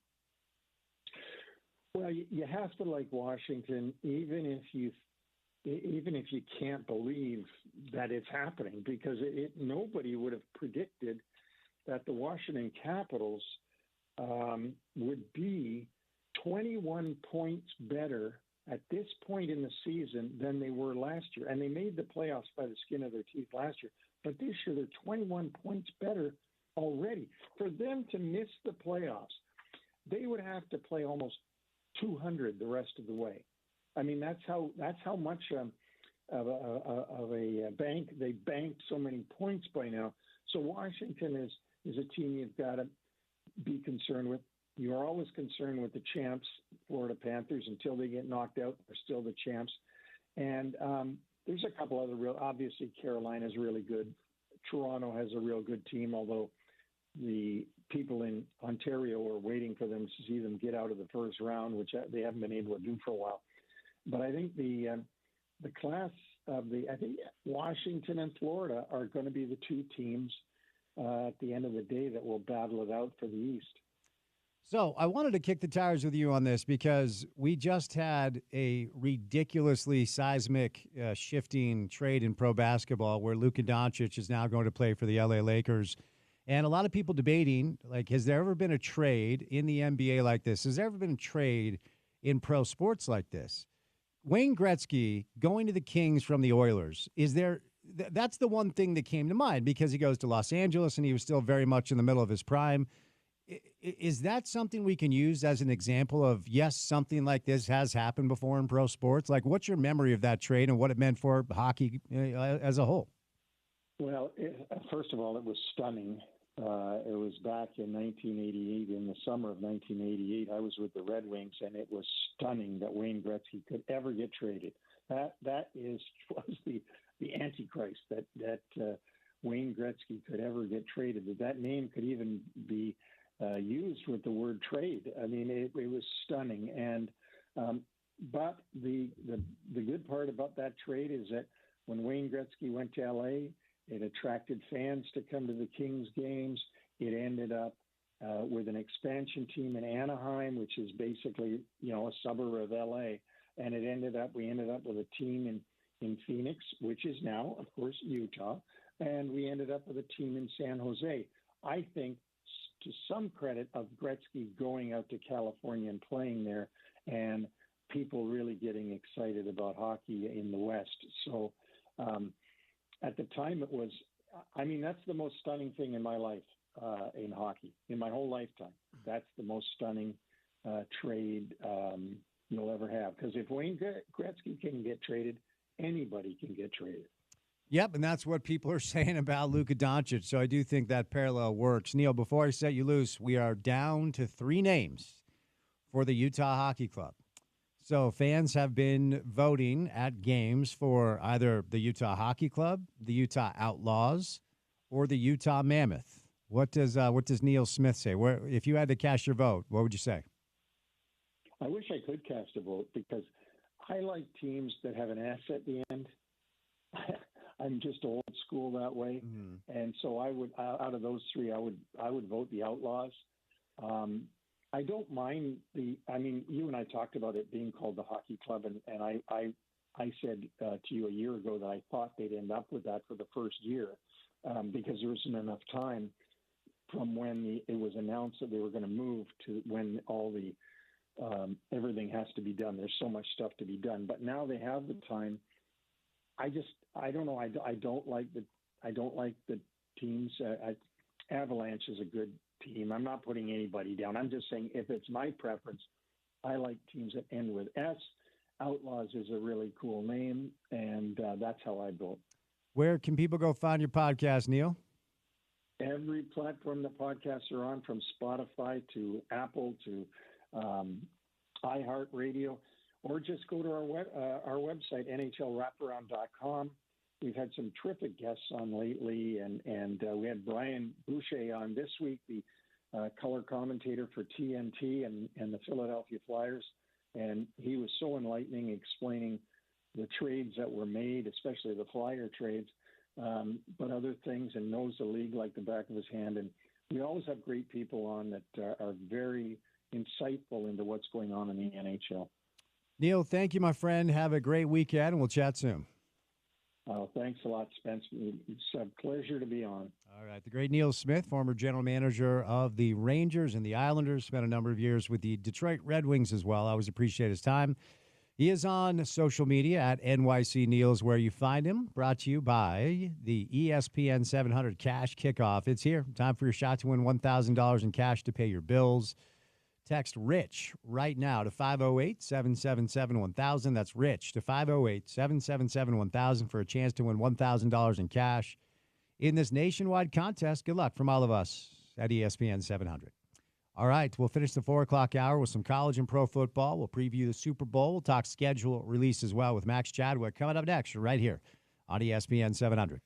Well, you have to like Washington, even if you can't believe that it's happening, because nobody would have predicted that the Washington Capitals would be 21 points better at this point in the season than they were last year. And they made the playoffs by the skin of their teeth last year. But this year, they're 21 points better already. For them to miss the playoffs, they would have to play almost 200 the rest of the way. I mean, that's how much of a bank they banked so many points by now. So Washington is a team you've got to be concerned with. You are always concerned with the champs, Florida Panthers, until they get knocked out. They're still the champs. And there's a couple other obviously Carolina's really good. Toronto has a real good team, although the people in Ontario are waiting for them to see them get out of the first round, which they haven't been able to do for a while. But I think the class of I think Washington and Florida are going to be the two teams at the end of the day that will battle it out for the East. So I wanted to kick the tires with you on this because we just had a ridiculously seismic shifting trade in pro basketball where Luka Doncic is now going to play for the LA Lakers. And a lot of people debating, like, has there ever been a trade in the NBA like this? Has there ever been a trade in pro sports like this? Wayne Gretzky going to the Kings from the Oilers, is there that's the one thing that came to mind because he goes to Los Angeles and he was still very much in the middle of his prime. Is that something we can use as an example of, yes, something like this has happened before in pro sports? Like, what's your memory of that trade and what it meant for hockey as a whole? Well, first of all, it was stunning. It was back in 1988, in the summer of 1988. I was with the Red Wings, and it was stunning that Wayne Gretzky could ever get traded. That was the Antichrist, that Wayne Gretzky could ever get traded. That name could even be used with the word trade. I mean, it was stunning. And but the good part about that trade is that when Wayne Gretzky went to LA, it attracted fans to come to the Kings games. It ended up with an expansion team in Anaheim, which is basically, a suburb of LA. And we ended up with a team in Phoenix, which is now, of course, Utah. And we ended up with a team in San Jose. I think, to some credit of Gretzky going out to California and playing there, and people really getting excited about hockey in the West. So at the time, I mean, that's the most stunning thing in my life in hockey, in my whole lifetime. That's the most stunning trade you'll ever have. Because if Wayne Gretzky can get traded, anybody can get traded. Yep, and that's what people are saying about Luka Doncic. So I do think that parallel works. Neil, before I set you loose, we are down to 3 names for the Utah Hockey Club. So fans have been voting at games for either the Utah Hockey Club, the Utah Outlaws, or the Utah Mammoth. What does Neil Smith say? Where, if you had to cast your vote, what would you say? I wish I could cast a vote because I like teams that have an S at the end. I'm just old school that way, and so I would, out of those 3, I would vote the Outlaws. I don't mind I mean, you and I talked about it being called the Hockey Club, and I said to you a year ago that I thought they'd end up with that for the first year because there wasn't enough time from when it was announced that they were going to move to when all the everything has to be done. There's so much stuff to be done, but now they have the time. I don't know. I don't like the teams. Avalanche is a good team. I'm not putting anybody down. I'm just saying if it's my preference, I like teams that end with S. Outlaws is a really cool name, and that's how I vote. Where can people go find your podcast, Neil? Every platform the podcasts are on, from Spotify to Apple to iHeartRadio, or just go to our website, NHLWraparound.com. We've had some terrific guests on lately, and we had Brian Boucher on this week, the color commentator for TNT and the Philadelphia Flyers, and he was so enlightening, explaining the trades that were made, especially the Flyer trades, but other things, and knows the league like the back of his hand. And we always have great people on that are very insightful into what's going on in the NHL. Neil, thank you, my friend. Have a great weekend, and we'll chat soon. Thanks a lot, Spence. It's a pleasure to be on. All right. The great Neil Smith, former general manager of the Rangers and the Islanders, spent a number of years with the Detroit Red Wings as well. I always appreciate his time. He is on social media at NYC Neils, where you find him. Brought to you by the ESPN 700 Cash Kickoff. It's here. Time for your shot to win $1,000 in cash to pay your bills. Text RICH right now to 508-777-1000. That's RICH to 508-777-1000 for a chance to win $1,000 in cash in this nationwide contest. Good luck from all of us at ESPN 700. All right, we'll finish the 4 o'clock hour with some college and pro football. We'll preview the Super Bowl. We'll talk schedule release as well with Max Chadwick coming up next right here on ESPN 700.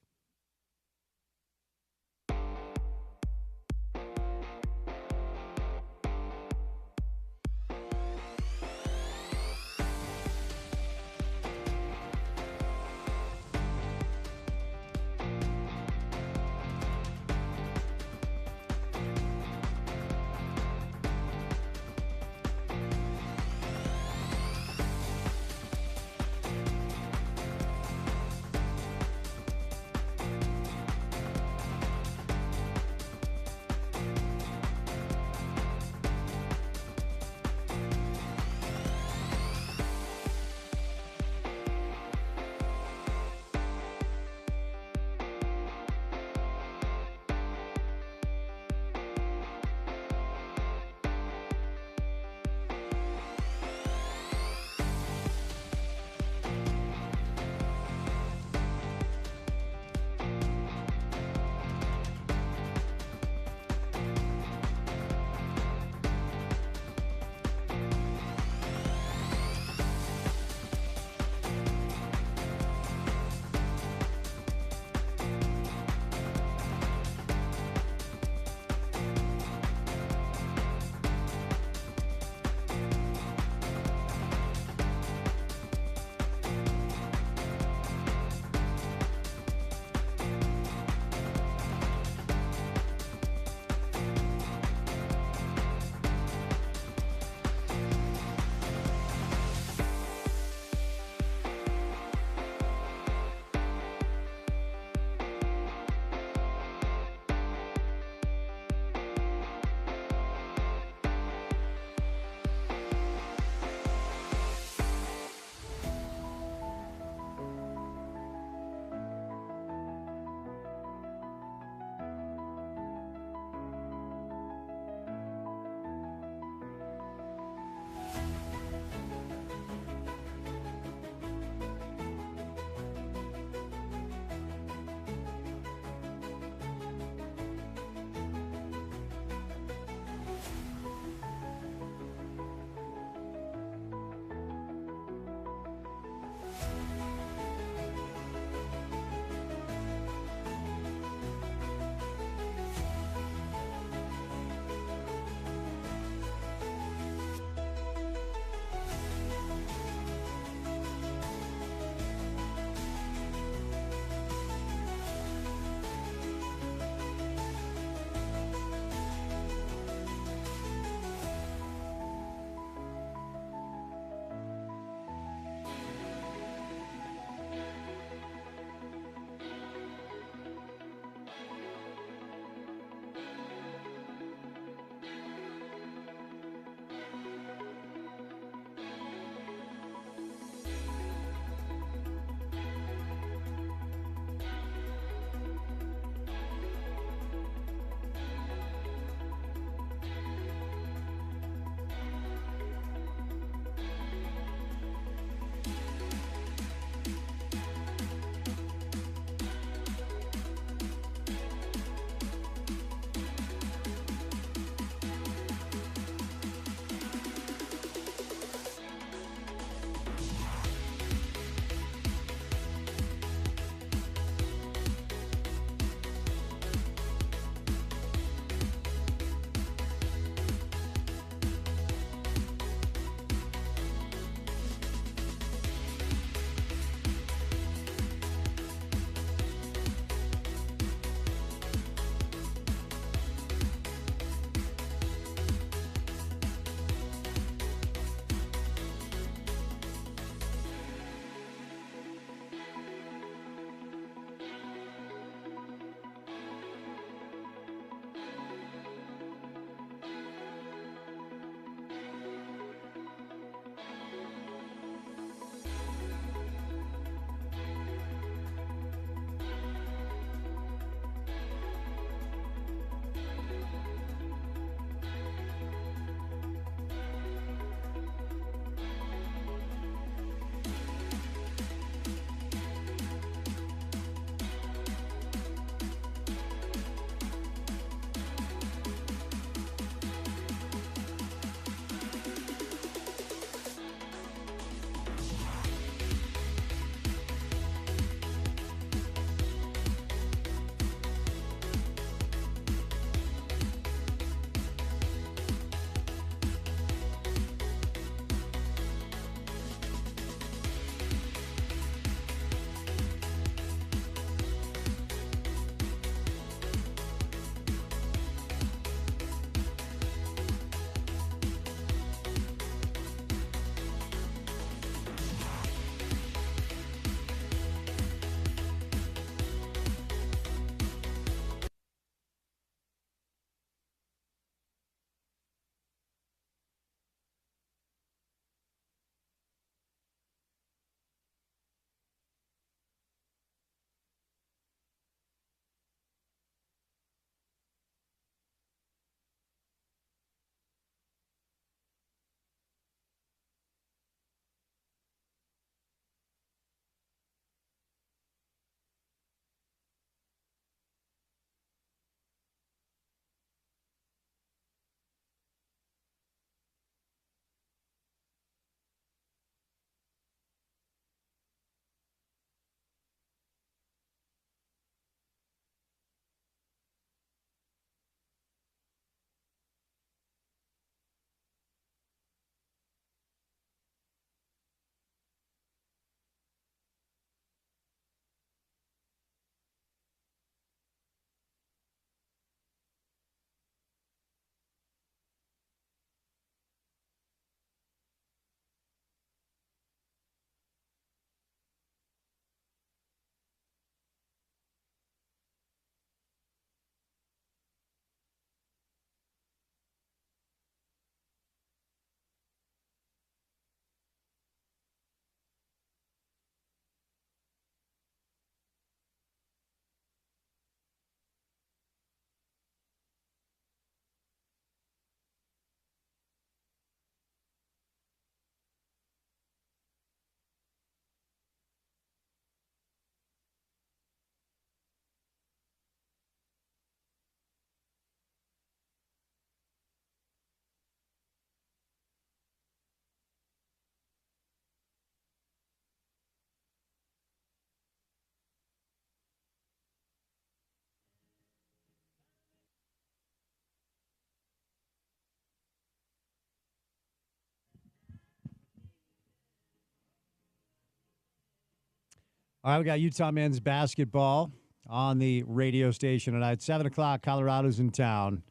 All right, we got Utah men's basketball on the radio station tonight. 7 o'clock, Colorado's in town.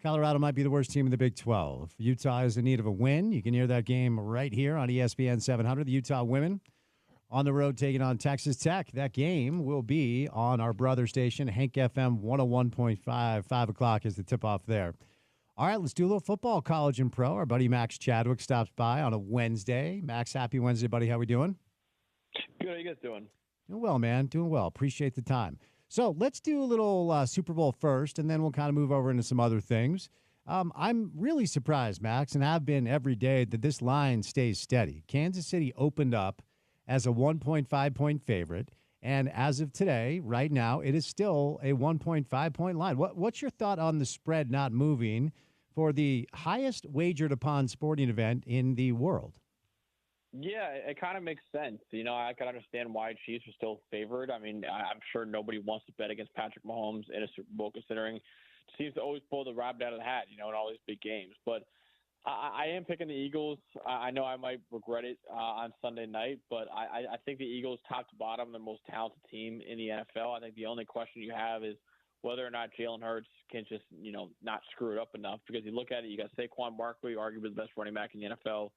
Colorado might be the worst team in the Big 12. Utah is in need of a win. You can hear that game right here on ESPN 700. The Utah women on the road taking on Texas Tech. That game will be on our brother station, Hank FM 101.5. 5 o'clock is the tip-off there. All right, let's do a little football, college and pro. Our buddy Max Chadwick stops by on a Wednesday. Max, happy Wednesday, buddy. How we doing? Good. How you guys doing? Doing well, man. Doing well. Appreciate the time. So let's do a little Super Bowl first, and then we'll kind of move over into some other things. I'm really surprised, Max, and have been every day, that this line stays steady. Kansas City opened up as a 1.5-point favorite, and as of today, right now, it is still a 1.5-point line. What's your thought on the spread not moving for the highest wagered upon sporting event in the world? Yeah, it kind of makes sense. I can understand why Chiefs are still favored. I mean, I'm sure nobody wants to bet against Patrick Mahomes in a Super Bowl, considering it seems to always pull the rabbit out of the hat, in all these big games. But I am picking the Eagles. I know I might regret it on Sunday night, but I think the Eagles, top to bottom, the most talented team in the NFL. I think the only question you have is whether or not Jalen Hurts can just, not screw it up enough. Because you look at it, you got Saquon Barkley, arguably the best running back in the NFL,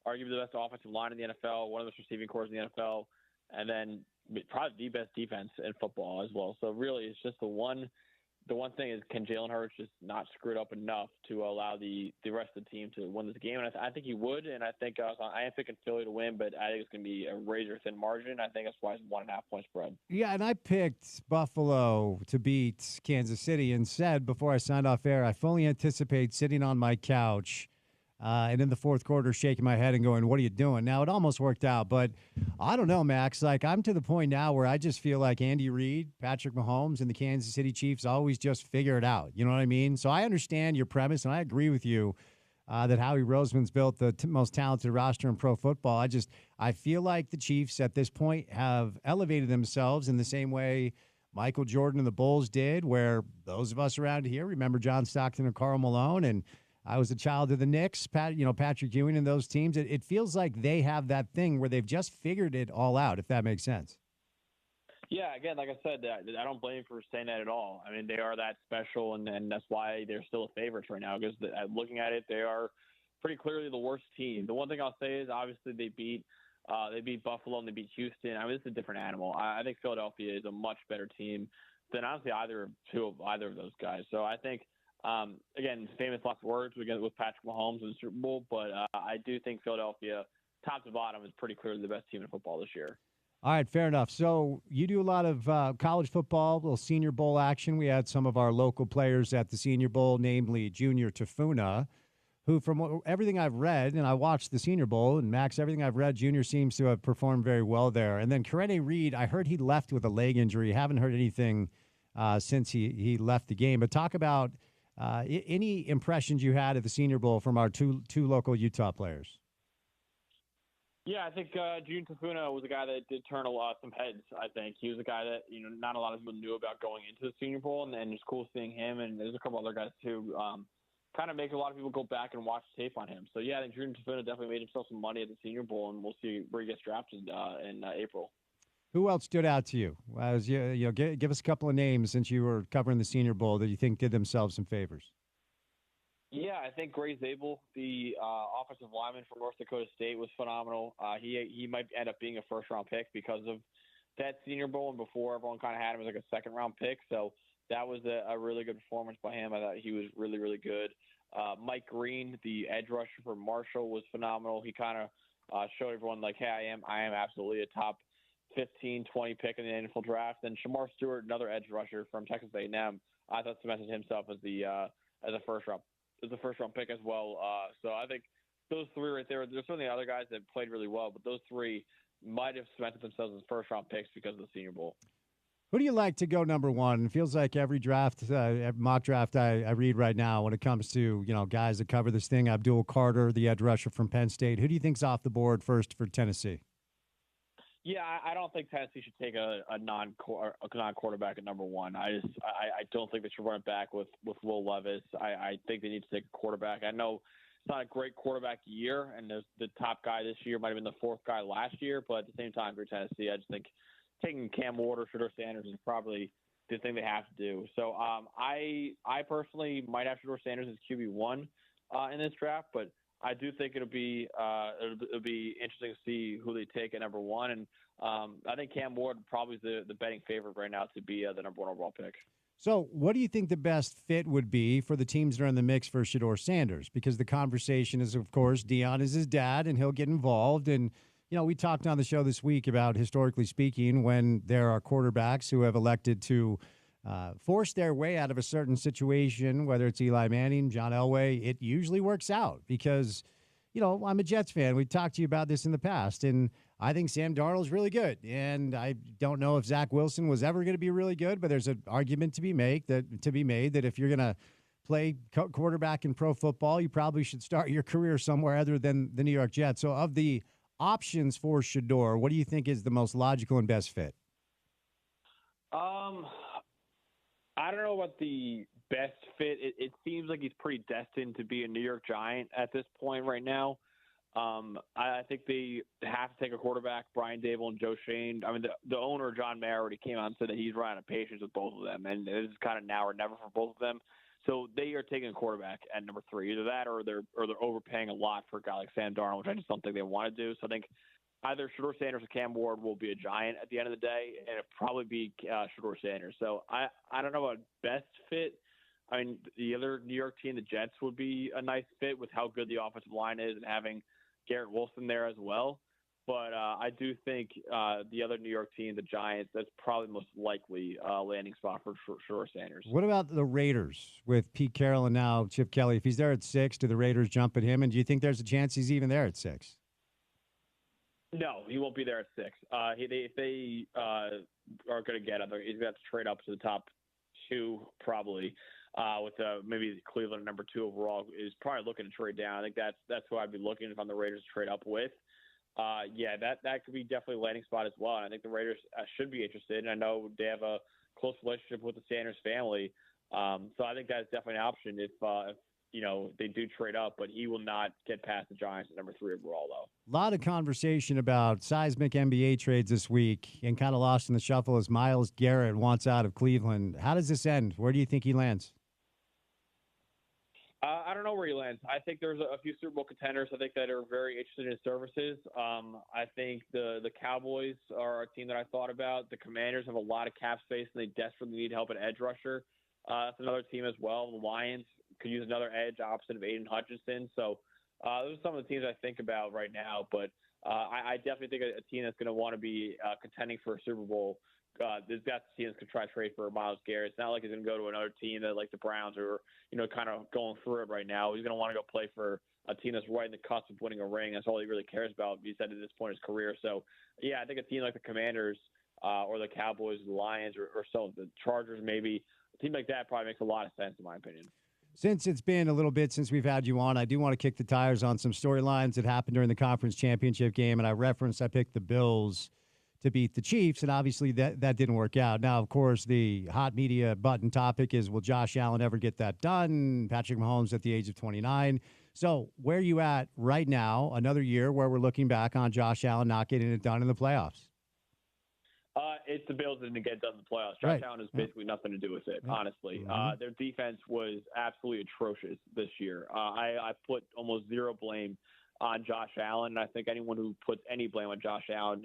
arguably the best offensive line in the NFL, one of the best receiving corps in the NFL, and then probably the best defense in football as well. So really, it's just the one thing is, can Jalen Hurts just not screw it up enough to allow the rest of the team to win this game? And I think he would, and I think I am picking Philly to win, but I think it's going to be a razor-thin margin. I think that's why it's 1.5-point spread. Yeah, and I picked Buffalo to beat Kansas City and said before I signed off air, I fully anticipate sitting on my couch and in the fourth quarter, shaking my head and going, what are you doing? Now, it almost worked out, but I don't know, Max. Like, I'm to the point now where I just feel like Andy Reid, Patrick Mahomes, and the Kansas City Chiefs always just figure it out. You know what I mean? So I understand your premise, and I agree with you that Howie Roseman's built the most talented roster in pro football. I feel like the Chiefs at this point have elevated themselves in the same way Michael Jordan and the Bulls did, where those of us around here remember John Stockton and Karl Malone, and I was a child of the Knicks, Patrick Ewing and those teams. It feels like they have that thing where they've just figured it all out, if that makes sense. Yeah, again, like I said, I don't blame you for saying that at all. I mean, they are that special, and that's why they're still favorites right now, because looking at it, they are pretty clearly the worst team. The one thing I'll say is, obviously, they beat Buffalo and they beat Houston. I mean, it's a different animal. I think Philadelphia is a much better team than, honestly, either of those guys. So I think, again, famous last words with Patrick Mahomes in the Super Bowl, but I do think Philadelphia, top to bottom, is pretty clearly the best team in football this year. All right, fair enough. So you do a lot of college football, little Senior Bowl action. We had some of our local players at the Senior Bowl, namely Junior Tafuna, who, from everything I've read, and I watched the Senior Bowl, and Max, everything I've read, Junior seems to have performed very well there. And then Karene Reed, I heard he left with a leg injury. Haven't heard anything since he left the game. But talk about any impressions you had at the Senior Bowl from our two local Utah players. Yeah, I think Junior Tafuna was a guy that did turn some heads. I think he was a guy that not a lot of people knew about going into the Senior Bowl, and it's cool seeing him. And there's a couple other guys too. Kind of make a lot of people go back and watch tape on him. So yeah, I think Junior Tafuna definitely made himself some money at the Senior Bowl, and we'll see where he gets drafted in April. Who else stood out to you? Give us a couple of names since you were covering the Senior Bowl that you think did themselves some favors. Yeah, I think Gray Zabel, the offensive lineman from North Dakota State, was phenomenal. He might end up being a first-round pick because of that Senior Bowl, and before everyone kind of had him as like a second-round pick. So that was a really good performance by him. I thought he was really, really good. Mike Green, the edge rusher for Marshall, was phenomenal. He kind of showed everyone like, hey, I am absolutely a top 15, 20 pick in the NFL draft. And Shamar Stewart, another edge rusher from Texas A&M, I thought cemented himself as a first-round pick as well. So I think those three right there, there's certainly other guys that played really well, but those three might have cemented themselves as first-round picks because of the Senior Bowl. Who do you like to go number one? It feels like every draft, every mock draft I read right now when it comes to, guys that cover this thing, Abdul Carter, the edge rusher from Penn State. Who do you think's off the board first for Tennessee? Yeah, I don't think Tennessee should take a non-quarterback at number one. I don't think they should run it back with Will Levis. I think they need to take a quarterback. I know it's not a great quarterback year, and the top guy this year might have been the fourth guy last year, but at the same time for Tennessee, I just think taking Cam Ward or Shedeur Sanders is probably the thing they have to do. So I personally might have Shedeur Sanders as QB1 in this draft, but I do think it'll be interesting to see who they take at number 1. And I think Cam Ward probably is the betting favorite right now to be the number 1 overall pick. So what do you think the best fit would be for the teams that are in the mix for Shedeur Sanders? Because the conversation is, of course, Deion is his dad, and he'll get involved. And, we talked on the show this week about, historically speaking, when there are quarterbacks who have elected to force their way out of a certain situation, whether it's Eli Manning, John Elway, it usually works out because, I'm a Jets fan. We talked to you about this in the past, and I think Sam Darnold's really good. And I don't know if Zach Wilson was ever going to be really good, but there's an argument to be made that if you're going to play quarterback in pro football, you probably should start your career somewhere other than the New York Jets. So of the options for Shedeur, what do you think is the most logical and best fit? I don't know about the best fit. It seems like he's pretty destined to be a New York Giant at this point right now. I think they have to take a quarterback, Brian Dable and Joe Shane. I mean, the owner, John Mayer, already came out and said that he's running out of patience with both of them, and this is kind of now or never for both of them. So they are taking a quarterback at number 3. Either that or they're overpaying a lot for a guy like Sam Darnold, which I just don't think they want to do. So I think either Shedeur Sanders or Cam Ward will be a Giant at the end of the day, and it'll probably be Shedeur Sanders. So I don't know about best fit. I mean, the other New York team, the Jets, would be a nice fit with how good the offensive line is and having Garrett Wilson there as well. But I do think the other New York team, the Giants, that's probably the most likely landing spot for Shedeur Sanders. What about the Raiders with Pete Carroll and now Chip Kelly? If he's there at 6, do the Raiders jump at him? And do you think there's a chance he's even there at 6? No, he won't be there at 6. If they are going to get him, he's going to have to trade up to the top 2 probably. With maybe Cleveland number 2 overall is probably looking to trade down. I think that's who I'd be looking if I'm the Raiders to trade up with. That could be definitely a landing spot as well. And I think the Raiders should be interested. And I know they have a close relationship with the Sanders family. So I think that's definitely an option if they do trade up, but he will not get past the Giants at number 3 overall, though. A lot of conversation about seismic NBA trades this week, and kind of lost in the shuffle as Myles Garrett wants out of Cleveland. How does this end? Where do you think he lands? I don't know where he lands. I think there's a few Super Bowl contenders I think that are very interested in his services. I think the Cowboys are a team that I thought about. The Commanders have a lot of cap space, and they desperately need help at edge rusher. That's another team as well. The Lions could use another edge opposite of Aiden Hutchinson. So those are some of the teams I think about right now. But I definitely think a team that's going to want to be contending for a Super Bowl, there's got teams that could try to trade for Myles Garrett. It's not like he's going to go to another team that like the Browns are, kind of going through it right now. He's going to want to go play for a team that's right in the cusp of winning a ring. That's all he really cares about, he said, at this point in his career. So, yeah, I think a team like the Commanders or the Cowboys, the Lions, or so the Chargers maybe, a team like that probably makes a lot of sense in my opinion. Since it's been a little bit since we've had you on, I do want to kick the tires on some storylines that happened during the conference championship game. And I picked the Bills to beat the Chiefs, and obviously that didn't work out. Now, of course, the hot media button topic is, will Josh Allen ever get that done? Patrick Mahomes at the age of 29. So where are you at right now, another year where we're looking back on Josh Allen not getting it done in the playoffs? It's the Bills that didn't get done in the playoffs. Josh Allen has basically nothing to do with it, honestly. Their defense was absolutely atrocious this year. I put almost zero blame on Josh Allen, and I think anyone who puts any blame on Josh Allen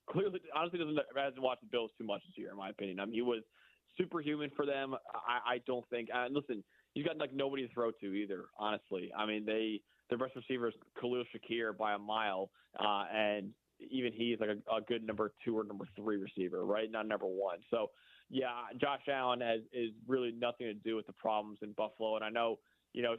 clearly, honestly, hasn't watched the Bills too much this year, in my opinion. I mean, he was superhuman for them. I don't think. Listen, he's got like nobody to throw to either. Honestly, I mean, their best receiver is Khalil Shakir by a mile, and even he's like a good number 2 or number 3 receiver, right? Not number 1. So, yeah, Josh Allen is really nothing to do with the problems in Buffalo, and I know.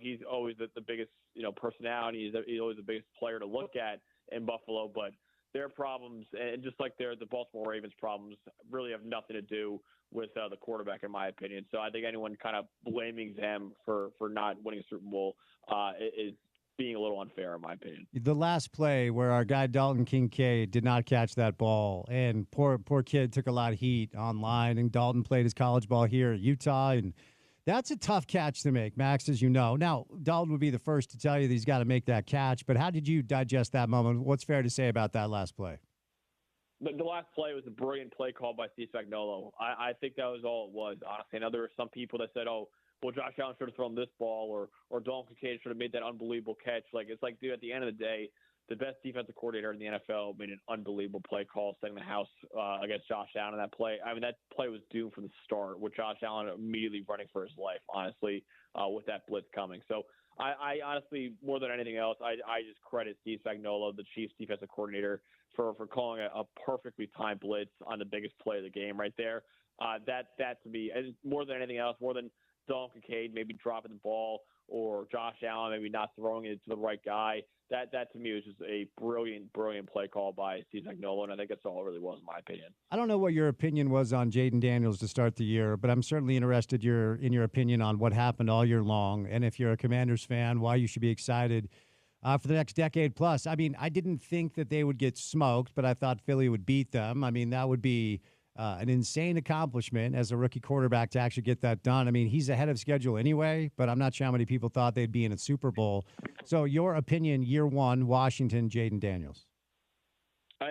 He's always the biggest, personality. He's always the biggest player to look at in Buffalo. But their problems, and just like the Baltimore Ravens problems, really have nothing to do with the quarterback, in my opinion. So I think anyone kind of blaming them for not winning a Super Bowl is being a little unfair, in my opinion. The last play where our guy Dalton Kincaid did not catch that ball, and poor kid took a lot of heat online, and Dalton played his college ball here at Utah, and that's a tough catch to make, Max, as you know. Now, Dalton would be the first to tell you that he's got to make that catch, but how did you digest that moment? What's fair to say about that last play? the last play was a brilliant play call by Steve Spagnuolo. I think that was all it was, honestly. I know there were some people that said, oh, well, Josh Allen should have thrown this ball, or Dalton Kincaid should have made that unbelievable catch. It's like, dude, at the end of the day, the best defensive coordinator in the NFL made an unbelievable play call, setting the house against Josh Allen in that play. I mean, that play was doomed from the start, with Josh Allen immediately running for his life, honestly, with that blitz coming. So I honestly, more than anything else, I just credit Steve Spagnuolo, the Chiefs defensive coordinator, for calling a perfectly timed blitz on the biggest play of the game right there. That to me, and more than anything else, more than Dalton Kincaid maybe dropping the ball or Josh Allen maybe not throwing it to the right guy, that to me was just a brilliant play call by Steve Spagnuolo, and I think that's all it really was, in my opinion. I don't know what your opinion was on Jaden Daniels to start the year, but I'm certainly interested in your opinion on what happened all year long, and if you're a Commanders fan, why you should be excited for the next decade plus. I mean, I didn't think that they would get smoked, but I thought Philly would beat them. I mean, that would be an insane accomplishment as a rookie quarterback to actually get that done. I mean, he's ahead of schedule anyway, but I'm not sure how many people thought they'd be in a Super Bowl. So your opinion, year one, Washington, Jaden Daniels.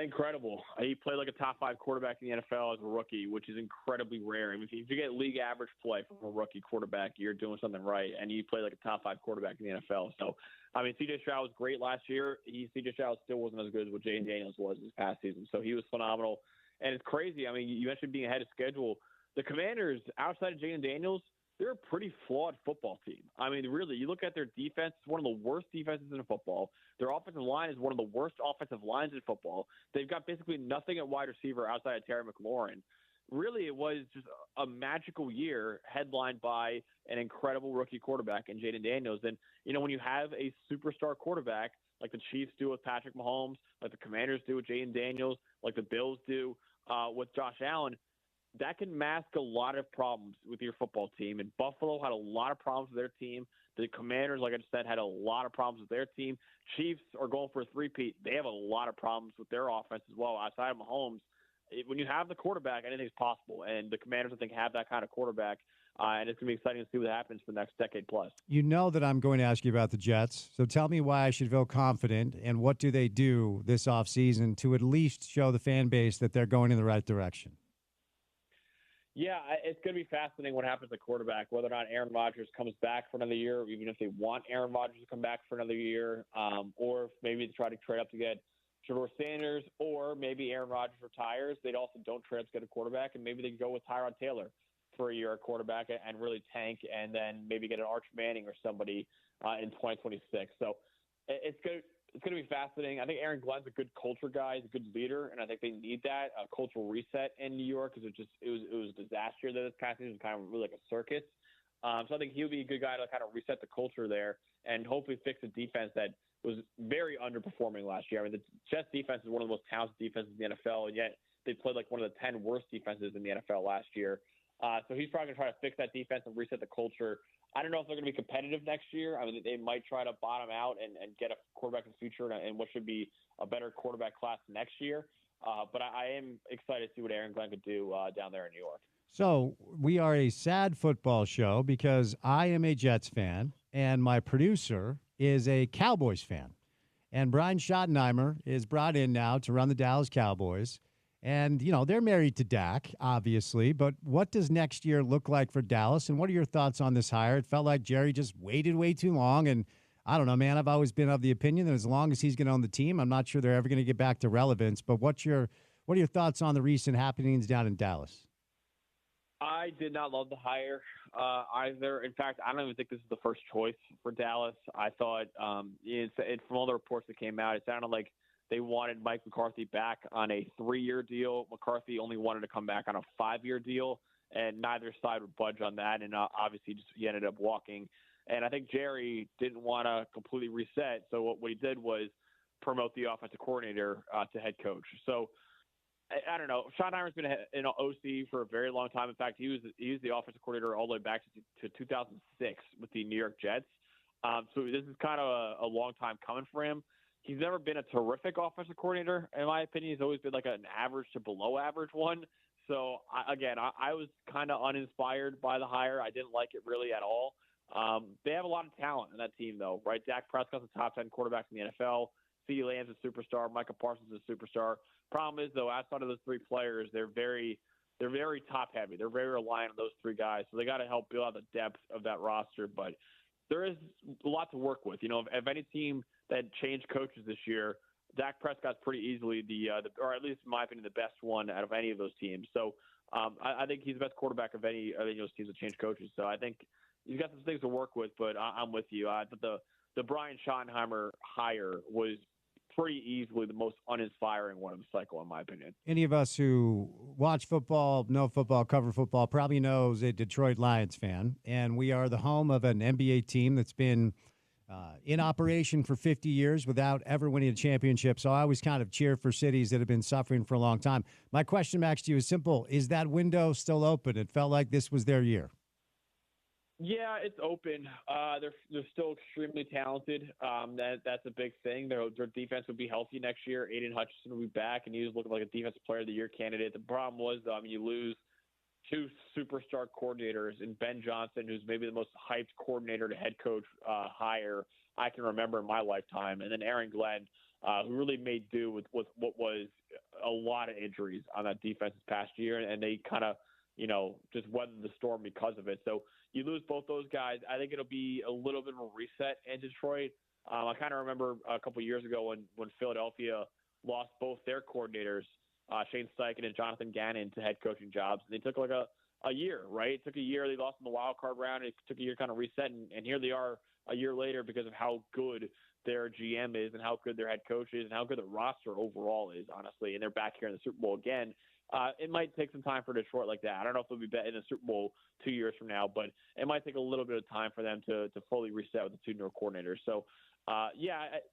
Incredible. He played like a top 5 quarterback in the NFL as a rookie, which is incredibly rare. I mean, if you get league average play from a rookie quarterback, you're doing something right, and you play like a top 5 quarterback in the NFL. So, I mean, C.J. Stroud was great last year. C.J. Stroud still wasn't as good as what Jaden Daniels was this past season. So he was phenomenal. And it's crazy. I mean, you mentioned being ahead of schedule. The Commanders, outside of Jaden Daniels, they're a pretty flawed football team. I mean, really, you look at their defense, it's one of the worst defenses in football. Their offensive line is one of the worst offensive lines in football. They've got basically nothing at wide receiver outside of Terry McLaurin. Really, it was just a magical year headlined by an incredible rookie quarterback in Jaden Daniels. And, you know, when you have a superstar quarterback like the Chiefs do with Patrick Mahomes, like the Commanders do with Jaden Daniels, like the Bills do with Josh Allen, that can mask a lot of problems with your football team. And Buffalo had a lot of problems with their team. The Commanders, like I just said, had a lot of problems with their team. Chiefs are going for a three-peat. They have a lot of problems with their offense as well. Outside of Mahomes, when you have the quarterback, anything's possible. And the Commanders, I think, have that kind of quarterback. And it's going to be exciting to see what happens for the next decade plus. You know that I'm going to ask you about the Jets. So tell me why I should feel confident, and what do they do this offseason to at least show the fan base that they're going in the right direction? Yeah, it's going to be fascinating what happens at quarterback, whether or not Aaron Rodgers comes back for another year, or even if they want Aaron Rodgers to come back for another year, or if maybe they try to trade up to get Shedeur Sanders, or maybe Aaron Rodgers retires. They also don't trade up to get a quarterback, and maybe they go with Tyrod Taylor for a year at quarterback and really tank, and then maybe get an Arch Manning or somebody in 2026. So it's good. It's going to be fascinating. I think Aaron Glenn's a good culture guy. He's a good leader, and I think they need that cultural reset in New York, because it was a disaster that this past season was kind of really like a circus. So I think he'll be a good guy to kind of reset the culture there and hopefully fix a defense that was very underperforming last year. I mean, the Jets defense is one of the most talented defenses in the NFL, and yet they played like one of the 10 worst defenses in the NFL last year. So he's probably going to try to fix that defense and reset the culture. I don't know if they're going to be competitive next year. I mean, they might try to bottom out and get a quarterback in the future and what should be a better quarterback class next year. But I am excited to see what Aaron Glenn could do down there in New York. So we are a sad football show because I am a Jets fan and my producer is a Cowboys fan. And Brian Schottenheimer is brought in now to run the Dallas Cowboys. And, you know, they're married to Dak, obviously. But what does next year look like for Dallas? And what are your thoughts on this hire? It felt like Jerry just waited way too long. And I don't know, man, I've always been of the opinion that as long as he's going to own the team, I'm not sure they're ever going to get back to relevance. But what are your thoughts on the recent happenings down in Dallas? I did not love the hire either. In fact, I don't even think this is the first choice for Dallas. I thought from all the reports that came out, it sounded like they wanted Mike McCarthy back on a 3-year deal. McCarthy only wanted to come back on a 5-year deal, and neither side would budge on that. And obviously, he ended up walking. And I think Jerry didn't want to completely reset. So what he did was promote the offensive coordinator to head coach. So I don't know. Schottenheimer's been an OC for a very long time. In fact, he was the offensive coordinator all the way back to 2006 with the New York Jets. So this is kind of a long time coming for him. He's never been a terrific offensive coordinator, in my opinion. He's always been like an average to below average one. So, I was kind of uninspired by the hire. I didn't like it really at all. They have a lot of talent in that team, though, right? Dak Prescott's a top 10 quarterback in the NFL. CeeDee Lamb's a superstar. Micah Parsons is a superstar. Problem is, though, outside of those three players, they're very top heavy. They're very reliant on those three guys. So they got to help build out the depth of that roster. But there is a lot to work with. If any team that changed coaches this year, Dak Prescott's pretty easily or at least in my opinion, the best one out of any of those teams. So I think he's the best quarterback of any of those teams that changed coaches. So I think he's got some things to work with, but I'm with you. I thought the Brian Schottenheimer hire was pretty easily the most uninspiring one of the cycle, in my opinion. Any of us who watch football, know football, cover football, probably knows a Detroit Lions fan. And we are the home of an NBA team that's been in operation for 50 years without ever winning a championship. So I always kind of cheer for cities that have been suffering for a long time. My question, Max, to you is simple. Is that window still open? It felt like this was their year. Yeah, it's open. They're still extremely talented. That's a big thing. Their defense will be healthy next year. Aiden Hutchinson will be back, and he was looking like a Defensive Player of the Year candidate. The problem was, though, you lose two superstar coordinators in Ben Johnson, who's maybe the most hyped coordinator to head coach hire I can remember in my lifetime, and then Aaron Glenn, who really made do with what was a lot of injuries on that defense this past year, and they kind of just weathered the storm because of it. So you lose both those guys. I think it'll be a little bit of a reset in Detroit. I kind of remember a couple of years ago when Philadelphia lost both their coordinators, Shane Steichen and Jonathan Gannon, to head coaching jobs. They took like a year, right? It took a year. They lost in the wild card round. It took a year kind of reset, and here they are a year later because of how good their GM is and how good their head coach is and how good the roster overall is, honestly. And they're back here in the Super Bowl again. It might take some time for Detroit like that. I don't know if they'll be in the Super Bowl 2 years from now, but it might take a little bit of time for them to fully reset with the two new coordinators. So,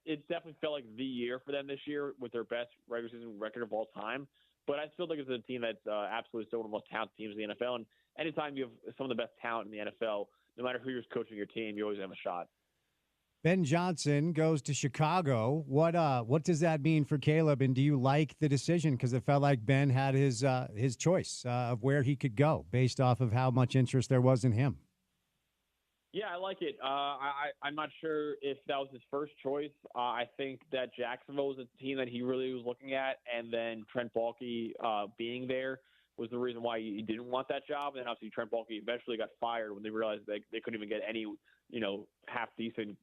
it definitely felt like the year for them this year with their best regular season record of all time. But I still think it's a team that's absolutely still one of the most talented teams in the NFL. And anytime you have some of the best talent in the NFL, no matter who you're coaching your team, you always have a shot. Ben Johnson goes to Chicago. What does that mean for Caleb? And do you like the decision? Because it felt like Ben had his choice of where he could go based off of how much interest there was in him. Yeah, I like it. I'm not sure if that was his first choice. I think that Jacksonville was a team that he really was looking at, and then Trent Baalke being there was the reason why he didn't want that job. And obviously Trent Baalke eventually got fired when they realized they couldn't even get any, half-decent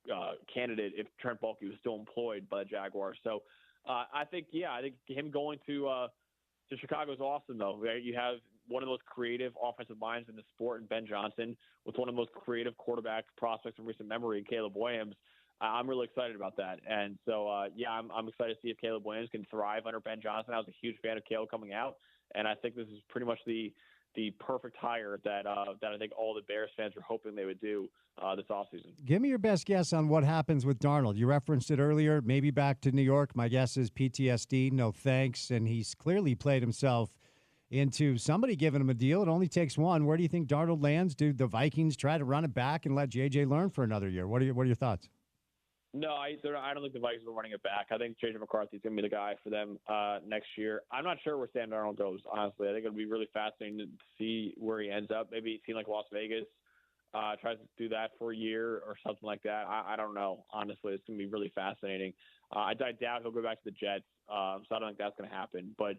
candidate if Trent Baalke was still employed by the Jaguars. So I think him going to Chicago is awesome, though. Right? You have one of the most creative offensive minds in the sport in Ben Johnson with one of the most creative quarterback prospects in recent memory in Caleb Williams. I'm really excited about that. And so, I'm excited to see if Caleb Williams can thrive under Ben Johnson. I was a huge fan of Caleb coming out, and I think this is pretty much the perfect hire that I think all the Bears fans are hoping they would do this offseason. Give me your best guess on what happens with Darnold. You referenced it earlier, maybe back to New York. My guess is PTSD, no thanks, and he's clearly played himself into somebody giving him a deal. It only takes one. Where do you think Darnold lands? Do the Vikings try to run it back and let JJ learn for another year? What are your thoughts? No, I don't think the Vikings are running it back. I think J.J. McCarthy is going to be the guy for them next year. I'm not sure where Sam Darnold goes, honestly. I think it'll be really fascinating to see where he ends up. Maybe a team like Las Vegas tries to do that for a year or something like that. I don't know. Honestly, it's going to be really fascinating. I doubt he'll go back to the Jets, so I don't think that's going to happen. But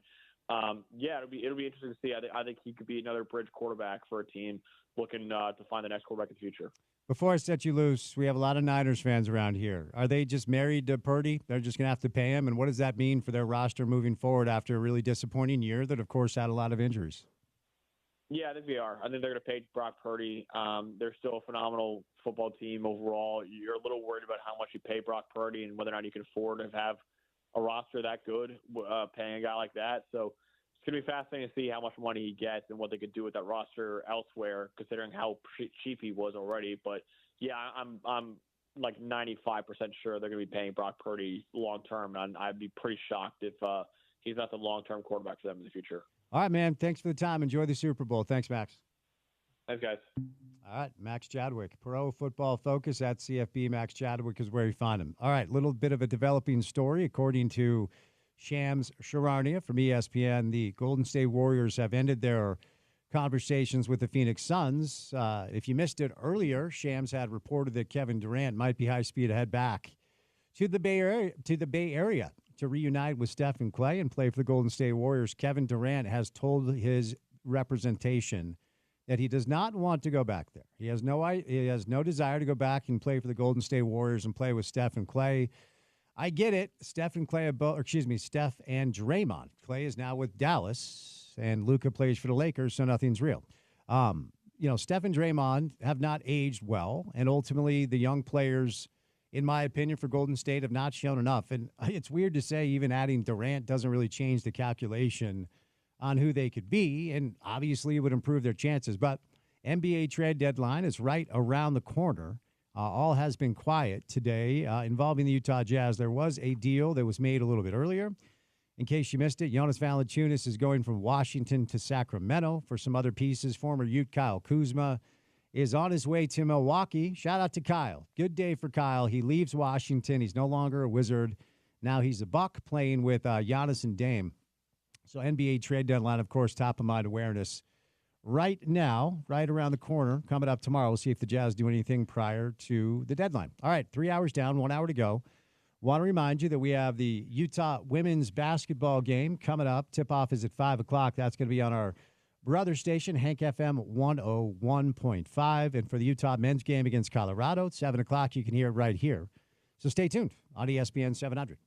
it'll be interesting to see. I think he could be another bridge quarterback for a team looking to find the next quarterback in the future. Before I set you loose, we have a lot of Niners fans around here. Are they just married to Purdy? They're just going to have to pay him? And what does that mean for their roster moving forward after a really disappointing year that, of course, had a lot of injuries? Yeah, I think they are. I think they're going to pay Brock Purdy. They're still a phenomenal football team overall. You're a little worried about how much you pay Brock Purdy and whether or not you can afford to have a roster that good, paying a guy like that. So it's going to be fascinating to see how much money he gets and what they could do with that roster elsewhere, considering how cheap he was already. But yeah, I'm like 95% sure they're going to be paying Brock Purdy long term, and I'd be pretty shocked if he's not the long term quarterback for them in the future. All right, man. Thanks for the time. Enjoy the Super Bowl. Thanks, Max. Thanks, guys. All right, Max Chadwick, Pro Football Focus at CFB. Max Chadwick is where you find him. All right, little bit of a developing story. According to Shams Charania from ESPN, the Golden State Warriors have ended their conversations with the Phoenix Suns. If you missed it earlier, Shams had reported that Kevin Durant might be high speed to head back to the Bay Area to reunite with Steph and Clay and play for the Golden State Warriors. Kevin Durant has told his representation that he does not want to go back there. He has no desire to go back and play for the Golden State Warriors and play with Steph and Clay. I get it. Steph and Draymond. Clay is now with Dallas, and Luka plays for the Lakers, so nothing's real. Steph and Draymond have not aged well, and ultimately the young players, in my opinion, for Golden State have not shown enough. And it's weird to say even adding Durant doesn't really change the calculation on who they could be, and obviously it would improve their chances. But NBA trade deadline is right around the corner. All has been quiet today involving the Utah Jazz. There was a deal that was made a little bit earlier. In case you missed it, Jonas Valanciunas is going from Washington to Sacramento for some other pieces. Former Ute Kyle Kuzma is on his way to Milwaukee. Shout out to Kyle. Good day for Kyle. He leaves Washington. He's no longer a Wizard. Now he's a Buck playing with Giannis and Dame. So NBA trade deadline, of course, top of mind awareness right now, right around the corner. Coming up tomorrow, we'll see if the Jazz do anything prior to the deadline. All right, 3 hours down, 1 hour to go. Want to remind you that we have the Utah women's basketball game coming up. Tip-off is at 5 o'clock. That's going to be on our brother station, Hank FM 101.5. And for the Utah men's game against Colorado at 7 o'clock, you can hear it right here. So stay tuned on ESPN 700.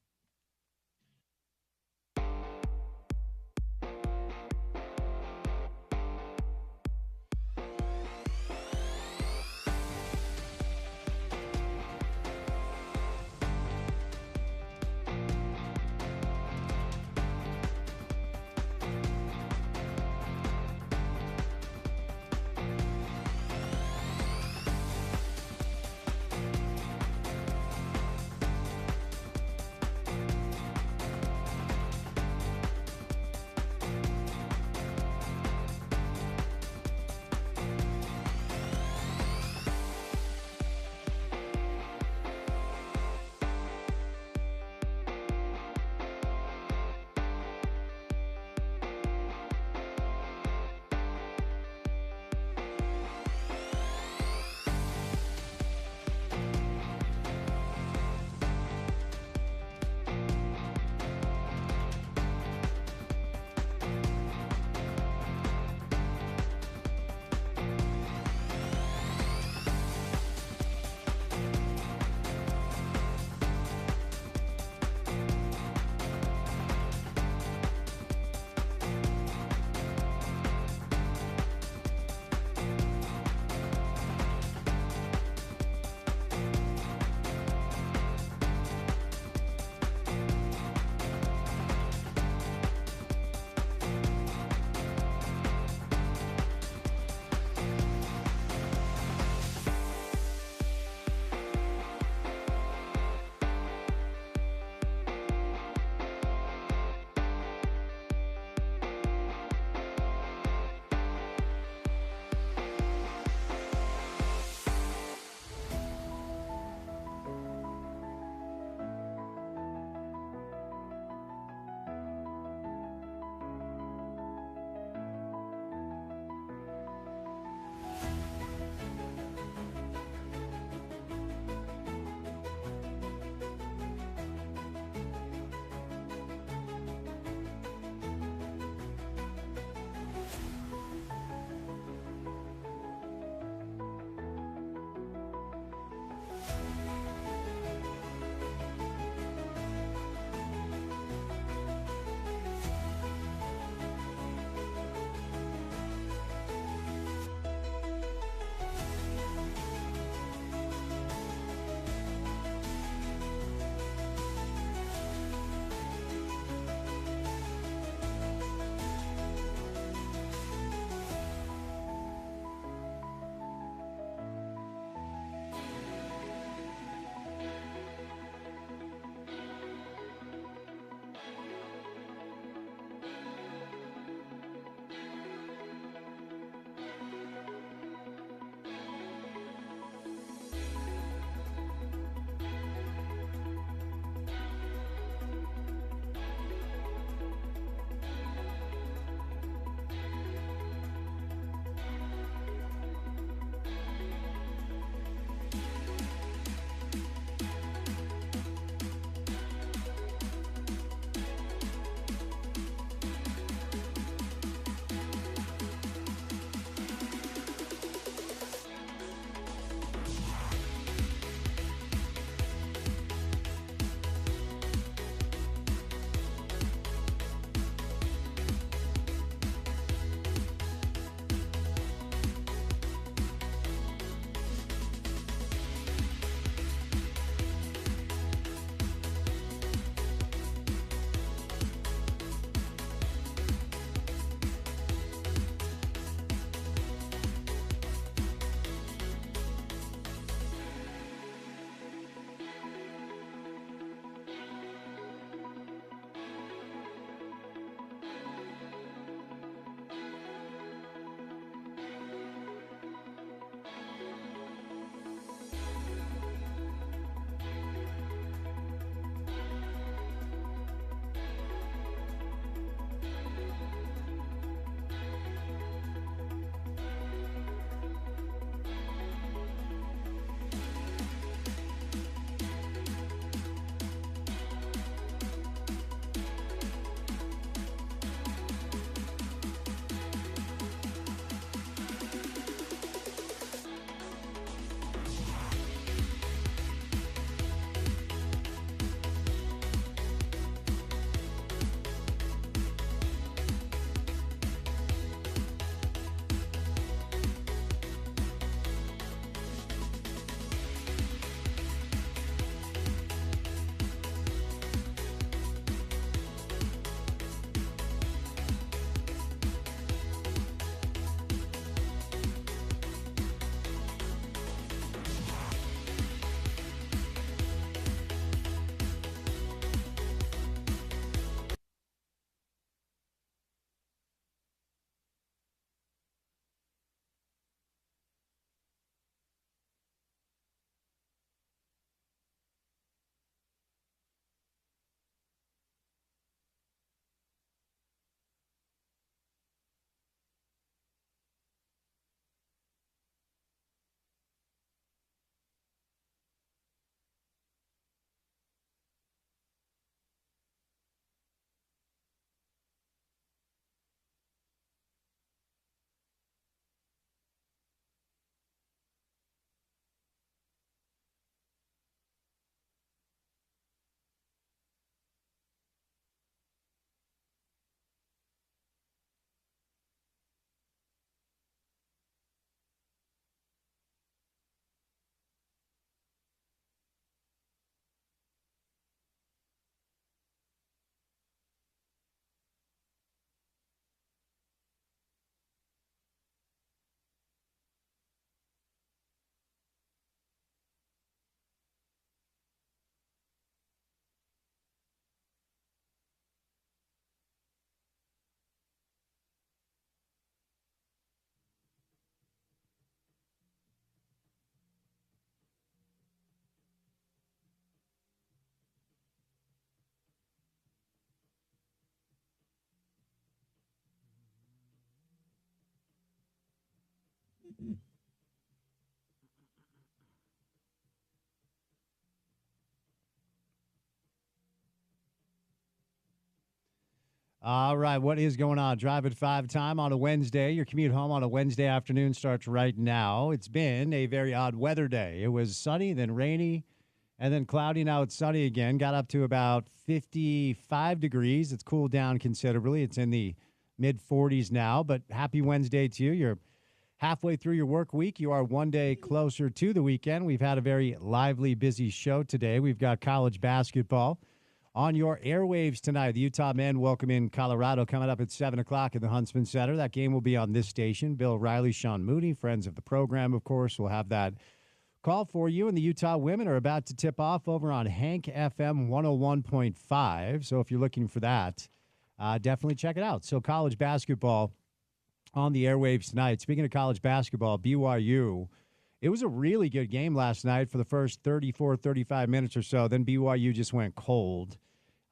All right, what is going on? Drive at 5 time on a Wednesday. Your commute home on a Wednesday afternoon starts right now. It's been a very odd weather day. It was sunny, then rainy, and then cloudy. Now it's sunny again. Got up to about 55 degrees. It's cooled down considerably. It's in the mid 40s now, but happy Wednesday to you. You're halfway through your work week. You are one day closer to the weekend. We've had a very lively, busy show today. We've got college basketball on your airwaves tonight. The Utah men welcome in Colorado coming up at 7 o'clock at the Huntsman Center. That game will be on this station. Bill Riley, Sean Mooney, friends of the program, of course, will have that call for you. And the Utah women are about to tip off over on Hank FM 101.5. So if you're looking for that, definitely check it out. So college basketball on the airwaves tonight. Speaking of college basketball, BYU, it was a really good game last night for the first 34, 35 minutes or so. Then BYU just went cold.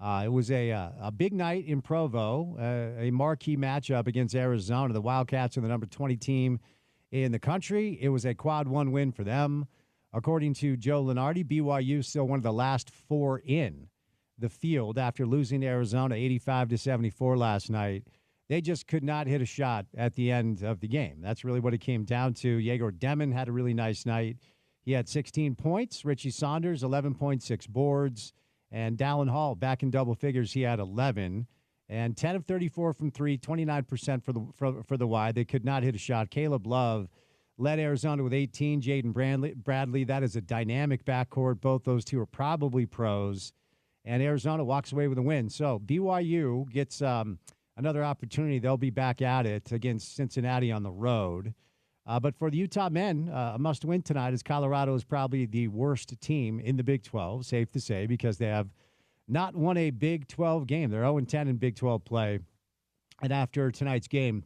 It was a big night in Provo, a marquee matchup against Arizona. The Wildcats are the number 20 team in the country. It was a quad one win for them. According to Joe Lunardi, BYU still one of the last four in the field after losing to Arizona 85-74 last night. They just could not hit a shot at the end of the game. That's really what it came down to. Yegor Demon had a really nice night. He had 16 points. Richie Saunders, 11.6 boards. And Dallin Hall, back in double figures, he had 11. And 10 of 34 from three, 29% for the wide. They could not hit a shot. Caleb Love led Arizona with 18. Jaden Bradley, that is a dynamic backcourt. Both those two are probably pros. And Arizona walks away with a win. So BYU gets another opportunity. They'll be back at it against Cincinnati on the road. But for the Utah men, a must-win tonight, as Colorado is probably the worst team in the Big 12, safe to say, because they have not won a Big 12 game. They're 0-10 in Big 12 play. And after tonight's game,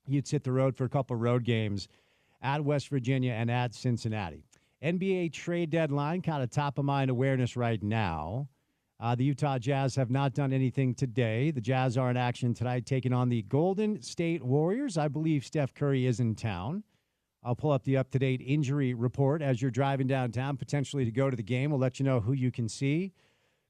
Utes hit the road for a couple of road games at West Virginia and at Cincinnati. NBA trade deadline, kind of top-of-mind awareness right now. The Utah Jazz have not done anything today. The Jazz are in action tonight, taking on the Golden State Warriors. I believe Steph Curry is in town. I'll pull up the up-to-date injury report as you're driving downtown, potentially to go to the game. We'll let you know who you can see.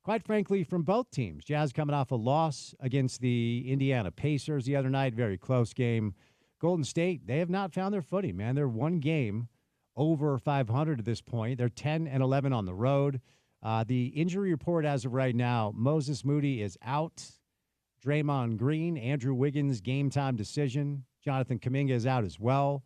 Quite frankly, from both teams. Jazz coming off a loss against the Indiana Pacers the other night. Very close game. Golden State, they have not found their footing, man. They're one game over 500 at this point. They're 10-11 on the road. The injury report as of right now, Moses Moody is out. Draymond Green, Andrew Wiggins, game-time decision. Jonathan Kuminga is out as well.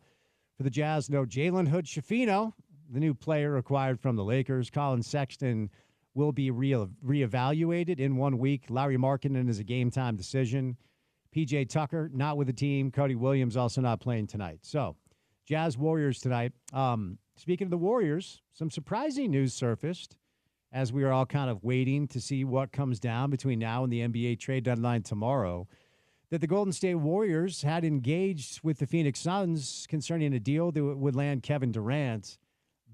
For the Jazz, no Jalen Hood-Schifino, the new player acquired from the Lakers. Colin Sexton will be reevaluated in 1 week. Larry Markkinen is a game-time decision. P.J. Tucker, not with the team. Cody Williams also not playing tonight. So, Jazz Warriors tonight. Speaking of the Warriors, some surprising news surfaced as we are all kind of waiting to see what comes down between now and the NBA trade deadline tomorrow, that the Golden State Warriors had engaged with the Phoenix Suns concerning a deal that would land Kevin Durant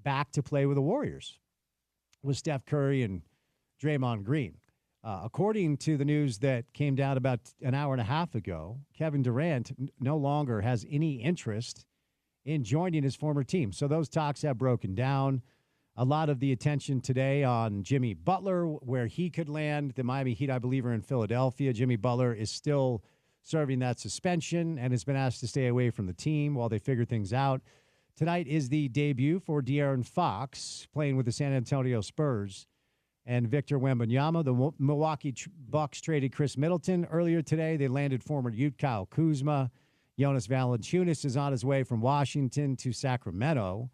back to play with the Warriors with Steph Curry and Draymond Green. According to the news that came down about an hour and a half ago, Kevin Durant no longer has any interest in joining his former team. So those talks have broken down. A lot of the attention today on Jimmy Butler, where he could land. The Miami Heat, I believe, are in Philadelphia. Jimmy Butler is still serving that suspension and has been asked to stay away from the team while they figure things out. Tonight is the debut for De'Aaron Fox, playing with the San Antonio Spurs, and Victor Wembanyama. The Milwaukee Bucks traded Chris Middleton earlier today. They landed former Ute Kyle Kuzma. Jonas Valanciunas is on his way from Washington to Sacramento.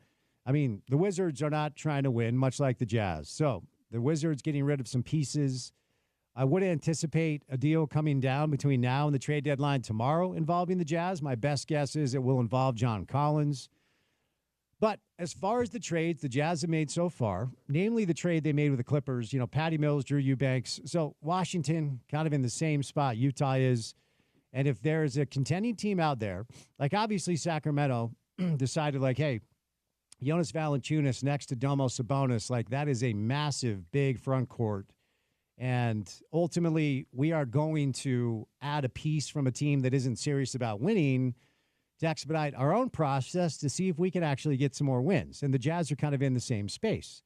I mean, the Wizards are not trying to win, much like the Jazz. So the Wizards getting rid of some pieces. I would anticipate a deal coming down between now and the trade deadline tomorrow involving the Jazz. My best guess is it will involve John Collins. But as far as the trades the Jazz have made so far, namely the trade they made with the Clippers, Patty Mills, Drew Eubanks. So Washington kind of in the same spot Utah is. And if there's a contending team out there, like obviously Sacramento decided hey, Jonas Valanciunas next to Domo Sabonis, that is a massive, big front court. And ultimately, we are going to add a piece from a team that isn't serious about winning to expedite our own process to see if we can actually get some more wins. And the Jazz are kind of in the same space.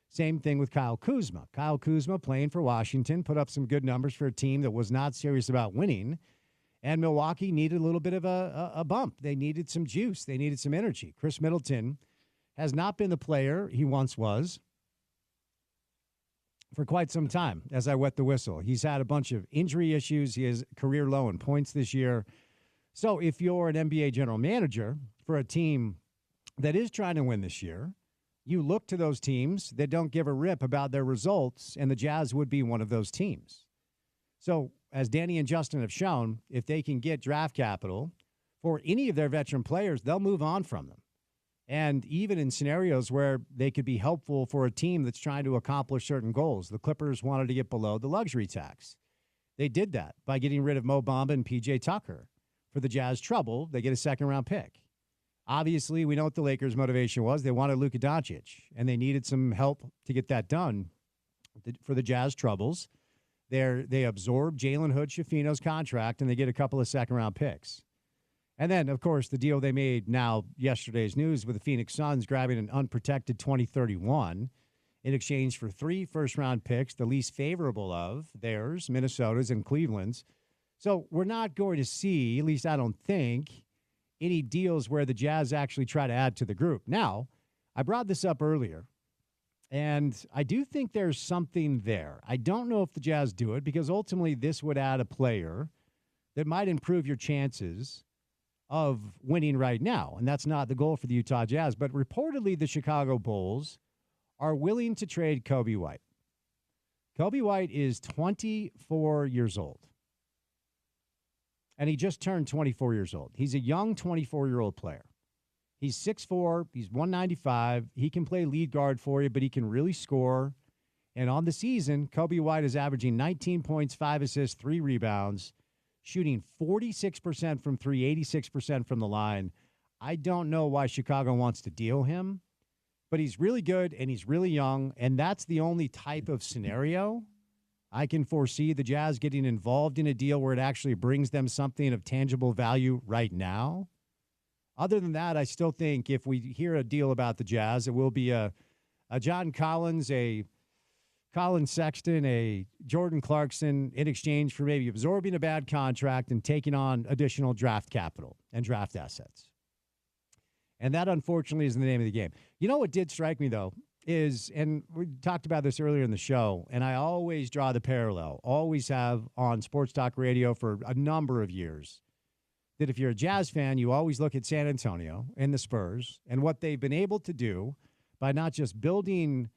Same thing with Kyle Kuzma. Kyle Kuzma playing for Washington, put up some good numbers for a team that was not serious about winning. And Milwaukee needed a little bit of a bump. They needed some juice. They needed some energy. Chris Middleton has not been the player he once was for quite some time, as I wet the whistle. He's had a bunch of injury issues. He has career low in points this year. So if you're an NBA general manager for a team that is trying to win this year, you look to those teams that don't give a rip about their results, and the Jazz would be one of those teams. So as Danny and Justin have shown, if they can get draft capital for any of their veteran players, they'll move on from them. And even in scenarios where they could be helpful for a team that's trying to accomplish certain goals, the Clippers wanted to get below the luxury tax. They did that by getting rid of Mo Bamba and P.J. Tucker. For the Jazz trouble, they get a second-round pick. Obviously, we know what the Lakers' motivation was. They wanted Luka Doncic, and they needed some help to get that done. For the Jazz troubles, they absorb Jalen Hood-Schifino's contract, and they get a couple of second-round picks. And then, of course, the deal they made now, yesterday's news, with the Phoenix Suns grabbing an unprotected 2031 in exchange for 3 first-round picks, the least favorable of theirs, Minnesota's and Cleveland's. So we're not going to see, at least I don't think, any deals where the Jazz actually try to add to the group. Now, I brought this up earlier, and I do think there's something there. I don't know if the Jazz do it because ultimately this would add a player that might improve your chances of winning right now, and that's not the goal for the Utah Jazz. But reportedly, the Chicago Bulls are willing to trade Kobe White. Kobe White is 24 years old. And he just turned 24 years old. He's a young 24-year-old player. He's 6'4", he's 195. He can play lead guard for you, but he can really score. And on the season, Kobe White is averaging 19 points, 5 assists, 3 rebounds, shooting 46% from 3, 86% from the line. I don't know why Chicago wants to deal him, but he's really good and he's really young, and that's the only type of scenario I can foresee the Jazz getting involved in a deal where it actually brings them something of tangible value right now. Other than that, I still think if we hear a deal about the Jazz, it will be a John Collins, a Colin Sexton, a Jordan Clarkson in exchange for maybe absorbing a bad contract and taking on additional draft capital and draft assets. And that, unfortunately, is the name of the game. You know what did strike me, though, is, and we talked about this earlier in the show, and I always draw the parallel, always have on sports talk radio for a number of years, that if you're a Jazz fan, you always look at San Antonio and the Spurs and what they've been able to do by not just building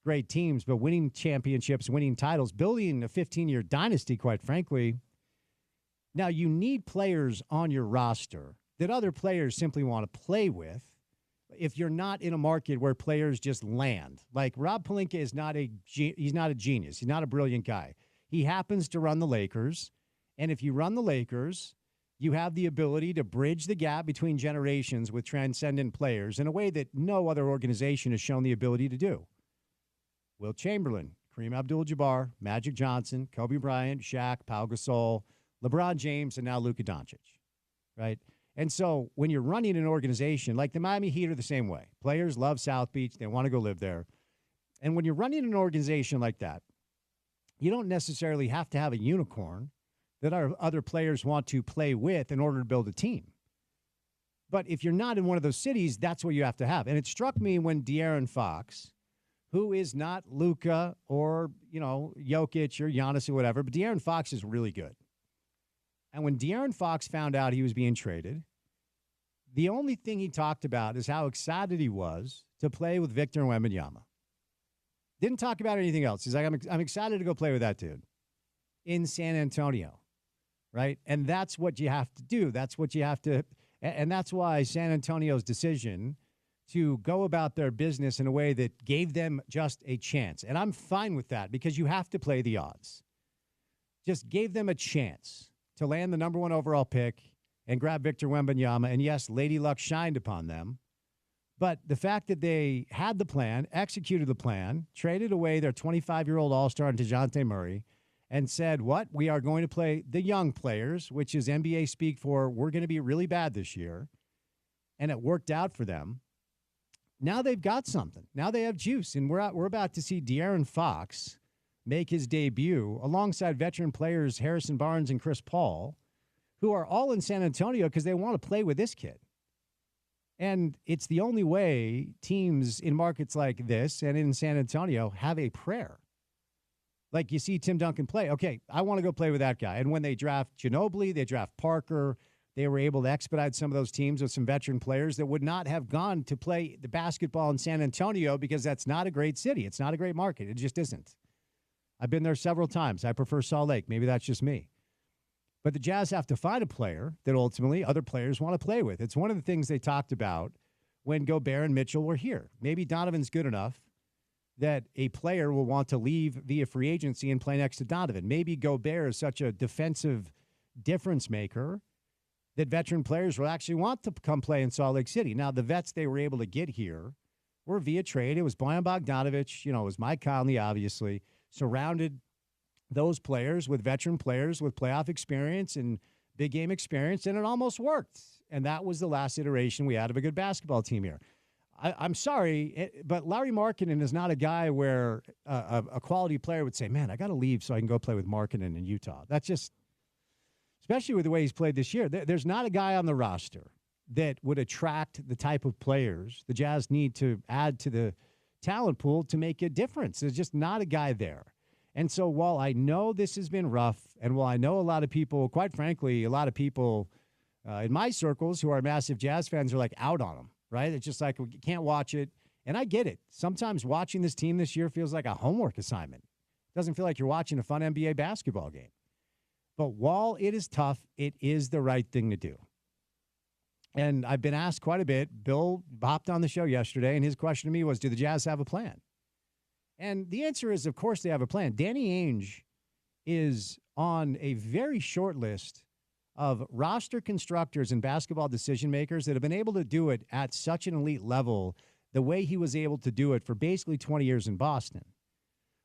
great teams, but winning championships, winning titles, building a 15-year dynasty, quite frankly. Now, you need players on your roster that other players simply want to play with. If you're not in a market where players just land, like Rob Pelinka is he's not a genius. He's not a brilliant guy. He happens to run the Lakers. And if you run the Lakers, you have the ability to bridge the gap between generations with transcendent players in a way that no other organization has shown the ability to do. Wilt Chamberlain, Kareem Abdul-Jabbar, Magic Johnson, Kobe Bryant, Shaq, Pau Gasol, LeBron James, and now Luka Doncic, right? And so when you're running an organization, like the Miami Heat are the same way. Players love South Beach. They want to go live there. And when you're running an organization like that, you don't necessarily have to have a unicorn that our other players want to play with in order to build a team. But if you're not in one of those cities, that's what you have to have. And it struck me when De'Aaron Fox, who is not Luka or, Jokic or Giannis or whatever, but De'Aaron Fox is really good. And when De'Aaron Fox found out he was being traded, the only thing he talked about is how excited he was to play with Victor Wembanyama. Didn't talk about anything else. He's like, I'm excited to go play with that dude in San Antonio, right? And that's what you have to do. That's what you have to, and that's why San Antonio's decision to go about their business in a way that gave them just a chance. And I'm fine with that because you have to play the odds. Just gave them a chance to land the number 1 overall pick and grab Victor Wembanyama. And yes, Lady Luck shined upon them. But the fact that they had the plan, executed the plan, traded away their 25-year-old all-star DeJounte Murray, and said, what? We are going to play the young players, which is NBA speak for we're going to be really bad this year. and it worked out for them. Now they've got something. Now they have juice, and we're about to see De'Aaron Fox make his debut alongside veteran players Harrison Barnes and Chris Paul, who are all in San Antonio because they want to play with this kid. And it's the only way teams in markets like this and in San Antonio have a prayer. Like you see Tim Duncan play. Okay, I want to go play with that guy. And when they draft Ginobili, they draft Parker, they were able to expedite some of those teams with some veteran players that would not have gone to play the basketball in San Antonio because that's not a great city. It's not a great market. It just isn't. I've been there several times. I prefer Salt Lake. Maybe that's just me. But the Jazz have to find a player that ultimately other players want to play with. It's one of the things they talked about when Gobert and Mitchell were here. Maybe Donovan's good enough that a player will want to leave via free agency and play next to Donovan. Maybe Gobert is such a defensive difference maker that veteran players will actually want to come play in Salt Lake City. Now, the vets they were able to get here were via trade. It was Bojan Bogdanovic. It was Mike Conley, obviously. Surrounded those players with veteran players with playoff experience and big game experience, and it almost worked. And that was the last iteration we had of a good basketball team here. I'm sorry, but Lauri Markkanen is not a guy where a quality player would say, man, I got to leave so I can go play with Markkanen in Utah. That's just, especially with the way he's played this year, there's not a guy on the roster that would attract the type of players the Jazz need to add to the talent pool to make a difference. There's just not a guy there. And so while I know this has been rough, and while I know a lot of people, quite frankly, a lot of people in my circles who are massive Jazz fans are like out on them, right? It's just like, we can't watch it. And I get it. Sometimes watching this team this year feels like a homework assignment. It doesn't feel like you're watching a fun NBA basketball game. But while it is tough, it is the right thing to do. And I've been asked quite a bit. Bill hopped on the show yesterday, and his question to me was, do the Jazz have a plan? And the answer is, of course, they have a plan. Danny Ainge is on a very short list of roster constructors and basketball decision makers that have been able to do it at such an elite level the way he was able to do it for basically 20 years in Boston.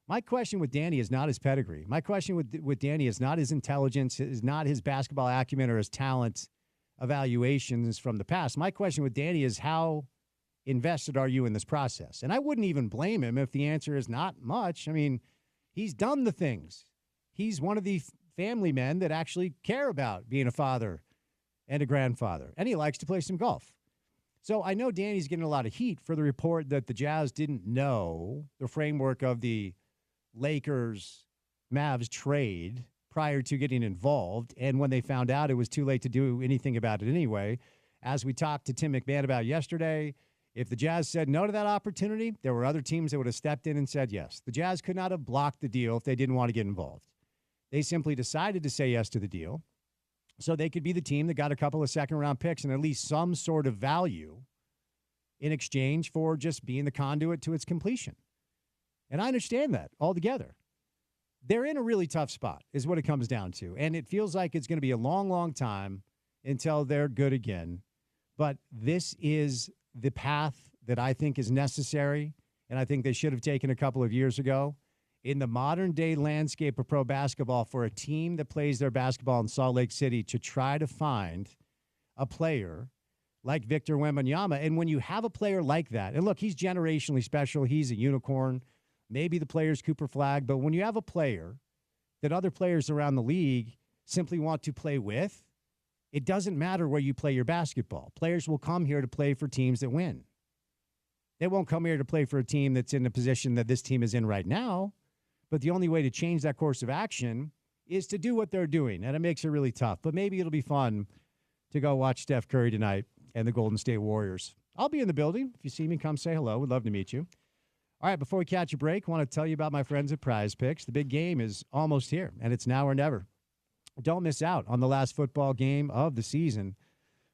My question with Danny is not his pedigree. My question with Danny is not his intelligence, is not his basketball acumen or his talent evaluations from the past. My question with Danny is, how invested are you in this process? And I wouldn't even blame him if the answer is not much. I mean, he's done the things. He's one of the family men that actually care about being a father and a grandfather, and he likes to play some golf. So I know Danny's getting a lot of heat for the report that the Jazz didn't know the framework of the Lakers-Mavs trade prior to getting involved, and when they found out, it was too late to do anything about it anyway. As we talked to Tim McMahon about yesterday, if the Jazz said no to that opportunity, there were other teams that would have stepped in and said yes. The Jazz could not have blocked the deal if they didn't want to get involved. They simply decided to say yes to the deal so they could be the team that got a couple of second-round picks and at least some sort of value in exchange for just being the conduit to its completion. And I understand that altogether. They're in a really tough spot is what it comes down to. And it feels like it's going to be a long, long time until they're good again. But this is the path that I think is necessary, and I think they should have taken a couple of years ago. In the modern-day landscape of pro basketball, for a team that plays their basketball in Salt Lake City to try to find a player like Victor Wembanyama, and when you have a player like that, and look, he's generationally special, he's a unicorn, maybe the player's Cooper Flag, but when you have a player that other players around the league simply want to play with, it doesn't matter where you play your basketball. Players will come here to play for teams that win. They won't come here to play for a team that's in the position that this team is in right now, but the only way to change that course of action is to do what they're doing, and it makes it really tough. But maybe it'll be fun to go watch Steph Curry tonight and the Golden State Warriors. I'll be in the building. If you see me, come say hello. We'd love to meet you. All right, before we catch a break, I want to tell you about my friends at Prize Picks. The big game is almost here, and it's now or never. Don't miss out on the last football game of the season.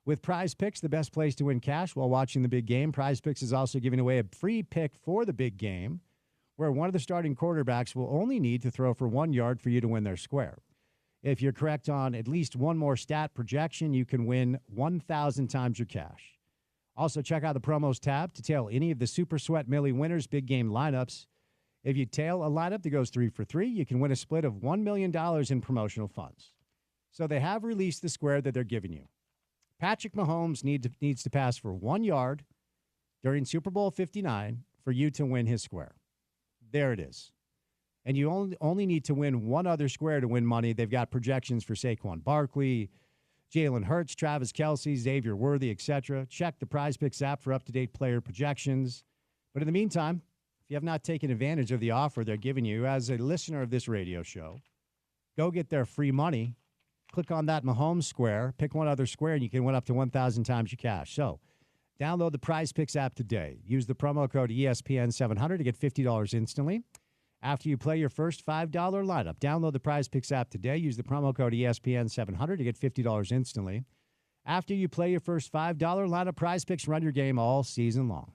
With Prize Picks, the best place to win cash while watching the big game, Prize Picks is also giving away a free pick for the big game, where one of the starting quarterbacks will only need to throw for 1 yard for you to win their square. If you're correct on at least one more stat projection, you can win 1,000 times your cash. Also, check out the promos tab to tail any of the Super Sweat Millie winners big game lineups. If you tail a lineup that goes 3 for 3, you can win a split of $1 million in promotional funds. So they have released the square that they're giving you. Patrick Mahomes needs to pass for 1 yard during Super Bowl 59 for you to win his square. There it is. And you only need to win one other square to win money. They've got projections for Saquon Barkley, Jalen Hurts, Travis Kelce, Xavier Worthy, etc. Check the Prize Picks app for up-to-date player projections. But in the meantime, if you have not taken advantage of the offer they're giving you as a listener of this radio show, go get their free money. Click on that Mahomes square, pick one other square, and you can win up to 1,000 times your cash. So download the Prize Picks app today. Use the promo code ESPN700 to get $50 instantly. After you play your first $5 lineup, download the Prize Picks app today. Use the promo code ESPN700 to get $50 instantly. After you play your first $5 lineup, Prize Picks run your game all season long.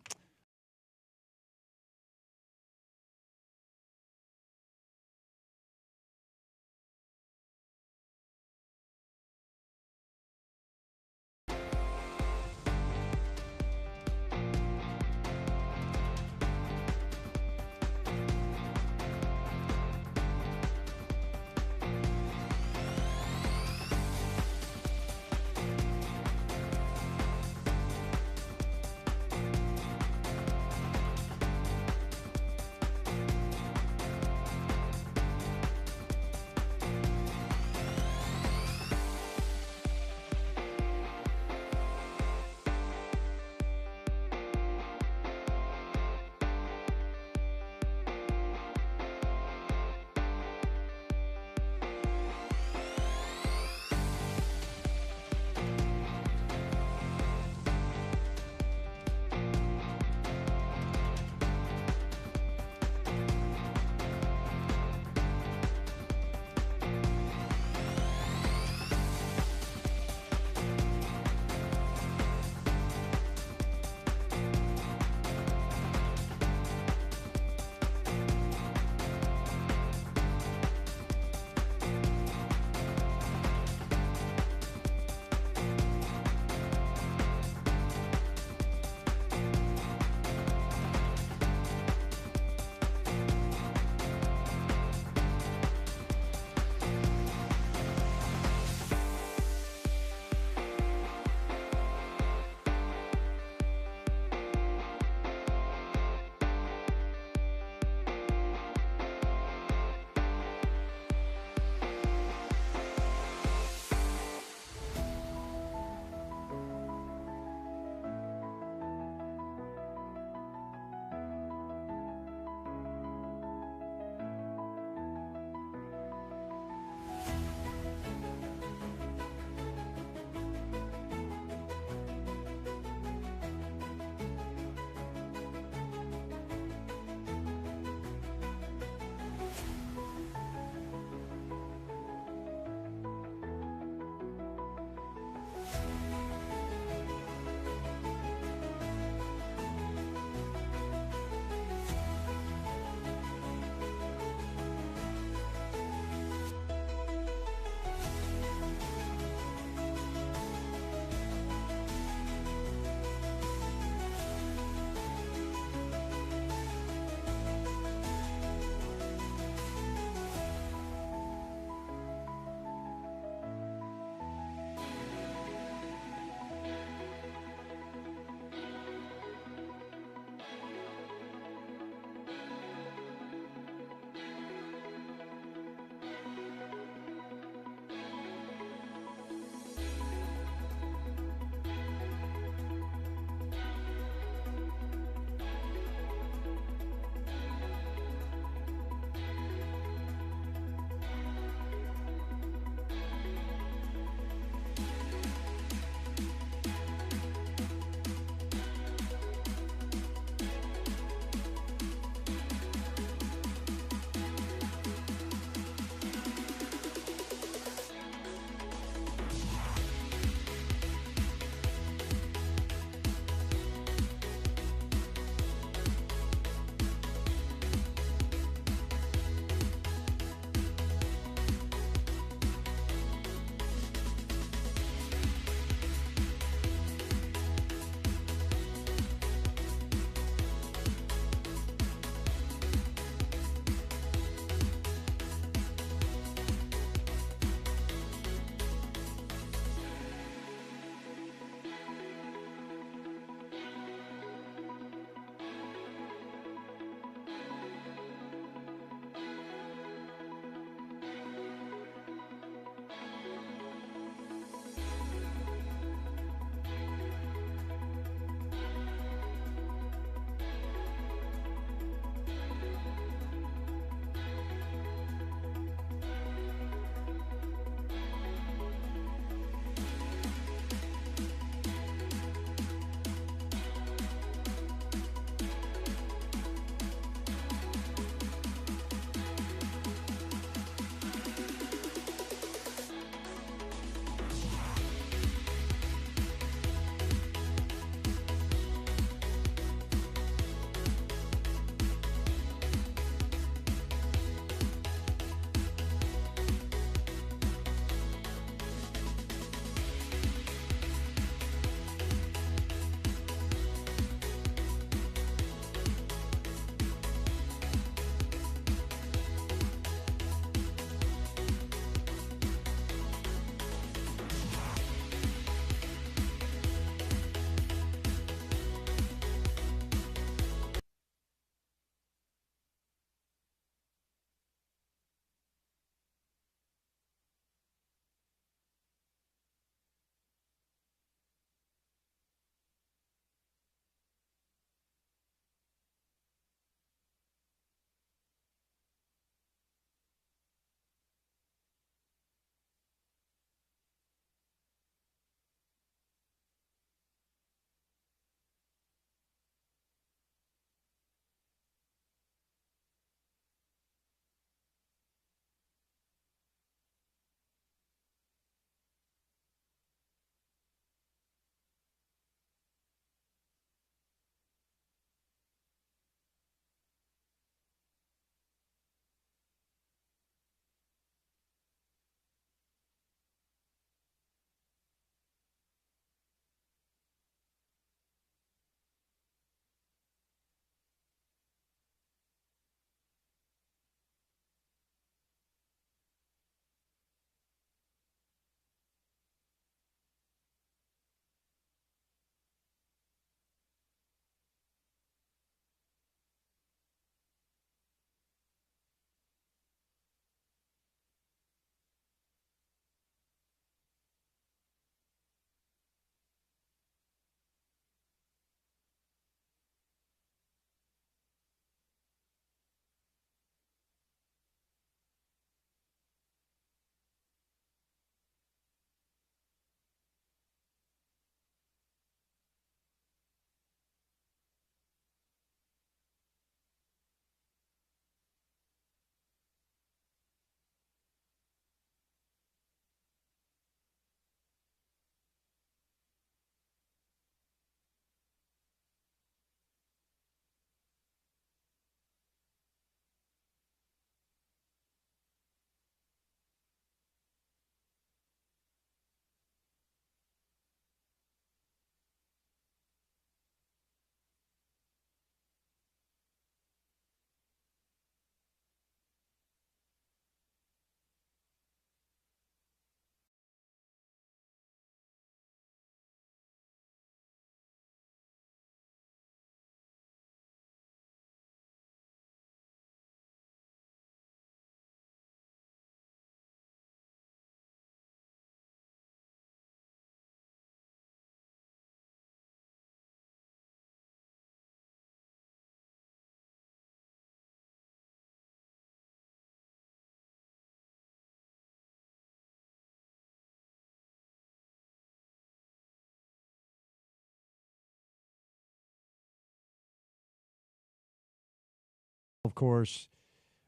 course.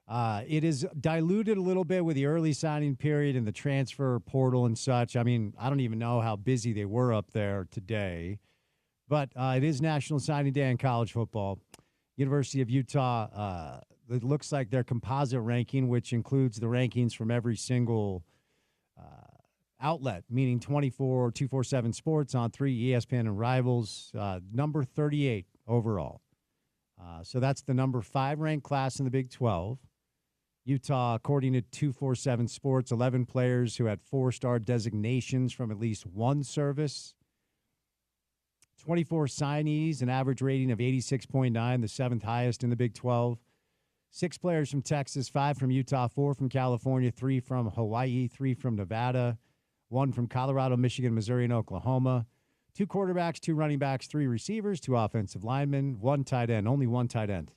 It is diluted a little bit with the early signing period and the transfer portal and such. I mean, I don't even know how busy they were up there today. But it is National Signing Day in college football. University of Utah, it looks like their composite ranking, which includes the rankings from every single outlet, meaning 24, 247 Sports on 3, ESPN and Rivals, number 38 overall. So that's the number 5 ranked class in the Big 12. Utah, according to 247 Sports, 11 players who had 4-star designations from at least one service. 24 signees, an average rating of 86.9, the 7th highest in the Big 12. 6 players from Texas, 5 from Utah, 4 from California, 3 from Hawaii, 3 from Nevada, 1 from Colorado, Michigan, Missouri, and Oklahoma. 2 quarterbacks, 2 running backs, 3 receivers, 2 offensive linemen, 1 tight end, only 1 tight end.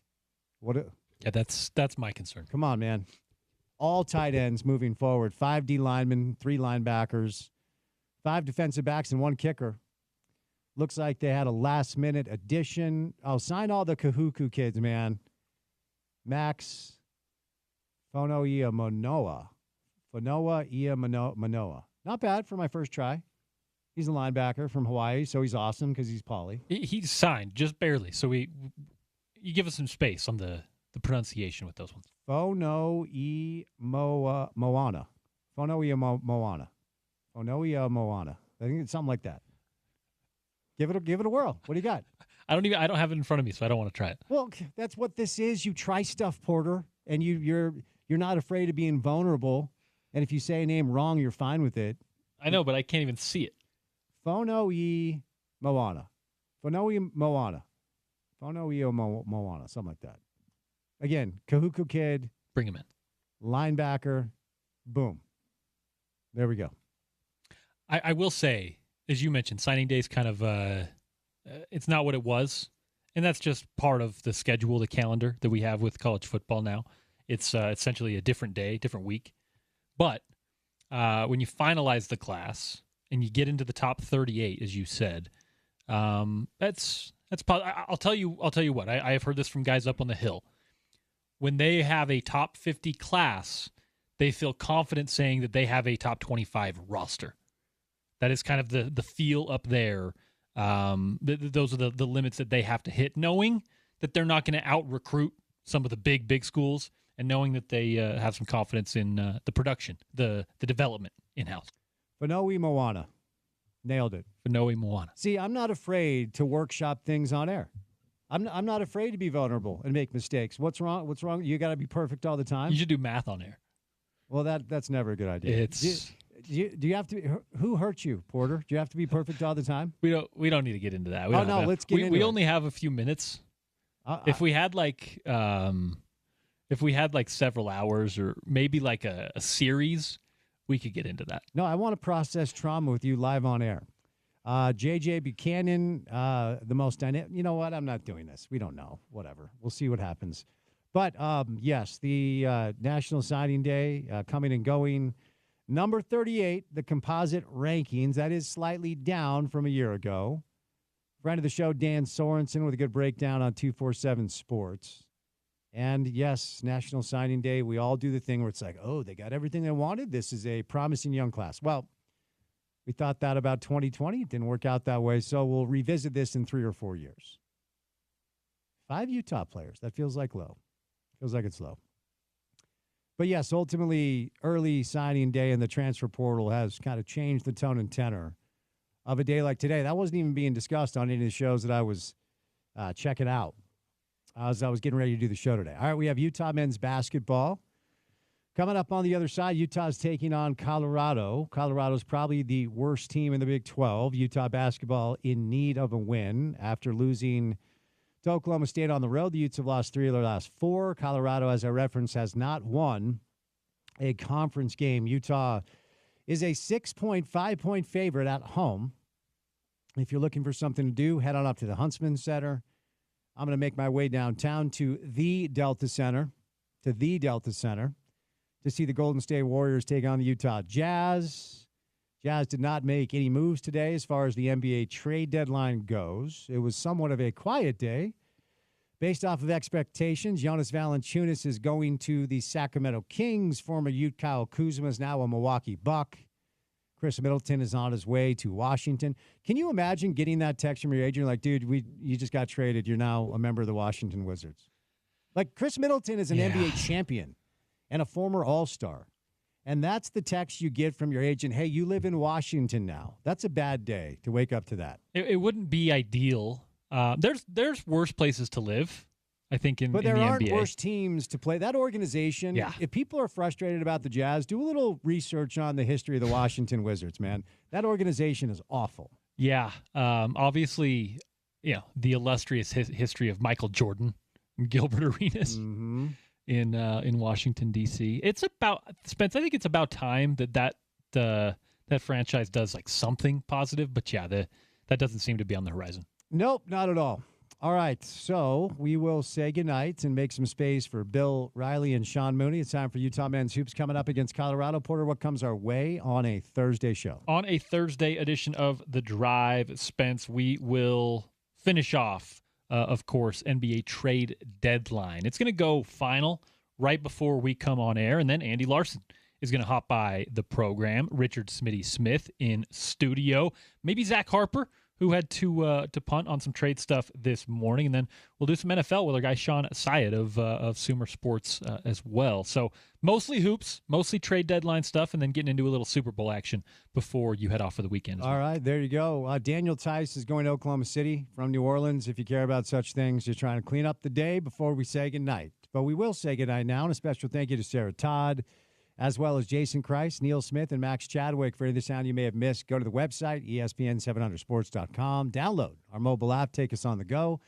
Yeah, that's my concern. Come on, man. All tight ends moving forward. 5 D linemen, 3 linebackers, 5 defensive backs, and 1 kicker. Looks like they had a last-minute addition. Oh, sign all the Kahuku kids, man. Max Fonoia Manoa. Not bad for my first try. He's a linebacker from Hawaii, so he's awesome because he's Pauly. He's signed, just barely. So you give us some space on the pronunciation with those ones. Fonoia Moana. I think it's something like that. Give it a whirl. What do you got? I don't have it in front of me, so I don't want to try it. Well, that's what this is. You try stuff, Porter, and you're not afraid of being vulnerable. And if you say a name wrong, you're fine with it. I know, but I can't even see it. Fonoia Moana, something like that. Again, Kahuku kid. Bring him in. Linebacker. Boom. There we go. I will say, as you mentioned, signing day is kind of it's not what it was, and that's just part of the schedule, the calendar that we have with college football now. It's essentially a different day, different week. But when you finalize the class and you get into the top 38, as you said, that's I'll tell you what. I have heard this from guys up on the Hill. When they have a top 50 class, they feel confident saying that they have a top 25 roster. That is kind of the feel up there. Those are the limits that they have to hit, knowing that they're not going to out-recruit some of the big schools, and knowing that they have some confidence in the production, the development in-house. Fonoia Moana. Nailed it. Fonoia Moana. See, I'm not afraid to workshop things on air. I'm not afraid to be vulnerable and make mistakes. What's wrong? You got to be perfect all the time? You should do math on air. Well, that's never a good idea. Do you have to? Who hurt you, Porter? Do you have to be perfect all the time? We don't need to get into that. Let's get into it. We only have a few minutes. If we had several hours or maybe like a series, we could get into that. No, I want to process trauma with you live on air. JJ Buchanan, the most dynamic. You know what? I'm not doing this. We don't know. Whatever. We'll see what happens. But yes, the National Signing Day coming and going. Number 38, the composite rankings. That is slightly down from a year ago. Friend of the show, Dan Sorensen, with a good breakdown on 247 Sports. And yes, National Signing Day, we all do the thing where it's like, oh, they got everything they wanted. This is a promising young class. Well, we thought that about 2020. It didn't work out that way, so we'll revisit this in 3 or 4 years. 5 Utah players. That feels like low. Feels like it's low. But yes, ultimately, early signing day in the transfer portal has kind of changed the tone and tenor of a day like today. That wasn't even being discussed on any of the shows that I was checking out as I was getting ready to do the show today. All right, we have Utah men's basketball. Coming up on the other side, Utah's taking on Colorado. Colorado's probably the worst team in the Big 12. Utah basketball in need of a win after losing to Oklahoma State on the road. The Utes have lost 3 of their last 4. Colorado, as I referenced, has not won a conference game. Utah is a 6.5-point favorite at home. If you're looking for something to do, head on up to the Huntsman Center. I'm going to make my way downtown to the Delta Center, to see the Golden State Warriors take on the Utah Jazz. Jazz did not make any moves today as far as the NBA trade deadline goes. It was somewhat of a quiet day, Based off of expectations, Jonas Valanciunas is going to the Sacramento Kings. Former Ute Kyle Kuzma is now a Milwaukee Buck. Chris Middleton is on his way to Washington. Can you imagine getting that text from your agent like, dude, you just got traded. You're now a member of the Washington Wizards. Like, Chris Middleton is an NBA champion and a former All-Star. And that's the text you get from your agent. Hey, you live in Washington now. That's a bad day to wake up to that. It wouldn't be ideal. There's worse places to live, I think, in the NBA. But there aren't worse teams to play. That organization, if people are frustrated about the Jazz, do a little research on the history of the Washington Wizards, man. That organization is awful. Yeah. Obviously, the illustrious history of Michael Jordan and Gilbert Arenas in Washington, D.C. It's about, Spence, I think it's about time that franchise does like something positive. But, that doesn't seem to be on the horizon. Nope, not at all. All right, so we will say goodnight and make some space for Bill Riley and Sean Mooney. It's time for Utah Men's Hoops coming up against Colorado. Porter, what comes our way on a Thursday show? On a Thursday edition of The Drive, Spence, we will finish off, of course, NBA trade deadline. It's going to go final right before we come on air, and then Andy Larson is going to hop by the program. Richard Smitty Smith in studio. Maybe Zach Harper, who had to punt on some trade stuff this morning. And then we'll do some NFL with our guy Sean Syed of Sumer Sports as well. So mostly hoops, mostly trade deadline stuff, and then getting into a little Super Bowl action before you head off for the weekend. All right, there you go. Daniel Tice is going to Oklahoma City from New Orleans. If you care about such things, you're trying to clean up the day before we say goodnight. But we will say goodnight now, and a special thank you to Sarah Todd, as well as Jason Christ, Neil Smith, and Max Chadwick. For any of the sound you may have missed, go to the website, ESPN700sports.com. Download our mobile app. Take us on the go.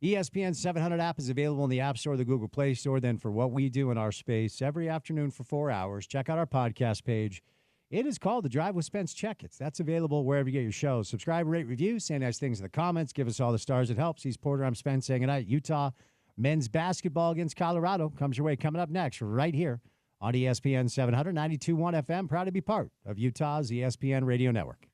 ESPN 700 app is available in the App Store, the Google Play Store. Then for what we do in our space every afternoon for 4 hours, check out our podcast page. It is called The Drive with Spence Checketts. That's available wherever you get your shows. Subscribe, rate, review, say nice things in the comments. Give us all the stars. It helps. He's Porter. I'm Spence saying goodnight. Utah men's basketball against Colorado comes your way coming up next right here on ESPN 700, 92.1 FM, proud to be part of Utah's ESPN radio network.